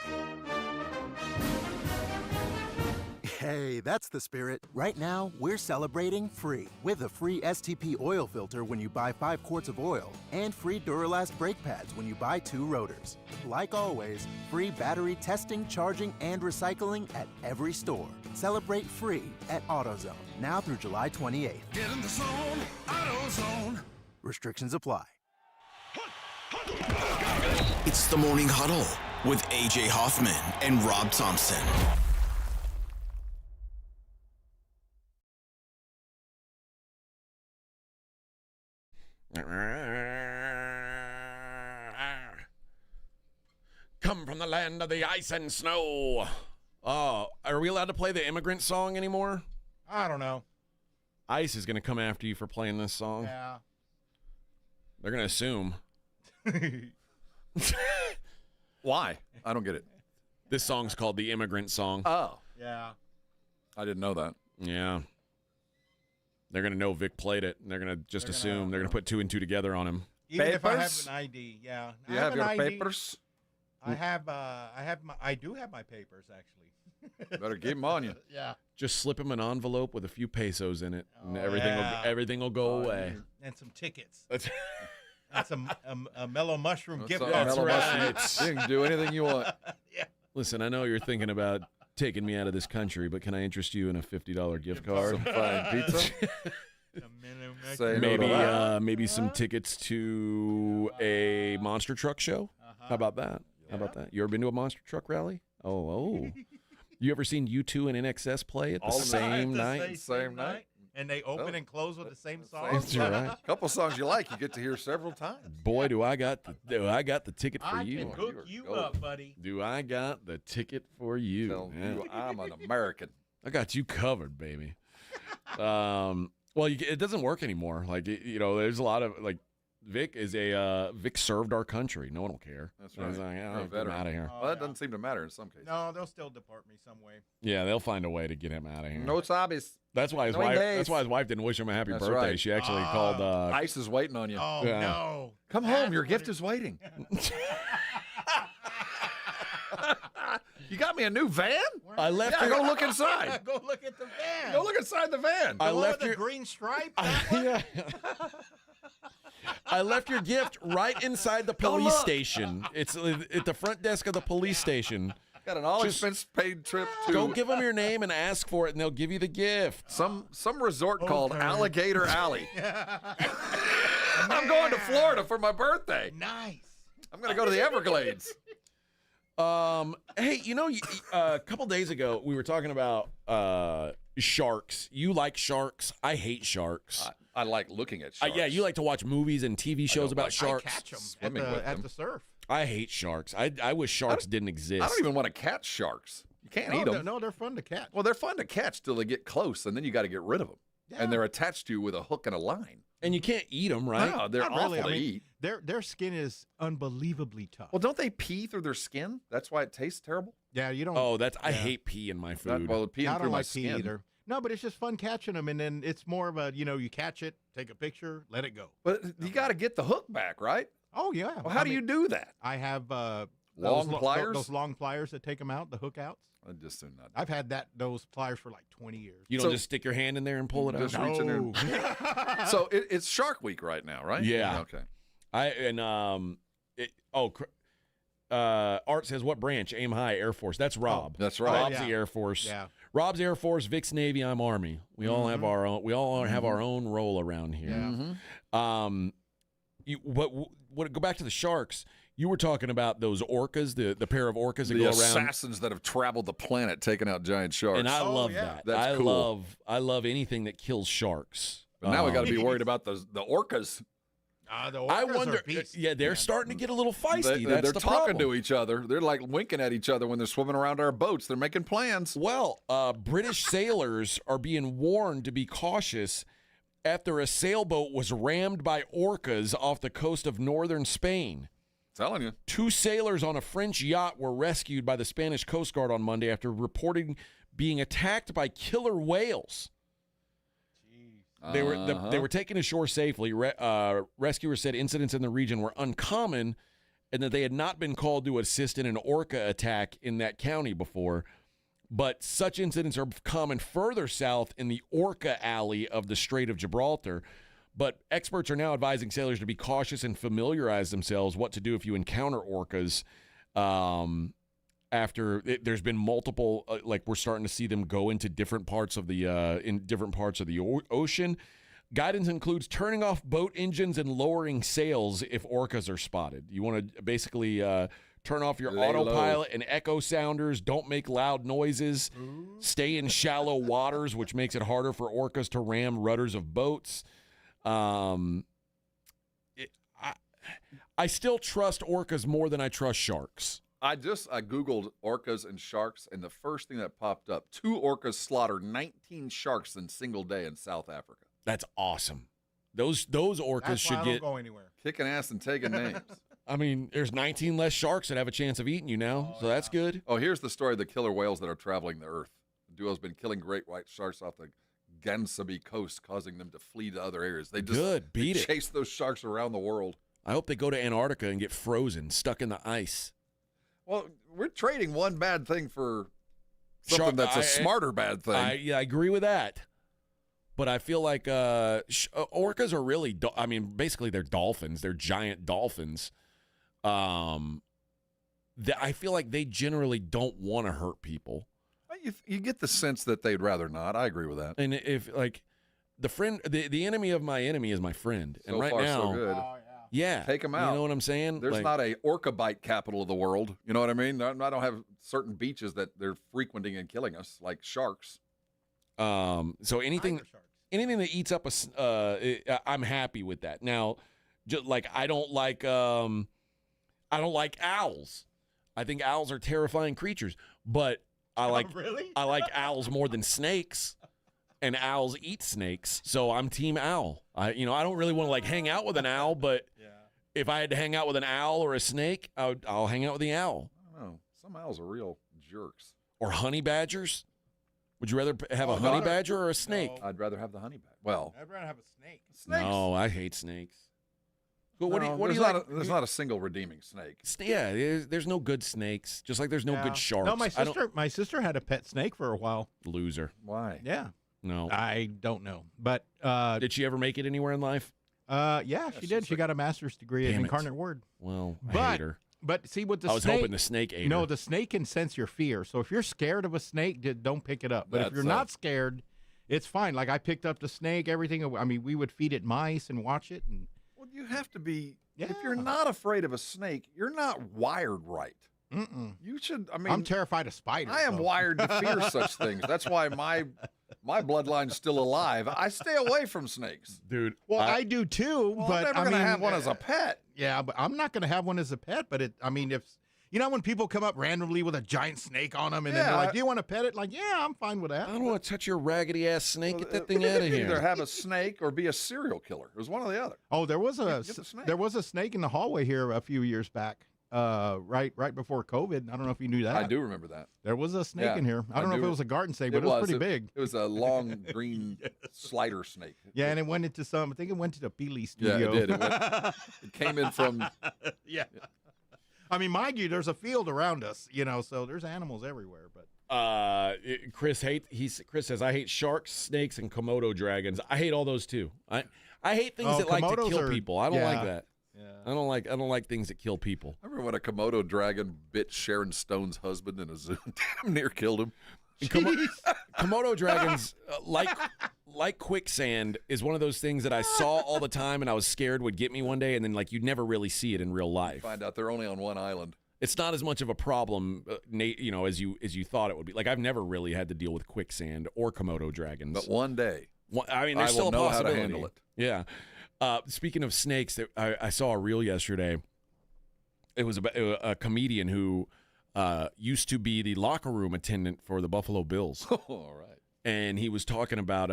Hey, that's the spirit. Right now, we're celebrating free with a free STP oil filter when you buy 5 quarts of oil and free Duralast brake pads when you buy 2 rotors. Like always, free battery testing, charging, and recycling at every store. Celebrate free at AutoZone, now through July 28th. Get in the zone, AutoZone. Restrictions apply. It's the Morning Huddle with AJ Hoffman and Rob Thompson. Come from the land of the ice and snow. Oh, are we allowed to play the immigrant song anymore? I don't know. ICE is going to come after you for playing this song. Yeah. They're going to assume. Why? I don't get it. This song's called the immigrant song. Oh. Yeah. I didn't know that. Yeah. They're going to know Vic played it, and they're going to just assume. They're going to put 2 and 2 together on him. Even if I have an ID, yeah. Do you have your papers? I do have my papers, actually. Better keep them on you. Yeah. Just slip him an envelope with a few pesos in it, and everything will go away. And some tickets. That's a mellow mushroom gift card. That's right. You can do anything you want. Yeah. Listen, I know you're thinking about taking me out of this country, but can I interest you in a $50 gift card? Some fine pizza. Maybe some tickets to a monster truck show. How about that? How about that? You ever been to a monster truck rally? Oh. You ever seen U2 and NXS play at the same night? Same night. And they open and close with the same song. That's right. A couple songs you like, you get to hear several times. Boy, do I got the ticket for you. I can hook you up, buddy. Do I got the ticket for you? Tell you I'm an American. I got you covered, baby. Well, it doesn't work anymore. Like there's a lot of Vic served our country. No one will care. That's right. He's like, get him out of here. Well, that doesn't seem to matter in some cases. No, they'll still deport me some way. Yeah, they'll find a way to get him out of here. No sabes. That's why his wife didn't wish him a happy birthday. Right. She actually called. ICE is waiting on you. Oh no! Come home. Your gift is waiting. You got me a new van? I left. Go look inside. Go look at the van. Go look inside the van. I left the green stripe. Yeah. I left your gift right inside the police station. It's at the front desk of the police station. Got an all-expense paid trip to. Go give them your name and ask for it, and they'll give you the gift. Some resort called Alligator Alley. I'm going to Florida for my birthday. Nice. I'm going to go to the Everglades. Hey, a couple days ago we were talking about sharks. You like sharks? I hate sharks. I like looking at sharks. Yeah, you like to watch movies and TV shows about sharks. I catch them at the surf. I hate sharks. I wish sharks didn't exist. I don't even want to catch sharks. You can't eat them. No, they're fun to catch. Well, they're fun to catch till they get close, and then you got to get rid of them. Yeah. And they're attached to you with a hook and a line. And you can't eat them, right? No, they're awful to eat. Their skin is unbelievably tough. Well, don't they pee through their skin? That's why it tastes terrible? Yeah, you don't. Oh, I hate pee in my food. Peeing through my skin. Pee either. No, but it's just fun catching them, and then it's more of a, you catch it, take a picture, let it go. But you got to get the hook back, right? Oh, yeah. Well, how do you do that? I have long pliers? Those long pliers that take them out, the hook outs. I just do not. I've had those pliers for like 20 years. You don't just stick your hand in there and pull it out? Just reach in there. So it's Shark Week right now, right? Yeah. Okay. Art says, what branch? Aim high, Air Force. That's Rob. That's right. Rob's the Air Force. Yeah. Rob's Air Force, Vic's Navy, I'm Army. We all have our own. We all have our own role around here. Yeah. Go back to the sharks. You were talking about those orcas, the pair of orcas that go around. The assassins that have traveled the planet taking out giant sharks. And I love that. That's cool. I love anything that kills sharks. But now we got to be worried about the orcas. The orcas I wonder. Are beasts. Yeah, they're starting to get a little feisty. They're the talking problem. to each other. They're like winking at each other when they're swimming around our boats. They're making plans. Well, British sailors are being warned to be cautious after a sailboat was rammed by orcas off the coast of northern Spain. Telling you. 2 sailors on a French yacht were rescued by the Spanish Coast Guard on Monday after reporting being attacked by killer whales. They were taken ashore safely. Rescuers said incidents in the region were uncommon and that they had not been called to assist in an orca attack in that county before. But such incidents are common further south in the Orca Alley of the Strait of Gibraltar. But experts are now advising sailors to be cautious and familiarize themselves what to do if you encounter orcas. There's been multiple, we're starting to see them go into different parts of the ocean. Guidance includes turning off boat engines and lowering sails if orcas are spotted. You want to basically turn off your autopilot and echo sounders. Don't make loud noises. Stay in shallow waters, which makes it harder for orcas to ram rudders of boats. I still trust orcas more than I trust sharks. I Googled orcas and sharks, and the first thing that popped up, 2 orcas slaughtered 19 sharks in a single day in South Africa. That's awesome. Those orcas should get go anywhere. Kicking ass and taking names. I mean, there's 19 less sharks that have a chance of eating you now, so that's good. Oh, here's the story of the killer whales that are traveling the earth. The duo's been killing great white sharks off the Gansabi coast, causing them to flee to other areas. They just chase those sharks around the world. I hope they go to Antarctica and get frozen, stuck in the ice. Well, we're trading one bad thing for something that's a smarter bad thing. I agree with that. But I feel like orcas are really, basically they're dolphins. They're giant dolphins. I feel like they generally don't want to hurt people. You get the sense that they'd rather not. I agree with that. And if, the enemy of my enemy is my friend. And right now, so good. Yeah. Take them out. You know what I'm saying? There's not a orca bite capital of the world. You know what I mean? I don't have certain beaches that they're frequenting and killing us, like sharks. So anything that eats up I'm happy with that. Now, just like I don't like owls. I think owls are terrifying creatures, but I like owls more than snakes. And owls eat snakes, so I'm team owl. I don't really want to hang out with an owl, but if I had to hang out with an owl or a snake, I'll hang out with the owl. I don't know. Some owls are real jerks. Or honey badgers. Would you rather have a honey badger or a snake? No. I'd rather have the honey badger. Well, I'd rather have a snake. Snakes. No, I hate snakes. But what do you like? There's not a single redeeming snake. Yeah, there's no good snakes. Just like there's no good sharks. No, my sister had a pet snake for a while. Loser. Why? Yeah. No. I don't know. But did she ever make it anywhere in life? Yeah, she did. She got a master's degree in Incarnate Word. Well, I hate her. But see, with the snake, I was hoping the snake ate her. No, the snake can sense your fear. So if you're scared of a snake, don't pick it up. But if you're not scared, it's fine. Like I picked up the snake, everything. I mean, we would feed it mice and watch it. And well, you have to be. Yeah. If you're not afraid of a snake, you're not wired right. You should. I mean, I'm terrified of spiders. I am wired to fear such things. That's why my bloodline's still alive. I stay away from snakes, dude. Well, I do too. Well, but I'm never gonna have one as a pet. Yeah, but I'm not gonna have one as a pet. But if when people come up randomly with a giant snake on them, and then they're like, "Do you want to pet it?" Like, yeah, I'm fine with that. I don't want to touch your raggedy ass snake. Get that thing out of here. Either have a snake or be a serial killer. It was one or the other. Oh, there was a snake in the hallway here a few years back. Right before COVID. I don't know if you knew that. I do remember that. There was a snake in here. I don't know if it was a garden snake, but it was pretty big. It was a long green slider snake. Yeah, and it went into I think it went to the Peely studio. Yeah, it did. It came in from. Yeah. I mean, mind you, there's a field around us, so there's animals everywhere. But Chris says I hate sharks, snakes, and Komodo dragons. I hate all those too. I hate things that like to kill people. I don't like that. Yeah. I don't like things that kill people. I remember when a Komodo dragon bit Sharon Stone's husband in a zoo. Damn near killed him. Komodo dragons, like quicksand, is one of those things that I saw all the time and I was scared would get me one day, and then you'd never really see it in real life. You find out they're only on one island. It's not as much of a problem, as you thought it would be. Like I've never really had to deal with quicksand or Komodo dragons. But one day, there's still a possibility. How to handle it. Yeah. Speaking of snakes, I saw a reel yesterday. It was a comedian who used to be the locker room attendant for the Buffalo Bills. All right. and he was talking about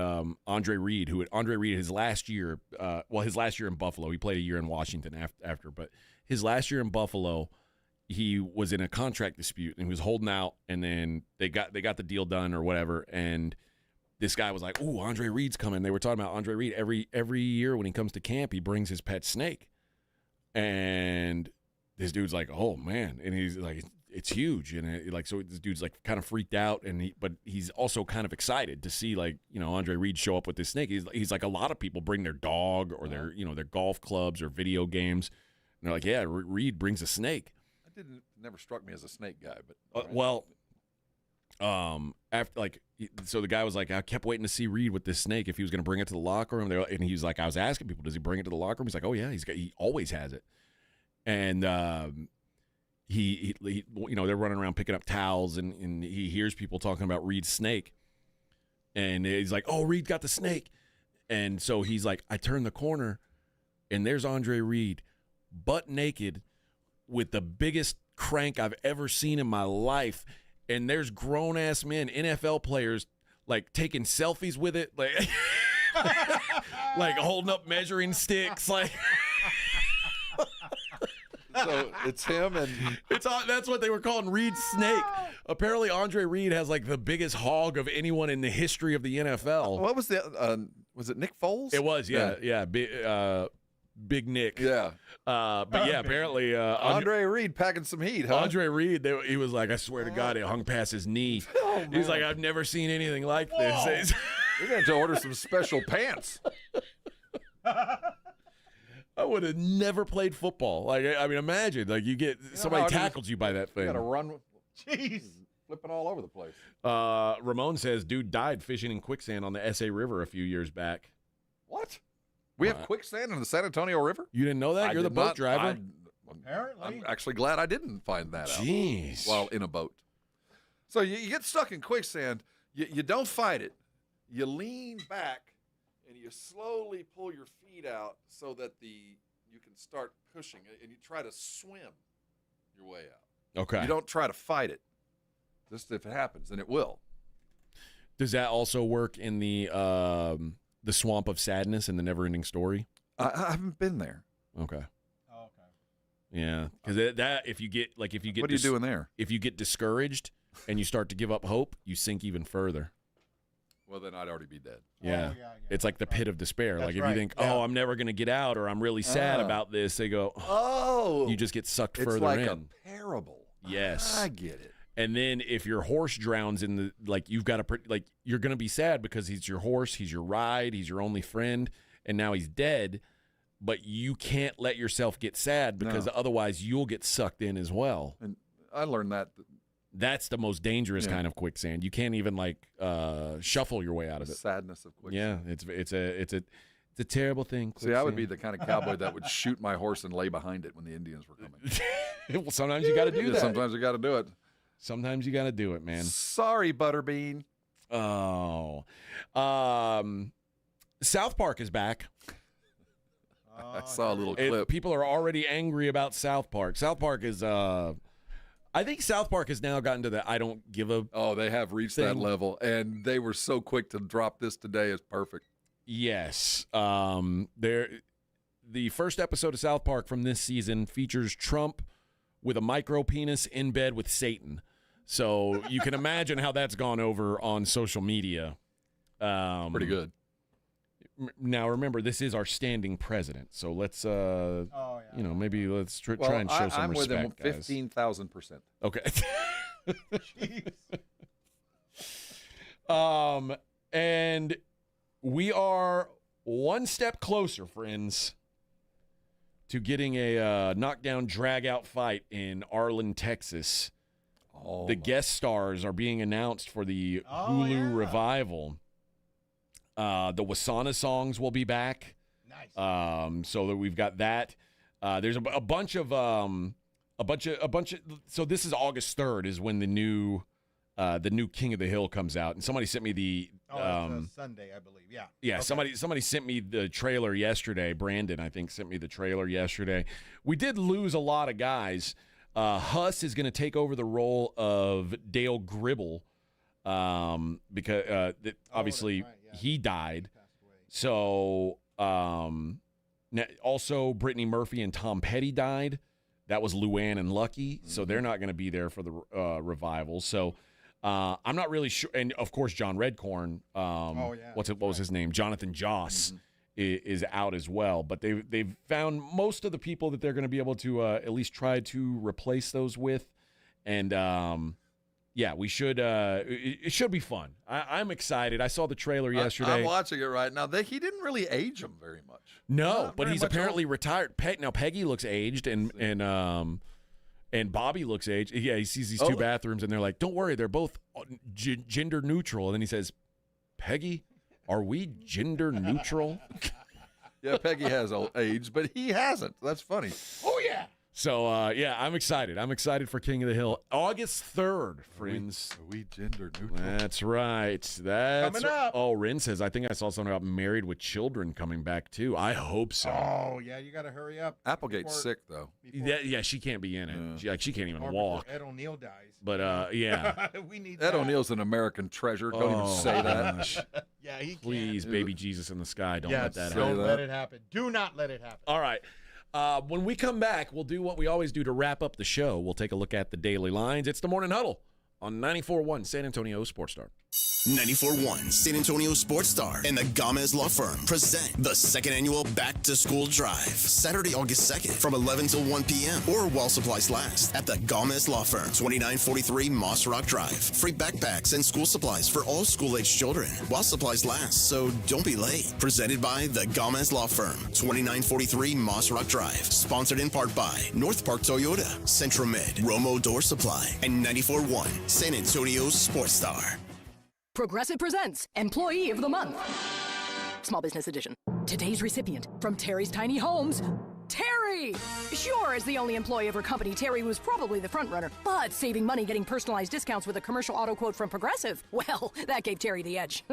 Andre Reed, his last year in Buffalo. He played a year in Washington after, but his last year in Buffalo, he was in a contract dispute and he was holding out, and then they got the deal done or whatever, and this guy was like, "Ooh, Andre Reed's coming." They were talking about Andre Reed. Every year when he comes to camp, he brings his pet snake, and this dude's like, "Oh man," and he's like, "It's huge," and so this dude's like kind of freaked out, but he's also kind of excited to see Andre Reed show up with this snake. He's like, a lot of people bring their dog or their golf clubs or video games, and they're like, "Yeah, Reed brings a snake." Never struck me as a snake guy, but so the guy was like, I kept waiting to see Reed with this snake if he was going to bring it to the locker room. And he's like, I was asking people, does he bring it to the locker room? He's like, oh yeah, he always has it. And he they're running around picking up towels, and he hears people talking about Reed's snake, and he's like, oh, Reed got the snake. And so he's like, I turn the corner, and there's Andre Reed, butt naked, with the biggest crank I've ever seen in my life. And there's grown-ass men, NFL players, like, taking selfies with it, like, like holding up measuring sticks, like. So it's him, and that's what they were calling Reed's snake. Apparently, Andre Reed has, like, the biggest hog of anyone in the history of the NFL. What was was it Nick Foles? It was, yeah. Big Nick. Yeah. But yeah, apparently Andre Reed packing some heat, huh? Andre Reed, he was like, I swear to God, it hung past his knee. Oh, he's like, I've never seen anything like this. You're going to have to order some special pants. I would have never played football. Like, I mean, imagine, like, somebody tackles you by that thing. You got to run. Jeez. Flipping all over the place. Ramon says, dude died fishing in quicksand on the SA River a few years back. What? We have quicksand in the San Antonio River? You didn't know that? You're the boat driver? Apparently. I'm actually glad I didn't find that out. Jeez. While in a boat. So you get stuck in quicksand. You don't fight it. You lean back, and you slowly pull your feet out so that you can start pushing it, and you try to swim your way out. Okay. You don't try to fight it. Just if it happens, and it will. Does that also work in the Swamp of Sadness and the Never-Ending Story? I haven't been there. Okay. Oh, okay. Yeah, because if you get what are you doing there? If you get discouraged and you start to give up hope, you sink even further. Well, then I'd already be dead. Yeah, it's like the pit of despair. That's like if right. you think, oh, I'm never going to get out, or I'm really sad about this, they go, oh, you just get sucked further in. It's like a parable. Yes, I get it. And then if your horse drowns in you've got to, you're going to be sad because he's your horse, he's your ride, he's your only friend, and now he's dead, but you can't let yourself get sad because otherwise you'll get sucked in as well. And I learned that. That's the most dangerous kind of quicksand. You can't even shuffle your way out of it. Sadness of quicksand. Yeah, it's a terrible thing. Quicksand. See, I would be the kind of cowboy that would shoot my horse and lay behind it when the Indians were coming. Well, sometimes you got to do that. Sometimes you got to do it. Sometimes you got to do it, man. Sorry, Butterbean. Oh. South Park is back. I saw a little clip. People are already angry about South Park. South Park is, I think South Park has now gotten to the I don't give a. Oh, they have reached that level, and they were so quick to drop this today is perfect. Yes. The first episode of South Park from this season features Trump with a micro penis in bed with Satan. So you can imagine how that's gone over on social media. Pretty good. Now, remember, this is our standing president. So let's, maybe let's try and show some respect, I'm with him 15,000%. Okay. And we are one step closer, friends, to getting a knockdown, drag-out fight in Arlen, Texas. Oh, the guest stars are being announced for the Hulu revival. The Wasana songs will be back. Nice. So that we've got that. There's a bunch of. So this is August 3rd is when the new King of the Hill comes out, and somebody sent me the. Sunday, I believe. Yeah. Yeah. Okay. Somebody sent me the trailer yesterday. Brandon, I think, sent me the trailer yesterday. We did lose a lot of guys. Huss is going to take over the role of Dale Gribble. because obviously he died. So also Brittany Murphy and Tom Petty died. That was Luann and Lucky, so they're not going to be there for the revival. So I'm not really sure. And of course, John Redcorn. What was his name? Jonathan Joss is out as well. But they've found most of the people that they're going to be able to at least try to replace those with, and we should. It should be fun. I'm excited. I saw the trailer yesterday. I'm watching it right now. He didn't really age him very much. No, but he's apparently retired. Now Peggy looks aged, and Bobby looks aged. Yeah, he sees these two bathrooms, and they're like, "Don't worry, they're both gender neutral." And then he says, "Peggy, are we gender neutral?" Yeah, Peggy has aged, but he hasn't. That's funny. Oh yeah. So, I'm excited. I'm excited for King of the Hill. August 3rd, friends. Are we gender neutral? That's right. That's coming up. Oh, Rin says, I think I saw something about Married with Children coming back, too. I hope so. Oh, yeah, you got to hurry up. Applegate's sick, though. Yeah, she can't be in it. She can't even walk. Ed O'Neill dies. But, yeah. We need Ed O'Neill's an American treasure. Don't even say that. Yeah, he Please, can. baby Jesus in the sky, don't let that happen. Don't let it happen. Do not let it happen. All right. When we come back, we'll do what we always do to wrap up the show. We'll take a look at the daily lines. It's the Morning Huddle on 94.1 San Antonio Sports Star. 94.1 San Antonio Sports Star and the Gomez Law Firm present the second annual Back to School Drive, Saturday, August 2nd from 11 till 1 p.m. or while supplies last at the Gomez Law Firm, 2943 Moss Rock Drive. Free backpacks and school supplies for all school-age children while supplies last, so don't be late. Presented by the Gomez Law Firm, 2943 Moss Rock Drive. Sponsored in part by North Park Toyota, Centromed, Romo Door Supply, and 94.1 San Antonio Sports Star. Progressive presents Employee of the Month. Small Business Edition. Today's recipient from Terry's Tiny Homes, Terry! Sure, as the only employee of her company, Terry was probably the front runner, but saving money getting personalized discounts with a commercial auto quote from Progressive, well, that gave Terry the edge.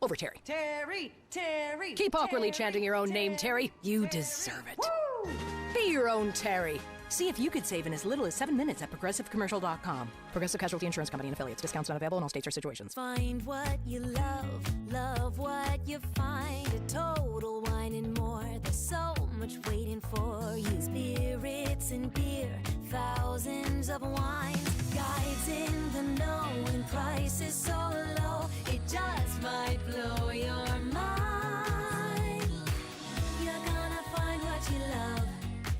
Over Terry. Terry, Terry. Keep awkwardly Terry, chanting your own name, Terry. You deserve it. Woo! Be your own Terry. See if you could save in as little as 7 minutes at progressivecommercial.com. Progressive Casualty Insurance Company and affiliates. Discounts not available in all states or situations. Find what you love what you find. A Total Wine and More. There's so much waiting for you. Spirits and beer, thousands of wines. Guides in the know and prices so low. It just might blow your mind. You're gonna find what you love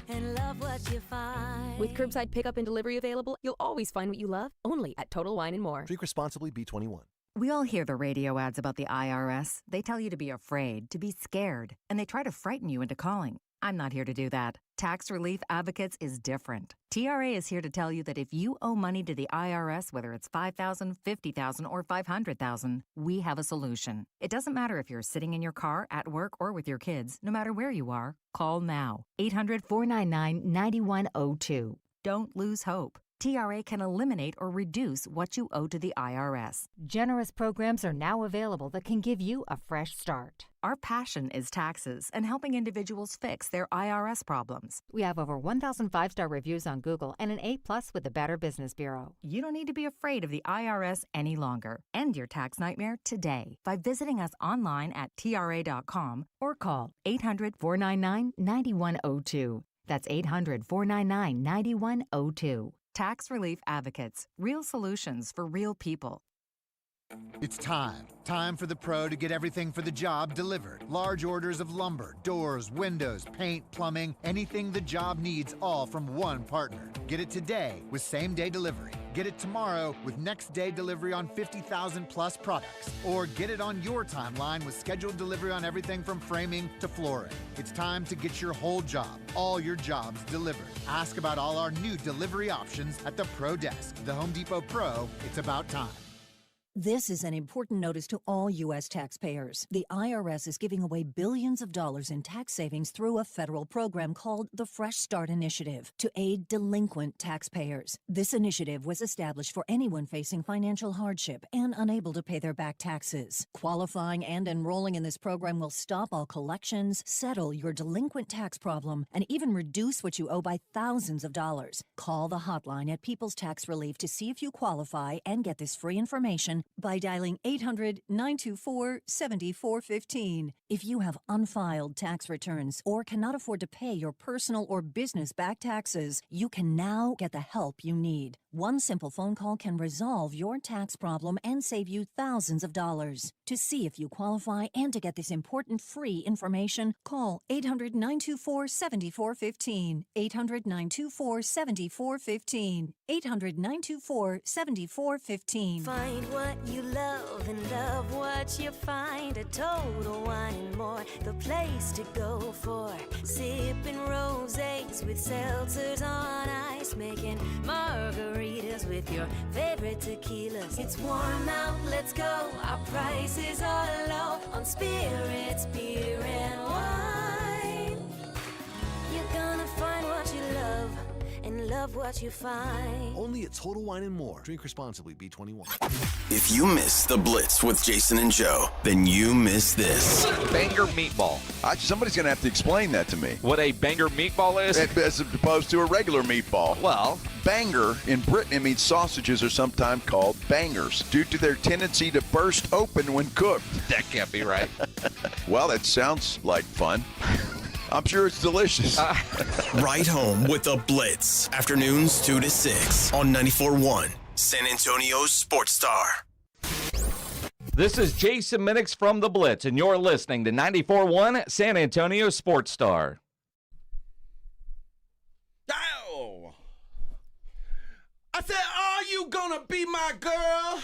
and love what you find. With curbside pickup and delivery available, you'll always find what you love, only at Total Wine & More. Drink responsibly, B21. We all hear the radio ads about the IRS. They tell you to be afraid, to be scared, and they try to frighten you into calling. I'm not here to do that. Tax Relief Advocates is different. TRA is here to tell you that if you owe money to the IRS, whether it's $5,000, $50,000, or $500,000, we have a solution. It doesn't matter if you're sitting in your car, at work, or with your kids. No matter where you are, call now. 800-499-9102. Don't lose hope. TRA can eliminate or reduce what you owe to the IRS. Generous programs are now available that can give you a fresh start. Our passion is taxes and helping individuals fix their IRS problems. We have over 1,000 5-star reviews on Google and an A+ with the Better Business Bureau. You don't need to be afraid of the IRS any longer. End your tax nightmare today by visiting us online at TRA.com or call 800-499-9102. That's 800-499-9102. Tax Relief Advocates. Real solutions for real people. It's time. Time for the pro to get everything for the job delivered. Large orders of lumber, doors, windows, paint, plumbing, anything the job needs, all from one partner. Get it today with same-day delivery. Get it tomorrow with next-day delivery on 50,000 plus products. Or get it on your timeline with scheduled delivery on everything from framing to flooring. It's time to get your whole job, all your jobs delivered. Ask about all our new delivery options at the Pro Desk. The Home Depot Pro, it's about time. This is an important notice to all U.S. taxpayers. The IRS is giving away billions of dollars in tax savings through a federal program called the Fresh Start Initiative to aid delinquent taxpayers. This initiative was established for anyone facing financial hardship and unable to pay their back taxes. Qualifying and enrolling in this program will stop all collections, settle your delinquent tax problem, and even reduce what you owe by thousands of dollars. Call the hotline at People's Tax Relief to see if you qualify and get this free information information by dialing 800-924-7415. If you have unfiled tax returns or cannot afford to pay your personal or business back taxes, you can now get the help you need. One simple phone call can resolve your tax problem and save you thousands of dollars. To see if you qualify and to get this important free information, call 800-924-7415. 800-924-7415. 800-924-7415. Find what you love and love what you find. A Total Wine and More, the place to go for sipping rosés with seltzers on ice, making margaritas with your favorite tequilas. It's warm out, let's go. Our prices are low on spirits, beer, and wine. You're gonna find what you love and love what you find. Only at Total Wine and More. Drink responsibly. B21. If you miss the Blitz with Jason and Joe, then you miss this. Banger meatball. Somebody's going to have to explain that to me. What a banger meatball is? As opposed to a regular meatball. Well, banger in Britain, it means sausages are sometimes called bangers due to their tendency to burst open when cooked. That can't be right. Well, that sounds like fun. I'm sure it's delicious. Right home with the Blitz. Afternoons 2 to 6 on 94.1 San Antonio's Sports Star. This is Jason Minix from The Blitz, and you're listening to 94.1 San Antonio Sports Star. Oh! I said, are you gonna be my girl?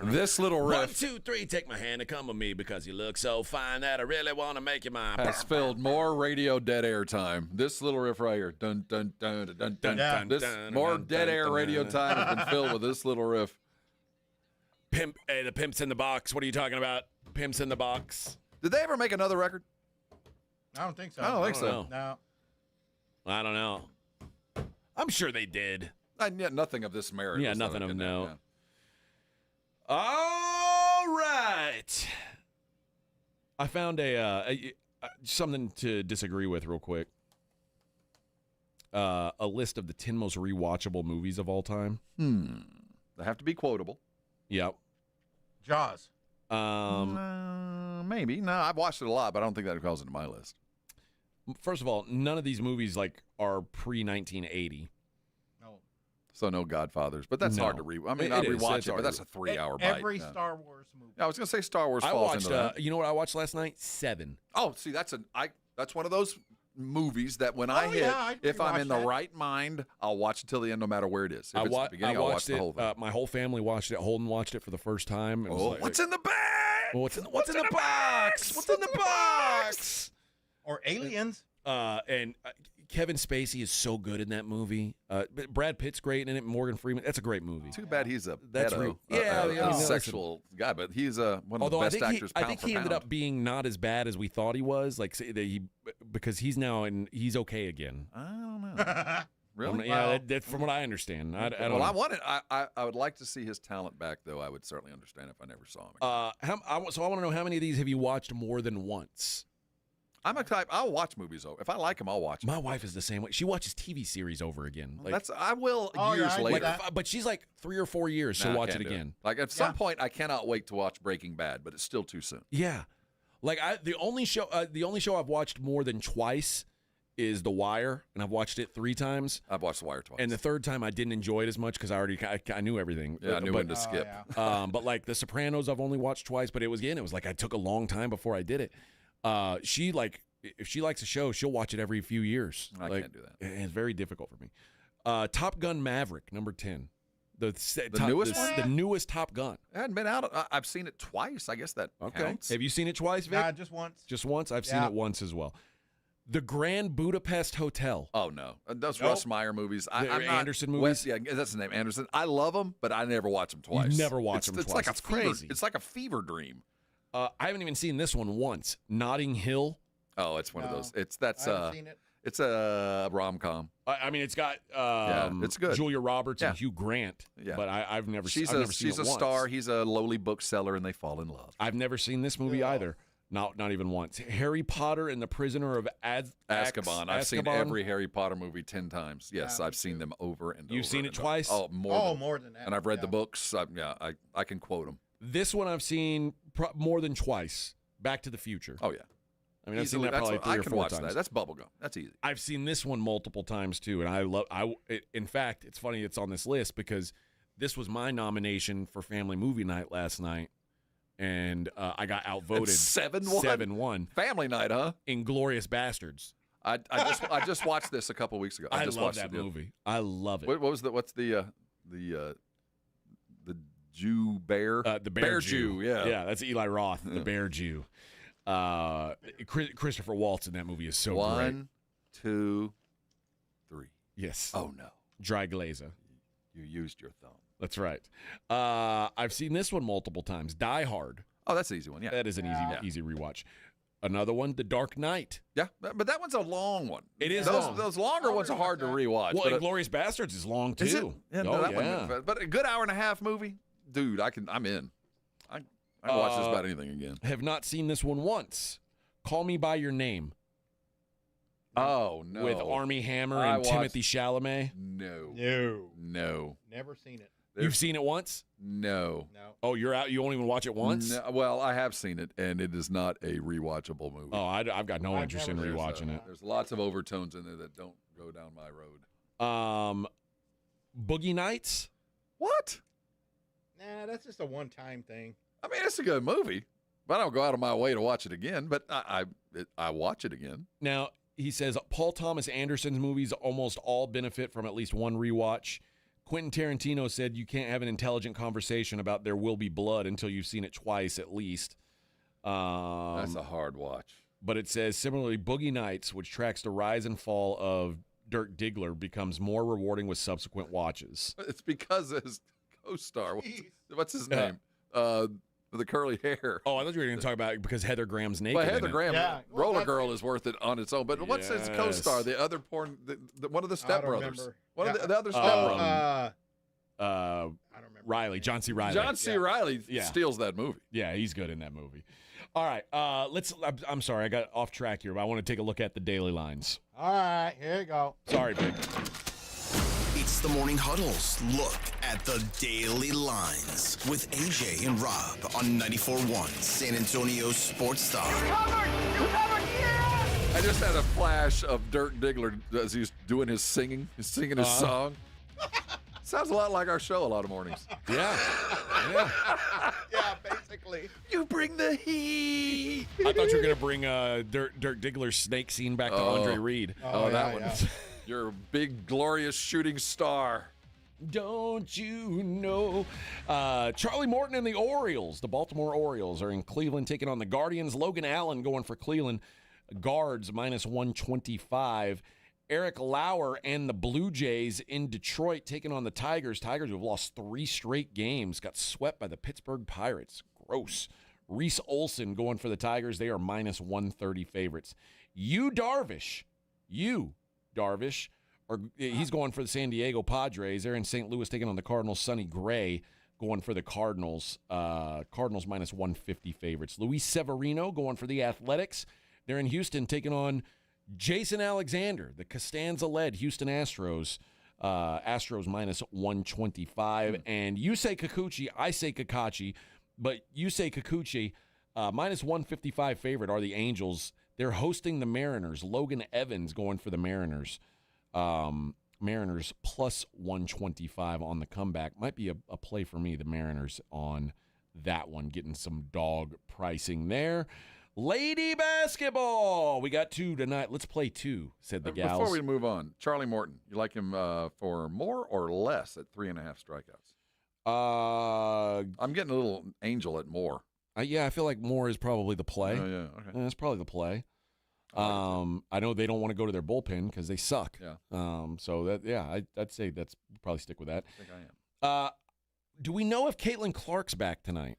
This little riff 1, 2, 3, take my hand and come with me because you look so fine that I really want to make you mine. has filled more radio dead air time. This little riff right here. Dun, dun, dun, dun, dun, dun. This more dead air radio time has been filled with this little riff. Pimp, hey, the Pimp's in the Box. What are you talking about? Pimp's in the Box. Did they ever make another record? I don't think so. I don't think so. No. I don't know. I'm sure they did. Nothing of this merit. Yeah, nothing of them, no. Yeah. All right. I found a something to disagree with real quick. A list of the 10 most rewatchable movies of all time. They have to be quotable. Yep. Jaws. Maybe. No, I've watched it a lot, but I don't think that goes into my list. First of all, none of these movies are pre-1980. So no Godfathers, but that's hard to I'd rewatch it, but that's a 3-hour bite. Every Star Wars movie. I was going to say Star Wars falls into that. You know what I watched last night? 7. Oh, see, that's one of those movies that when if I'm in the right mind, I'll watch it till the end, no matter where it is. If it's the beginning, I'll watch the whole thing. My whole family watched it. Holden watched it for the first time. What's in the bag? What's in the box? What's in the box? Or Aliens. And Kevin Spacey is so good in that movie. Brad Pitt's great in it. Morgan Freeman. That's a great movie. Too bad he's a sexual guy, but he's one of the best actors. I think he ended up being not as bad as we thought he was. Because he's now he's okay again. I don't know. Really? That's from what I understand. I don't know. I would like to see his talent back, though. I would certainly understand if I never saw him. So I want to know, how many of these have you watched more than once? I'm a type. I'll watch movies over. If I like them, I'll watch them. My wife is the same way. She watches TV series over again. I will years later. But she's like 3 or 4 years. She'll watch it again. At some point, I cannot wait to watch Breaking Bad, but it's still too soon. Yeah, the only show I've watched more than twice is The Wire, and I've watched it 3 times. I've watched The Wire twice, and the third time I didn't enjoy it as much because I knew everything. Yeah, I knew when to skip. But like The Sopranos, I've only watched twice, but it was like I took a long time before I did it. If she likes a show, she'll watch it every few years. I can't do that. It's very difficult for me. Top Gun Maverick, number 10. The newest one? The newest Top Gun. It hadn't been out. I've seen it twice. I guess that counts. Have you seen it twice, Vic? Nah, just once. Just once? I've seen it once as well. The Grand Budapest Hotel. Oh, no. Those Russ Meyer movies. Anderson movies? Yeah, that's the name, Anderson. I love them, but I never watch them twice. You never watch them twice. It's crazy. It's like a fever dream. I haven't even seen this one once. Notting Hill. Oh, it's one of those. It's a rom-com. I mean, it's got it's good. Julia Roberts and Hugh Grant. Yeah. But I've never seen it. She's a star. He's a lowly bookseller, and they fall in love. I've never seen this movie either. Not even once. Harry Potter and the Prisoner of Azkaban. I've seen every Harry Potter movie 10 times. Yes, I've seen them over and over. You've seen it twice? Oh, more than that. And I've read the books. I can quote them. This one I've seen more than twice. Back to the Future. Oh, yeah. I mean, I've seen that probably 3 or 4 watch times. That. That's bubblegum. That's easy. I've seen this one multiple times, too, and in fact, it's funny it's on this list because this was my nomination for Family Movie Night last night, and I got outvoted 7-1. 7-1. Family night, huh? Inglourious Bastards. I just watched this a couple weeks ago. I just love watched that it. movie. I love it. What's the Jew bear? The Bear Jew. Yeah, that's Eli Roth, the Bear Jew. Christopher Waltz in that movie is so great. 1, 2, 3. Yes. Oh no. Dry Glazer. You used your thumb. That's right. I've seen this one multiple times. Die Hard. Oh, that's an easy one. Yeah. That is an easy rewatch. Another one, The Dark Knight. Yeah, but that one's a long one. It is long. Those longer ones are hard to rewatch. Well, Inglourious Bastards is long too. Is it? Yeah, one, but a good hour and a half movie, dude. I'm in. I can watch just about anything again. Have not seen this one once. Call Me by Your Name. Oh no! With Armie Hammer and Timothée Chalamet. No. Never seen it. You've seen it once? No. Oh, you're out. You won't even watch it once? No, well, I have seen it, and it is not a rewatchable movie. Oh, I've got no interest in rewatching it. There's lots of overtones in there that don't go down my road. Boogie Nights. What? Nah, that's just a one-time thing. I mean, it's a good movie, but I don't go out of my way to watch it again. But I watch it again. Now, he says Paul Thomas Anderson's movies almost all benefit from at least one rewatch. Quentin Tarantino said you can't have an intelligent conversation about There Will Be Blood until you've seen it twice at least. That's a hard watch. But it says, similarly, Boogie Nights, which tracks the rise and fall of Dirk Diggler, becomes more rewarding with subsequent watches. It's because his co-star, what's his name? With the curly hair. Oh, I thought you were going to talk about it because Heather Graham's naked. Well, Heather Graham, Yeah. Roller Girl is worth it on its own. But what's his co-star? The other porn, one of the stepbrothers. One of the other stepbrothers. I don't remember. Riley, John C. Riley. John C. Riley steals that movie. Yeah, he's good in that movie. All right, I'm sorry, I got off track here, but I want to take a look at the daily lines. All right, here you go. Sorry, Vic. It's the Morning Huddle's look at the daily lines with AJ and Rob on 94.1 San Antonio Sports Star. I just had a flash of Dirk Diggler as he's doing his singing. He's singing his song. Sounds a lot like our show a lot of mornings. Yeah. Yeah, basically. You bring the heat. I thought you were going to bring Dirk Diggler's snake scene back to Andre Reed. That one. Your big, glorious shooting star. Don't you know? Charlie Morton and the Orioles, the Baltimore Orioles, are in Cleveland taking on the Guardians. Logan Allen going for Cleveland. Guards -125. Eric Lauer and the Blue Jays in Detroit taking on the Tigers. Tigers who have lost 3 straight games, got swept by the Pittsburgh Pirates. Gross. Reese Olson going for the Tigers. They are -130 favorites. Darvish, he's going for the San Diego Padres. They're in St. Louis taking on the Cardinals. Sonny Gray going for the Cardinals. Cardinals -150 favorites. Luis Severino going for the Athletics. They're in Houston taking on Jason Alexander, the Costanza-led Houston Astros. Astros -125. And you say Kikuchi, I say Kakachi, but you say Kikuchi. -155 favorite are the Angels. They're hosting the Mariners. Logan Evans going for the Mariners. Mariners +125 on the comeback. Might be a play for me, the Mariners, on that one. Getting some dog pricing there. Lady basketball. We got 2 tonight. Let's play 2, said the gals. Before we move on, Charlie Morton, you like him for more or less at 3.5 strikeouts? I'm getting a little angel at more. Yeah, I feel like more is probably the play. Oh, yeah, okay. That's probably the play. I know they don't want to go to their bullpen because they suck. Yeah. So I'd say that's probably stick with that. I think I am. Do we know if Caitlin Clark's back tonight?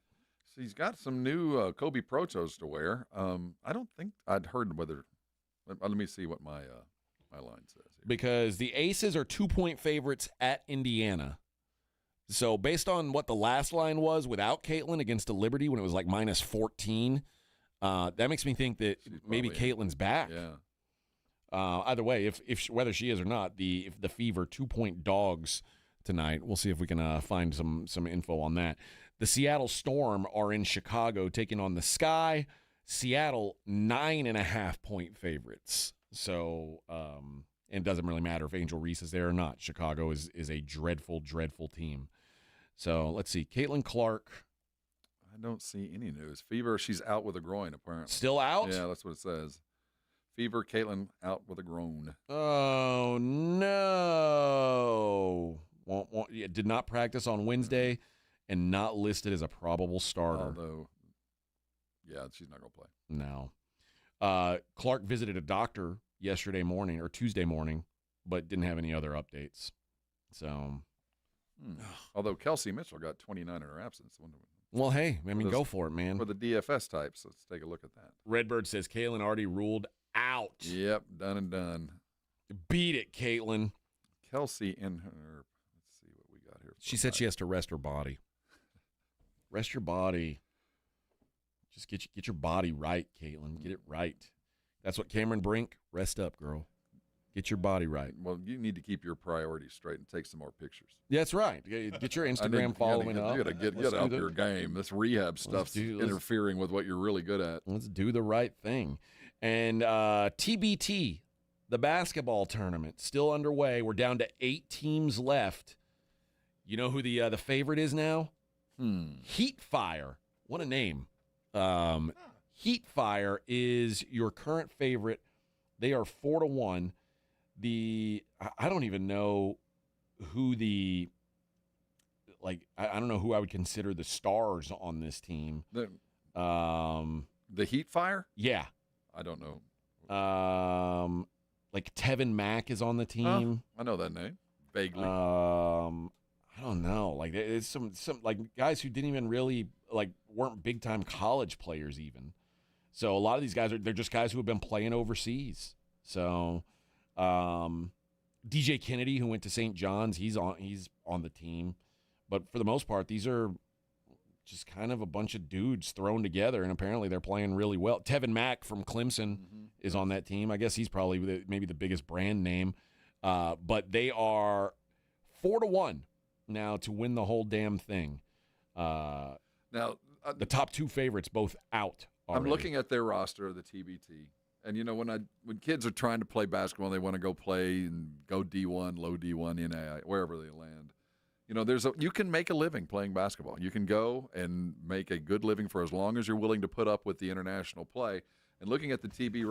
So he's got some new Kobe Protos to wear. I don't think I'd heard whether. Let me see what my line says here. Because the Aces are 2-point favorites at Indiana. So based on what the last line was without Caitlin against the Liberty when it was like -14, That makes me think that maybe Caitlin's back. Yeah. Either way, if whether she is or not, the Fever 2-point dogs tonight. We'll see if we can find some info on that. The Seattle Storm are in Chicago taking on the Sky. Seattle 9.5-point favorites. So, and it doesn't really matter if Angel Reese is there or not. Chicago is a dreadful, dreadful team. So let's see. Caitlin Clark. I don't see any news. Fever, she's out with a groin, apparently. Still out? Yeah, that's what it says. Fever, Caitlin out with a groin. Oh, no. Did not practice on Wednesday and not listed as a probable starter. Although, yeah, she's not going to play. No. Clark visited a doctor yesterday morning or Tuesday morning, but didn't have any other updates. So, although Kelsey Mitchell got 29 in her absence. Well, hey, I mean, go for it, man. For the DFS types, let's take a look at that. Redbird says Caitlin already ruled out. Yep, done and done. Beat it, Caitlin. Kelsey in her. Let's see what we got here. She said she has to rest her body. Rest your body. Just get your body right, Caitlin. Get it right. That's what Cameron Brink. Rest up, girl. Get your body right. Well, you need to keep your priorities straight and take some more pictures. Yeah, that's right. Get your Instagram following up. You got to get up your game. This rehab stuff's interfering with what you're really good at. Let's do the right thing. And TBT, the basketball tournament, still underway. We're down to 8 teams left. You know who the favorite is now? Heat Fire. What a name. Heat Fire is your current favorite. They are 4-1. I don't even know who I don't know who I would consider the stars on this team. The Heat Fire? Yeah. I don't know. Like Tevin Mack is on the team. I know that name vaguely. I don't know. Like it's some like guys who didn't even really weren't big time college players even. So a lot of these guys they're just guys who have been playing overseas. So DJ Kennedy, who went to St. John's, he's on the team. But for the most part, these are just kind of a bunch of dudes thrown together, and apparently they're playing really well. Tevin Mack from Clemson is on that team. I guess he's probably maybe the biggest brand name. But they are 4-1 now to win the whole damn thing. Now the top 2 favorites both out already. I'm looking at their roster of the TBT. And, you know, when kids are trying to play basketball, they want to go play and go D1, low D1, NAI, wherever they land. You know, you can make a living playing basketball. You can go and make a good living for as long as you're willing to put up with the international play. And looking at the TB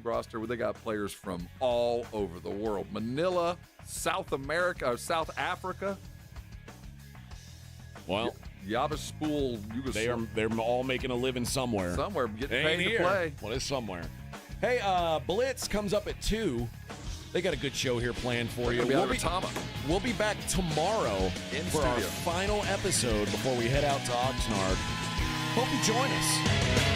roster, where they got players from all over the world. Manila, South Africa. Well, Yabaspool, Yugoslavia. They're all making a living somewhere. Somewhere, getting paid to play. Well, it's somewhere. Hey, Blitz comes up at 2. They got a good show here planned for you. We'll be back tomorrow for our final episode before we head out to Oxnard. Hope you join us.